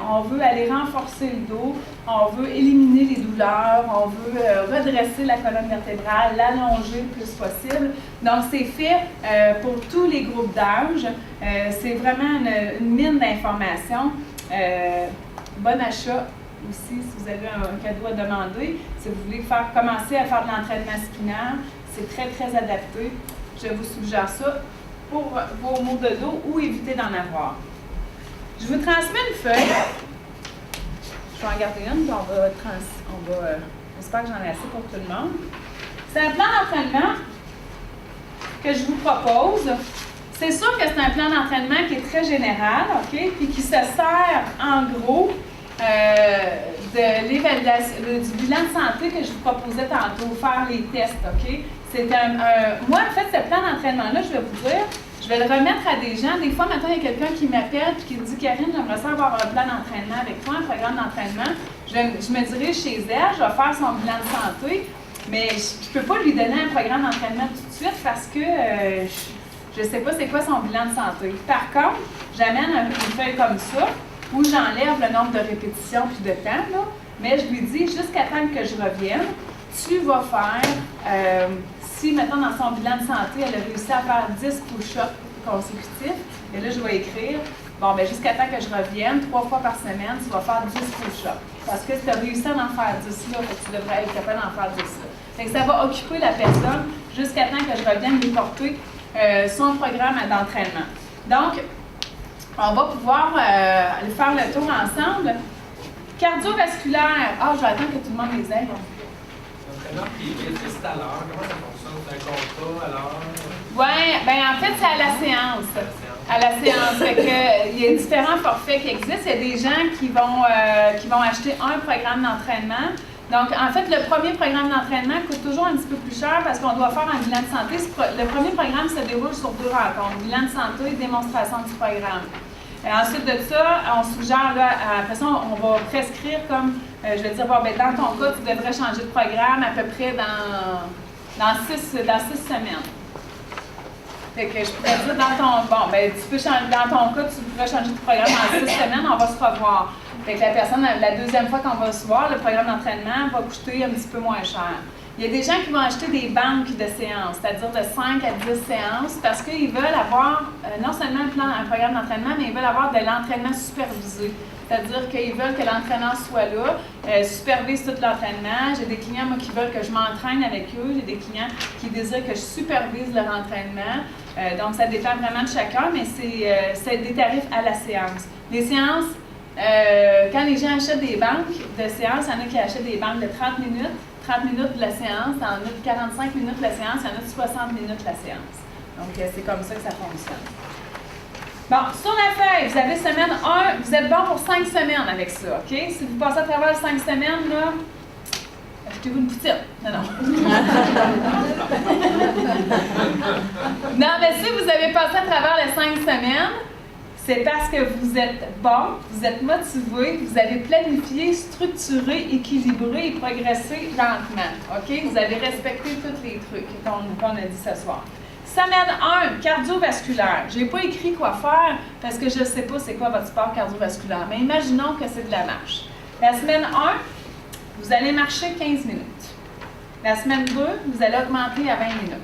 On veut aller renforcer le dos, on veut éliminer les douleurs, on veut redresser la colonne vertébrale, l'allonger le plus possible. Donc, c'est fait pour tous les groupes d'âge. C'est vraiment une mine d'informations. Bon achat aussi, si vous avez un cadeau à demander. Si vous voulez commencer à faire de l'entraînement spinal, c'est très, très adapté. Je vous suggère ça pour vos maux de dos ou éviter d'en avoir. Je vous transmets une feuille. Je vais en garder une, puis j'espère que j'en ai assez pour tout le monde. C'est un plan d'entraînement que je vous propose. C'est sûr que c'est un plan d'entraînement qui est très général, OK? Puis qui se sert en gros de l'évaluation, du bilan de santé que je vous proposais tantôt, faire les tests, OK? C'est moi, en fait, ce plan d'entraînement-là, je vais vous dire, je vais le remettre à des gens. Des fois, maintenant, il y a quelqu'un qui m'appelle et qui me dit « Karine, j'aimerais ça avoir un plan d'entraînement avec toi, un programme d'entraînement. » Je me dirige chez elle, je vais faire son bilan de santé, mais je ne peux pas lui donner un programme d'entraînement tout de suite parce que je ne sais pas c'est quoi son bilan de santé. Par contre, j'amène une feuille comme ça où j'enlève le nombre de répétitions puis de temps, là, mais je lui dis jusqu'à temps que je revienne, tu vas faire, si maintenant dans son bilan de santé, elle a réussi à faire 10 push-ups consécutifs, et là je vais écrire, bon, bien jusqu'à temps que je revienne, 3 fois par semaine, tu vas faire 10 push-ups. Parce que tu as réussi à en faire 10 là, tu devrais être capable d'en faire 10 là. Fait que ça va occuper la personne jusqu'à temps que je revienne lui porter son programme d'entraînement. Donc, on va pouvoir faire le tour ensemble. Cardiovasculaire. Ah, je vais attendre que tout le monde les aide. L'entraînement privé, c'est à l'heure. Comment ça fonctionne? C'est un contrat à l'heure? Oui, bien en fait, c'est à la séance. À la séance. Fait que, il y a différents forfaits qui existent. Il y a des gens qui vont acheter un programme d'entraînement. Donc, en fait, le premier programme d'entraînement coûte toujours un petit peu plus cher parce qu'on doit faire un bilan de santé. Le premier programme se déroule sur 2 rencontres. Bilan de santé et démonstration du programme. Et ensuite de ça, on suggère, après ça, on va prescrire comme, je vais dire, bon, ben, dans ton cas, tu devrais changer de programme à peu près dans 6 semaines. Fait que je pourrais dire tu peux changer, dans ton cas, tu pourrais changer de programme en 6 semaines, on va se revoir. Fait que la personne, la deuxième fois qu'on va se voir, le programme d'entraînement va coûter un petit peu moins cher. Il y a des gens qui vont acheter des banques de séances, c'est-à-dire de 5 à 10 séances, parce qu'ils veulent avoir non seulement un programme d'entraînement, mais ils veulent avoir de l'entraînement supervisé. C'est-à-dire qu'ils veulent que l'entraîneur soit là, supervise tout l'entraînement. J'ai des clients, moi, qui veulent que je m'entraîne avec eux. J'ai des clients qui désirent que je supervise leur entraînement. Donc, ça dépend vraiment de chacun, mais c'est des tarifs à la séance. Les séances, quand les gens achètent des banques de séance, il y en a qui achètent des banques de 30 minutes. 30 minutes de la séance, il y en a de 45 minutes de la séance, il y en a de 60 minutes de la séance. Donc, c'est comme ça que ça fonctionne. Bon, sur la feuille, vous avez semaine 1, vous êtes bon pour 5 semaines avec ça, OK? Si vous passez à travers les 5 semaines, là, achetez-vous une poutine. Non. Non, mais si vous avez passé à travers les 5 semaines, c'est parce que vous êtes bon, vous êtes motivé, vous avez planifié, structuré, équilibré et progressé lentement. OK? Vous avez respecté tous les trucs qu'on a dit ce soir. Semaine 1, cardiovasculaire. Je n'ai pas écrit quoi faire parce que je ne sais pas c'est quoi votre sport cardiovasculaire, mais imaginons que c'est de la marche. La semaine 1, vous allez marcher 15 minutes. La semaine 2, vous allez augmenter à 20 minutes.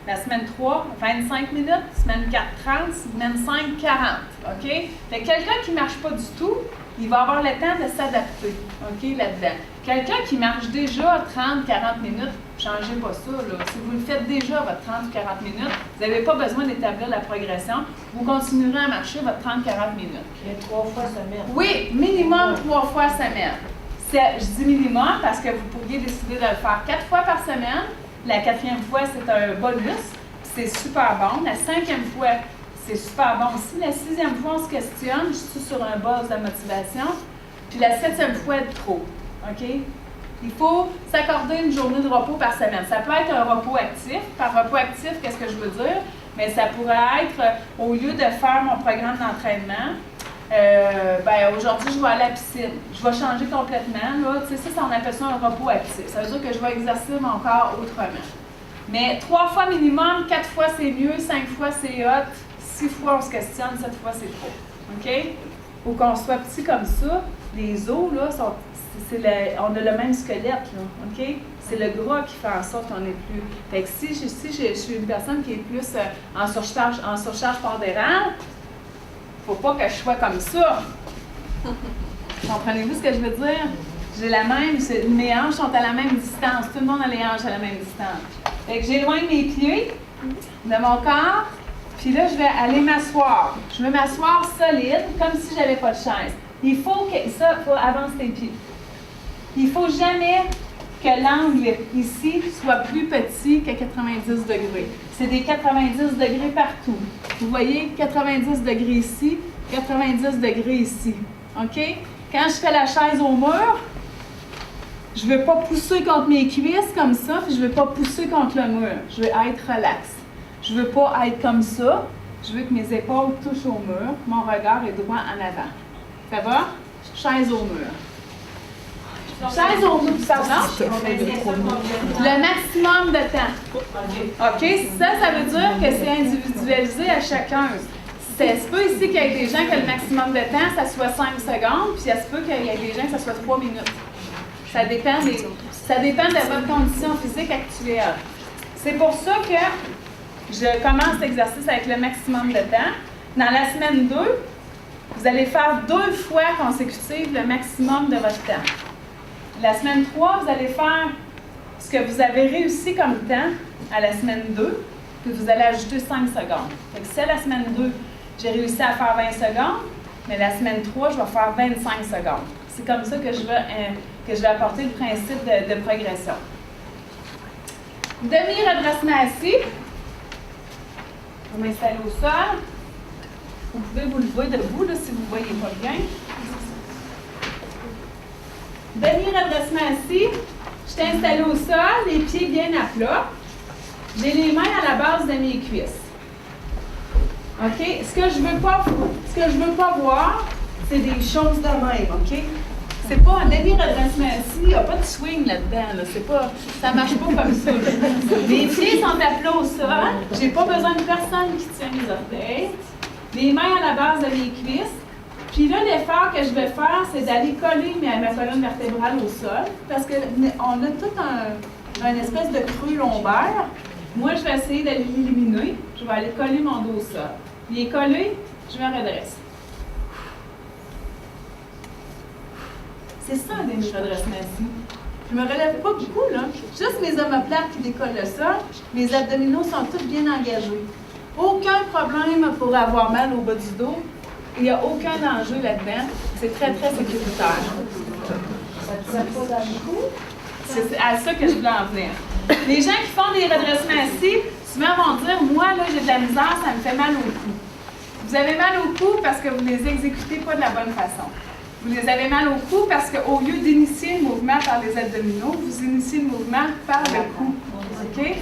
La semaine 3, 25 minutes. Semaine 4, 30. Semaine 5, 40. OK? Fait que quelqu'un qui ne marche pas du tout, il va avoir le temps de s'adapter, OK, là-dedans. Quelqu'un qui marche déjà 30-40 minutes, changez pas ça, là. Si vous le faites déjà, votre 30 ou 40 minutes, vous n'avez pas besoin d'établir la progression. Vous continuerez à marcher votre 30-40 minutes. Et 3 fois semaine. Oui, minimum 3 fois semaine. Je dis minimum parce que vous pourriez décider de le faire 4 fois par semaine. La 4e fois, c'est un bonus. c'est super bon. La 5e fois, c'est super bon aussi. La 6e fois, on se questionne, je suis sur un base de motivation. Puis la 7e fois, trop. OK? Il faut s'accorder une journée de repos par semaine. Ça peut être un repos actif. Par repos actif, qu'est-ce que je veux dire? Mais ça pourrait être, au lieu de faire mon programme d'entraînement, aujourd'hui, je vais à la piscine. Je vais changer complètement. Là. Tu sais, ça, on appelle ça un repos actif. Ça veut dire que je vais exercer mon corps autrement. Mais 3 fois minimum, 4 fois c'est mieux, 5 fois c'est hot, 6 fois on se questionne, 7 fois c'est trop. OK? Faut qu'on soit petit comme ça. Les os, là, on a le même squelette, là. OK? C'est le gras qui fait en sorte qu'on est plus. Fait que si je suis une personne qui est plus en surcharge pondérale, faut pas que je sois comme ça. Comprenez-vous ce que je veux dire? J'ai mes hanches sont à la même distance. Tout le monde a les hanches à la même distance. Fait que j'éloigne mes pieds de mon corps, puis là, je vais aller m'asseoir. Je vais m'asseoir solide, comme si j'avais pas de chaise. Il faut avancer tes pieds. Il faut jamais que l'angle ici soit plus petit que 90 degrés. C'est des 90 degrés partout. Vous voyez, 90 degrés ici, 90 degrés ici. OK? Quand je fais la chaise au mur, je ne veux pas pousser contre mes cuisses comme ça, puis je ne veux pas pousser contre le mur. Je veux être relax. Je ne veux pas être comme ça. Je veux que mes épaules touchent au mur. Mon regard est droit en avant. Ça va? Chaise au mur. Chaise au mur, pardon? Le maximum de temps. OK? Ça veut dire que c'est individualisé à chacun. Ça se peut ici qu'il y ait des gens que le maximum de temps, ça soit 5 secondes, puis ça se peut qu'il y ait des gens que ça soit 3 minutes. Ça dépend de votre condition physique actuelle. C'est pour ça que je commence l'exercice avec le maximum de temps. Dans la semaine 2, vous allez faire 2 fois consécutives le maximum de votre temps. La semaine 3, vous allez faire ce que vous avez réussi comme temps à la semaine 2, puis vous allez ajouter 5 secondes. Fait que si la semaine 2, j'ai réussi à faire 20 secondes, mais la semaine 3, je vais faire 25 secondes. C'est comme ça que je vais apporter le principe de progression. Demi-redressement assis. Vous m'installez au sol. Vous pouvez vous lever debout là, si vous ne voyez pas bien. Demi-redressement assis. Je suis installée au sol, les pieds bien à plat. J'ai les mains à la base de mes cuisses. OK? Ce que je veux pas voir, c'est des choses de même, OK? C'est pas un demi-redressement assis, il n'y a pas de swing là-dedans, là. Ça ne marche pas comme ça. Les pieds sont à plat au sol. J'ai pas besoin de personne qui tient mes orteils. Les mains à la base de mes cuisses. Puis là, l'effort que je vais faire, c'est d'aller coller ma colonne vertébrale au sol, parce qu'on a tout un espèce de creux lombaire. Moi, je vais essayer d'aller l'éliminer. Je vais aller coller mon dos au sol. Il est collé, je me redresse. C'est ça, un demi-redressement assis. Je ne me relève pas beaucoup, là. Juste mes omoplates qui décollent le sol. Mes abdominaux sont tous bien engagés. Aucun problème pour avoir mal au bas du dos. Il n'y a aucun danger là-dedans. C'est très, très sécuritaire. Ça ne tire pas dans le cou? C'est à ça que je voulais en venir. Les gens qui font des redressements assis, souvent vont dire « Moi, là, j'ai de la misère, ça me fait mal au cou. » Vous avez mal au cou parce que vous ne les exécutez pas de la bonne façon. Vous les avez mal au cou parce qu'au lieu d'initier le mouvement par les abdominaux, vous initiez le mouvement par le cou. OK?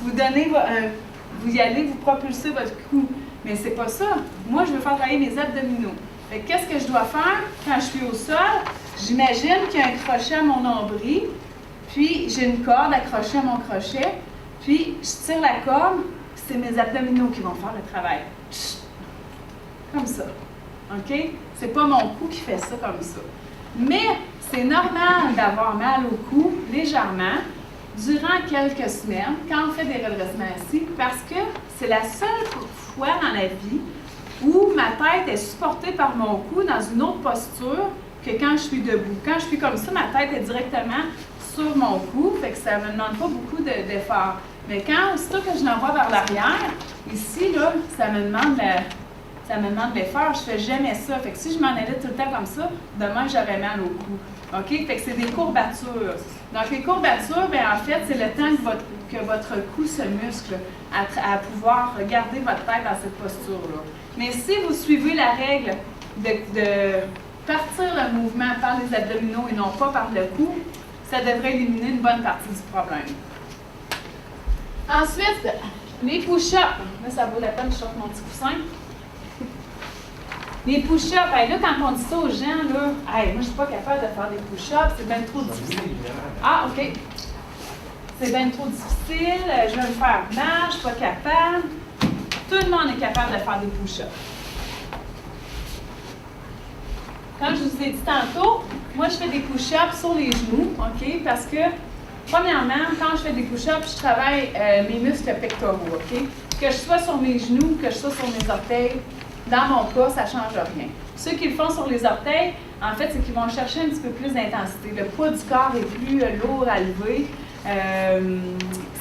Vous y allez, vous propulsez votre cou. Mais c'est pas ça. Moi, je veux faire travailler mes abdominaux. Fait que qu'est-ce que je dois faire quand je suis au sol? J'imagine qu'il y a un crochet à mon nombril, puis j'ai une corde accrochée à mon crochet, puis je tire la corde, puis c'est mes abdominaux qui vont faire le travail. Comme ça. OK? C'est pas mon cou qui fait ça comme ça. Mais c'est normal d'avoir mal au cou, légèrement, durant quelques semaines, quand on fait des redressements assis, parce que c'est la seule fois dans la vie où ma tête est supportée par mon cou dans une autre posture que quand je suis debout. Quand je suis comme ça, ma tête est directement sur mon cou, fait que ça ne me demande pas beaucoup d'effort. Mais quand, aussitôt que je l'envoie vers l'arrière, ici, là, ça me demande ça me demande de les faire. Je fais jamais ça. Fait que si je m'en allais tout le temps comme ça, demain, j'aurais mal au cou. OK? Fait que c'est des courbatures. Donc, les courbatures, bien, en fait, c'est le temps que votre cou se muscle à pouvoir garder votre tête dans cette posture-là. Mais si vous suivez la règle de partir le mouvement par les abdominaux et non pas par le cou, ça devrait éliminer une bonne partie du problème. Ensuite, les push-ups. Là, ça vaut la peine que je sorte mon petit coussin. Les push-ups, hey, là, quand on dit ça aux gens, là, hey, moi, je ne suis pas capable de faire des push-ups, c'est bien trop difficile. Ah, OK. C'est bien trop difficile, je vais me faire mal, je ne suis pas capable. Tout le monde est capable de faire des push-ups. Comme je vous ai dit tantôt, moi, je fais des push-ups sur les genoux, OK? Parce que, premièrement, quand je fais des push-ups, je travaille mes muscles pectoraux, OK? Que je sois sur mes genoux, que je sois sur mes orteils, dans mon cas, ça ne change rien. Ceux qui le font sur les orteils, en fait, c'est qu'ils vont chercher un petit peu plus d'intensité. Le poids du corps est plus lourd à lever.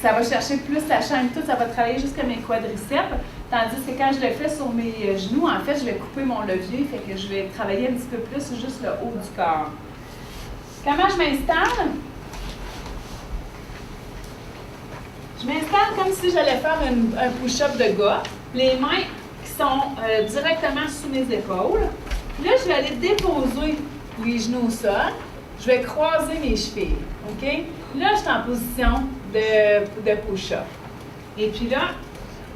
Ça va chercher plus la chaîne, tout, ça va travailler jusqu'à mes quadriceps. Tandis que quand je le fais sur mes genoux, en fait, je vais couper mon levier, fait que je vais travailler un petit peu plus juste le haut du corps. Comment je m'installe? Je m'installe comme si j'allais faire un push-up de gars. Les mains qui sont directement sous mes épaules. Puis là, je vais aller déposer les genoux au sol. Je vais croiser mes chevilles. OK? Là, je suis en position de push-up. Et puis là,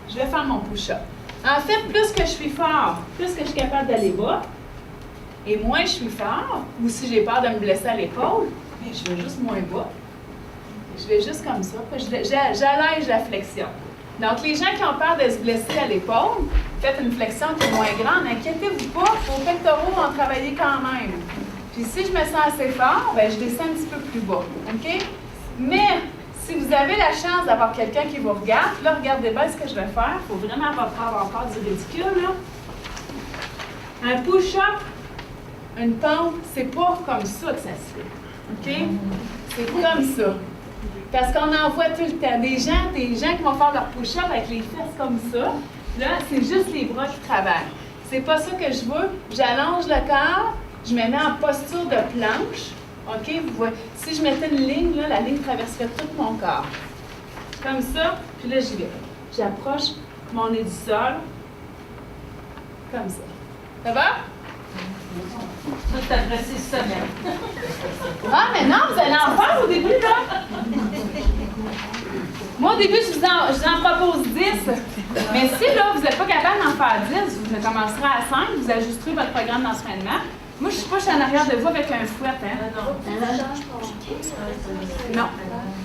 je vais faire mon push-up. En fait, plus que je suis fort, plus que je suis capable d'aller bas, et moins je suis fort, ou si j'ai peur de me blesser à l'épaule, je vais juste moins bas. Je vais juste comme ça. J'allège la flexion. Donc, les gens qui ont peur de se blesser à l'épaule, faites une flexion qui est moins grande. N'inquiétez-vous pas, vos pectoraux vont travailler quand même. Puis si je me sens assez fort, bien, je descends un petit peu plus bas. OK? Mais si vous avez la chance d'avoir quelqu'un qui vous regarde, là, regardez bien ce que je vais faire. Il faut vraiment pas avoir peur du ridicule, là. Un push-up, une pompe, c'est pas comme ça que ça se fait. OK? C'est comme ça. Parce qu'on en voit tout le temps. Des gens qui vont faire leur push-up avec les fesses comme ça. Là, c'est juste les bras qui travaillent. C'est pas ça que je veux. J'allonge le corps, je me mets en posture de planche. OK? Vous voyez, si je mettais une ligne, là, la ligne traverserait tout mon corps. Comme ça, puis là, j'y vais. J'approche mon nez du sol. Comme ça. Ça va? Ça, c'est après 6 semaines. Ah, mais non, vous allez en faire au début, là. Moi, au début, je vous en propose 10. Mais si, là, vous n'êtes pas capable d'en faire 10, vous commencerez à 5, vous ajusterez votre programme d'entraînement. Moi, je ne suis pas en arrière de vous avec un fouet, hein? Non.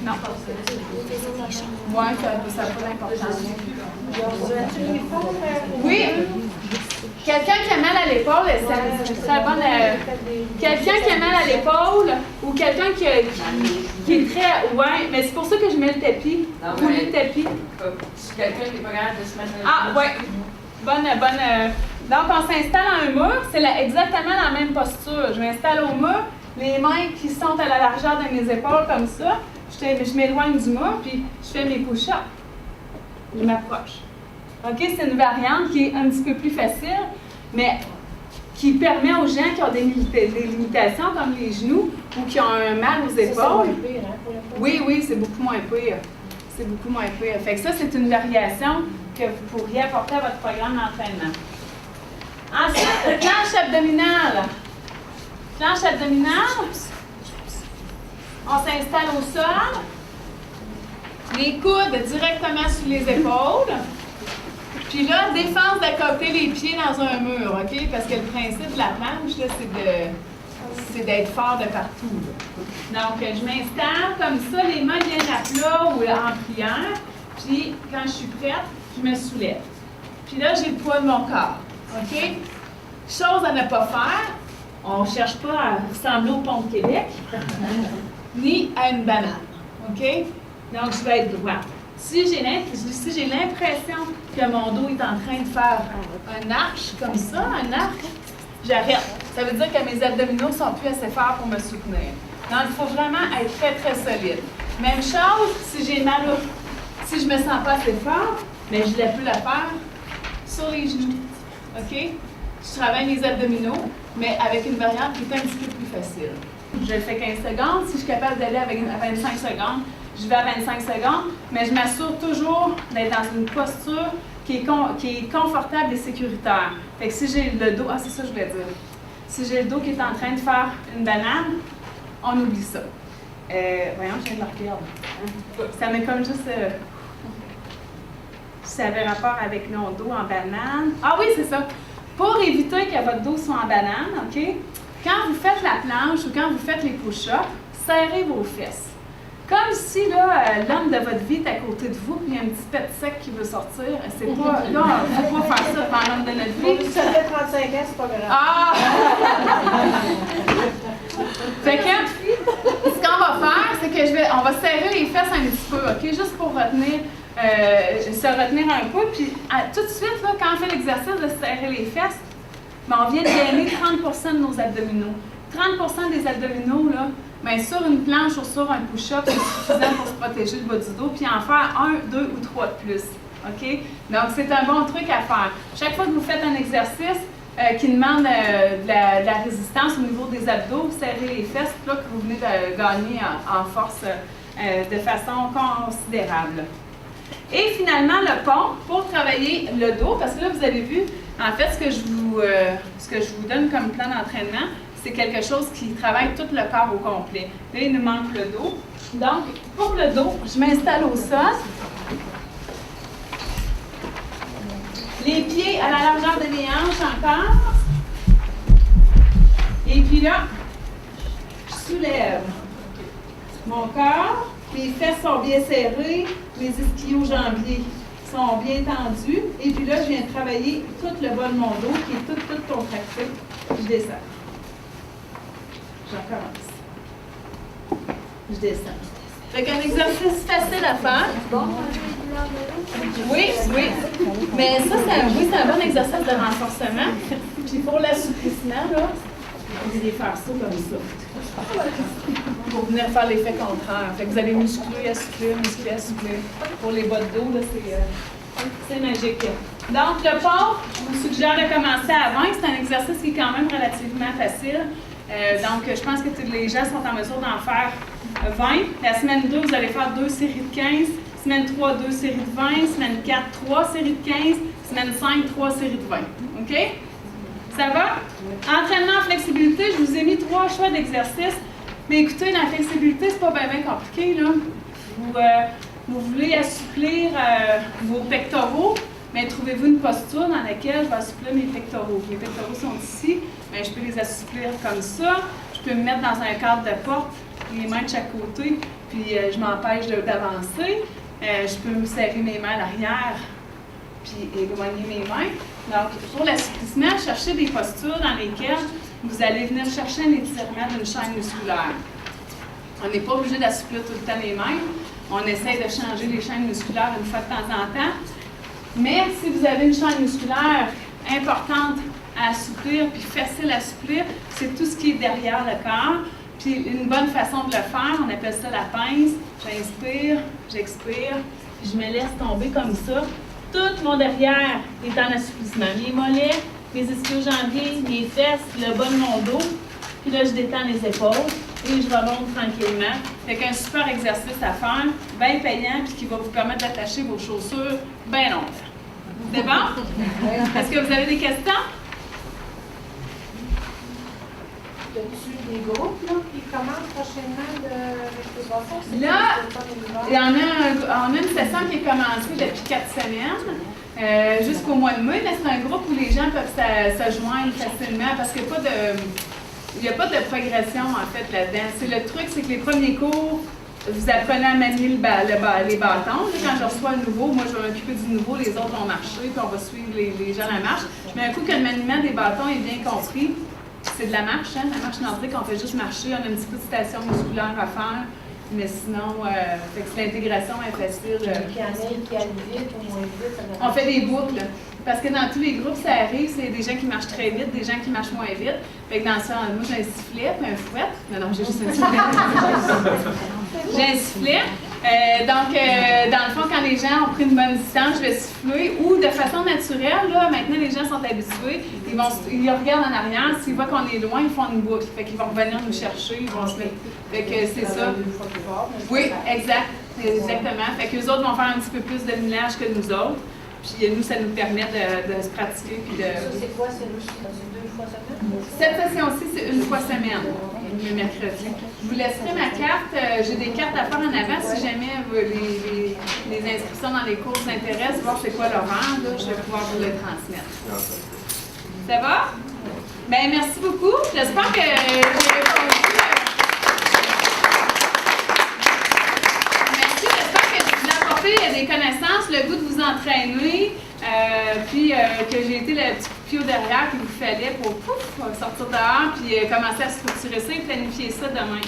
Non. Oui, ça n'a pas d'importance. Oui. Quelqu'un qui a mal à l'épaule, c'est très bonne. Quelqu'un qui a mal à l'épaule ou quelqu'un qui est très. Ouais, mais c'est pour ça que je mets le tapis. Couler le tapis. Quelqu'un qui n'est pas capable de se mettre. Ah, ouais. Bonne. Donc, on s'installe à un mur. C'est exactement la même posture. Je m'installe au mur. Les mains qui sont à la largeur de mes épaules, comme ça. Je m'éloigne du mur, puis je fais mes push-ups. Je m'approche. OK? C'est une variante qui est un petit peu plus facile, mais qui permet aux gens qui ont des limitations comme les genoux ou qui ont un mal aux épaules. Pire, hein, pour Oui, c'est beaucoup moins pire. C'est beaucoup moins pire. Fait que ça, c'est une variation que vous pourriez apporter à votre programme d'entraînement. Ensuite, planche abdominale. Planche abdominale. On s'installe au sol. Les coudes directement sous les épaules. Puis là, défense d'accoter les pieds dans un mur, OK? Parce que le principe de la planche, là, c'est d'être fort de partout. Là. Donc, je m'installe comme ça, les mains bien à plat ou en prière. Puis, quand je suis prête, je me soulève. Puis là, j'ai le poids de mon corps, OK? Chose à ne pas faire, on ne cherche pas à ressembler au pont de Québec, ni à une banane, OK? Donc, je vais être droite. Si j'ai l'impression que mon dos est en train de faire un arche comme ça, j'arrête. Ça veut dire que mes abdominaux ne sont plus assez forts pour me soutenir. Donc, il faut vraiment être très, très solide. Même chose, si j'ai mal si je ne me sens pas assez fort, mais je peux la faire sur les genoux. OK? Je travaille mes abdominaux, mais avec une variable qui est un petit peu plus facile. Je le fais 15 secondes. Si je suis capable d'aller à 25 secondes, je vais à 25 secondes, mais je m'assure toujours d'être dans une posture qui est confortable et sécuritaire. Fait que si j'ai le dos, c'est ça que je voulais dire. Si j'ai le dos qui est en train de faire une banane, on oublie ça. Voyons, je viens de le regarder. Ça m'est comme juste... ça avait rapport avec mon dos en banane. Ah oui, c'est ça. Pour éviter que votre dos soit en banane, OK? Quand vous faites la planche ou quand vous faites les push-ups, serrez vos fesses. Comme si l'homme de votre vie est à côté de vous, puis il y a un petit pet sec qui veut sortir. C'est pas, là, il ne faut pas faire ça devant l'homme de notre vie. Ça fait 35 ans, c'est pas grave. Ah! Fait que, ce qu'on va faire, c'est que on va serrer les fesses un petit peu, OK? Juste pour se retenir un peu. Puis tout de suite, là, quand on fait l'exercice de serrer les fesses, on vient de gagner 30% de nos abdominaux. 30% des abdominaux, là, sur une planche ou sur un push-up, c'est suffisant pour se protéger le bas du dos, puis en faire 1, 2 ou 3 de plus. OK? Donc, c'est un bon truc à faire. Chaque fois que vous faites un exercice qui demande de la résistance au niveau des abdos, vous serrez les fesses, là, que vous venez de gagner en force de façon considérable. Et finalement, le pont, pour travailler le dos, parce que là, vous avez vu, en fait, ce que je vous donne comme plan d'entraînement, c'est quelque chose qui travaille tout le corps au complet. Là, il nous manque le dos. Donc, pour le dos, je m'installe au sol. Les pieds à la largeur de mes hanches encore. Et puis là, je soulève mon corps. Mes fesses sont bien serrées. Mes ischio-jambiers sont bien tendus. Et puis là, je viens de travailler tout le bas de mon dos qui est tout contracté. Je descends. Je recommence. Je descends. Fait qu'un exercice facile à faire. Oui. Mais ça, c'est un bon exercice de renforcement. Puis pour l'assouplissement, là, vous allez faire ça comme ça. Pour venir faire l'effet contraire. Fait que vous allez muscler, assouplir. Pour les bas de dos, là, c'est magique. Donc, le pont, je vous suggère de commencer à 20. C'est un exercice qui est quand même relativement facile. Donc, je pense que tous les gens sont en mesure d'en faire 20. La semaine 2, vous allez faire 2 séries de 15. Semaine 3, 2 séries de 20. Semaine 4, 3 séries de 15. Semaine 5, 3 séries de 20. OK? Ça va? Entraînement en flexibilité, je vous ai mis 3 choix d'exercices. Mais écoutez, la flexibilité, c'est pas bien compliqué, là. Vous voulez assouplir vos pectoraux, mais trouvez-vous une posture dans laquelle je vais assouplir mes pectoraux. Les pectoraux sont ici, mais je peux les assouplir comme ça. Je peux me mettre dans un cadre de porte, les mains de chaque côté, puis je m'empêche d'avancer. Je peux me serrer mes mains à l'arrière, puis éloigner mes mains. Donc, pour l'assouplissement, cherchez des postures dans lesquelles vous allez venir chercher un étirement d'une chaîne musculaire. On n'est pas obligé d'assouplir tout le temps les mêmes. On essaie de changer les chaînes musculaires une fois de temps en temps. Mais si vous avez une chaîne musculaire importante à assouplir, puis facile à assouplir, c'est tout ce qui est derrière le corps. Puis une bonne façon de le faire, on appelle ça la pince. J'inspire, j'expire, puis je me laisse tomber comme ça. Tout mon derrière est en assouplissement. Mes mollets, mes ischio-jambiers, mes fesses, le bas de mon dos. Puis là, je détends les épaules et je remonte tranquillement. Fait qu'un super exercice à faire, bien payant, puis qui va vous permettre d'attacher vos chaussures bien longtemps. C'est bon? Est-ce que vous avez des questions? As-tu des groupes là, qui commencent prochainement avec les bâtons? Là, on a une session qui est commencée depuis 4 semaines, jusqu'au mois de mai, mais c'est un groupe où les gens peuvent se joindre facilement parce qu'il n'y a pas de progression en fait là-dedans. Le truc, c'est que les premiers cours, vous apprenez à manier les bâtons. Là, quand je reçois un nouveau, moi je vais m'occuper du nouveau, les autres vont marcher, puis on va suivre les gens à la marche. Mais un coup que le maniement des bâtons est bien compris, c'est de la marche, hein? La marche nordique, on fait juste marcher, on a une petite station musculaire à faire, mais sinon, l'intégration est facile. Qui allent vite ou moins vite? On fait des boucles. Parce que dans tous les groupes, ça arrive, c'est des gens qui marchent très vite, des gens qui marchent moins vite. Fait que dans ça, moi j'ai un sifflet puis un fouet. Non, j'ai juste un sifflet. J'ai un sifflet. Donc, dans le fond, quand les gens ont pris une bonne distance, je vais souffler. Ou de façon naturelle, là, maintenant les gens sont habitués. Ils regardent en arrière. S'ils voient qu'on est loin, ils font une boucle. Fait qu'ils vont revenir nous chercher. Ils vont se mettre. Fait que c'est ça. Oui, exact. Exactement. Fait qu'eux autres vont faire un petit peu plus de millage que nous autres. Puis nous, ça nous permet de se pratiquer. Puis de... Ça, c'est quoi? C'est 2 fois semaine? Cette session-ci, c'est une fois semaine, le mercredi. Je vous laisserai ma carte. J'ai des cartes à faire en avant si jamais les inscriptions dans les cours vous intéressent, voir c'est quoi l'horaire, je vais pouvoir vous le transmettre. Ça va? Bien, merci beaucoup. J'espère que j'ai répondu. Merci, j'espère que je vous ai apporté des connaissances, le goût de vous entraîner, puis que j'ai été le petit pied au derrière qu'il vous fallait pour sortir dehors, puis commencer à structurer ça et planifier ça demain.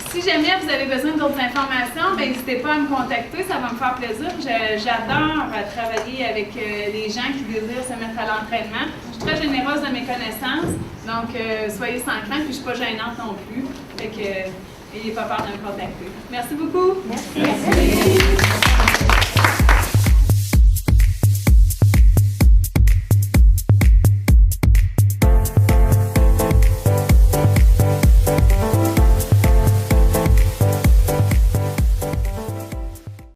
Si jamais vous avez besoin d'autres informations, n'hésitez pas à me contacter, ça va me faire plaisir. J'adore travailler avec les gens qui désirent se mettre à l'entraînement. Je suis très généreuse de mes connaissances, donc soyez sans crainte, puis je ne suis pas gênante non plus. Fait que n'ayez pas peur de me contacter. Merci beaucoup. Merci.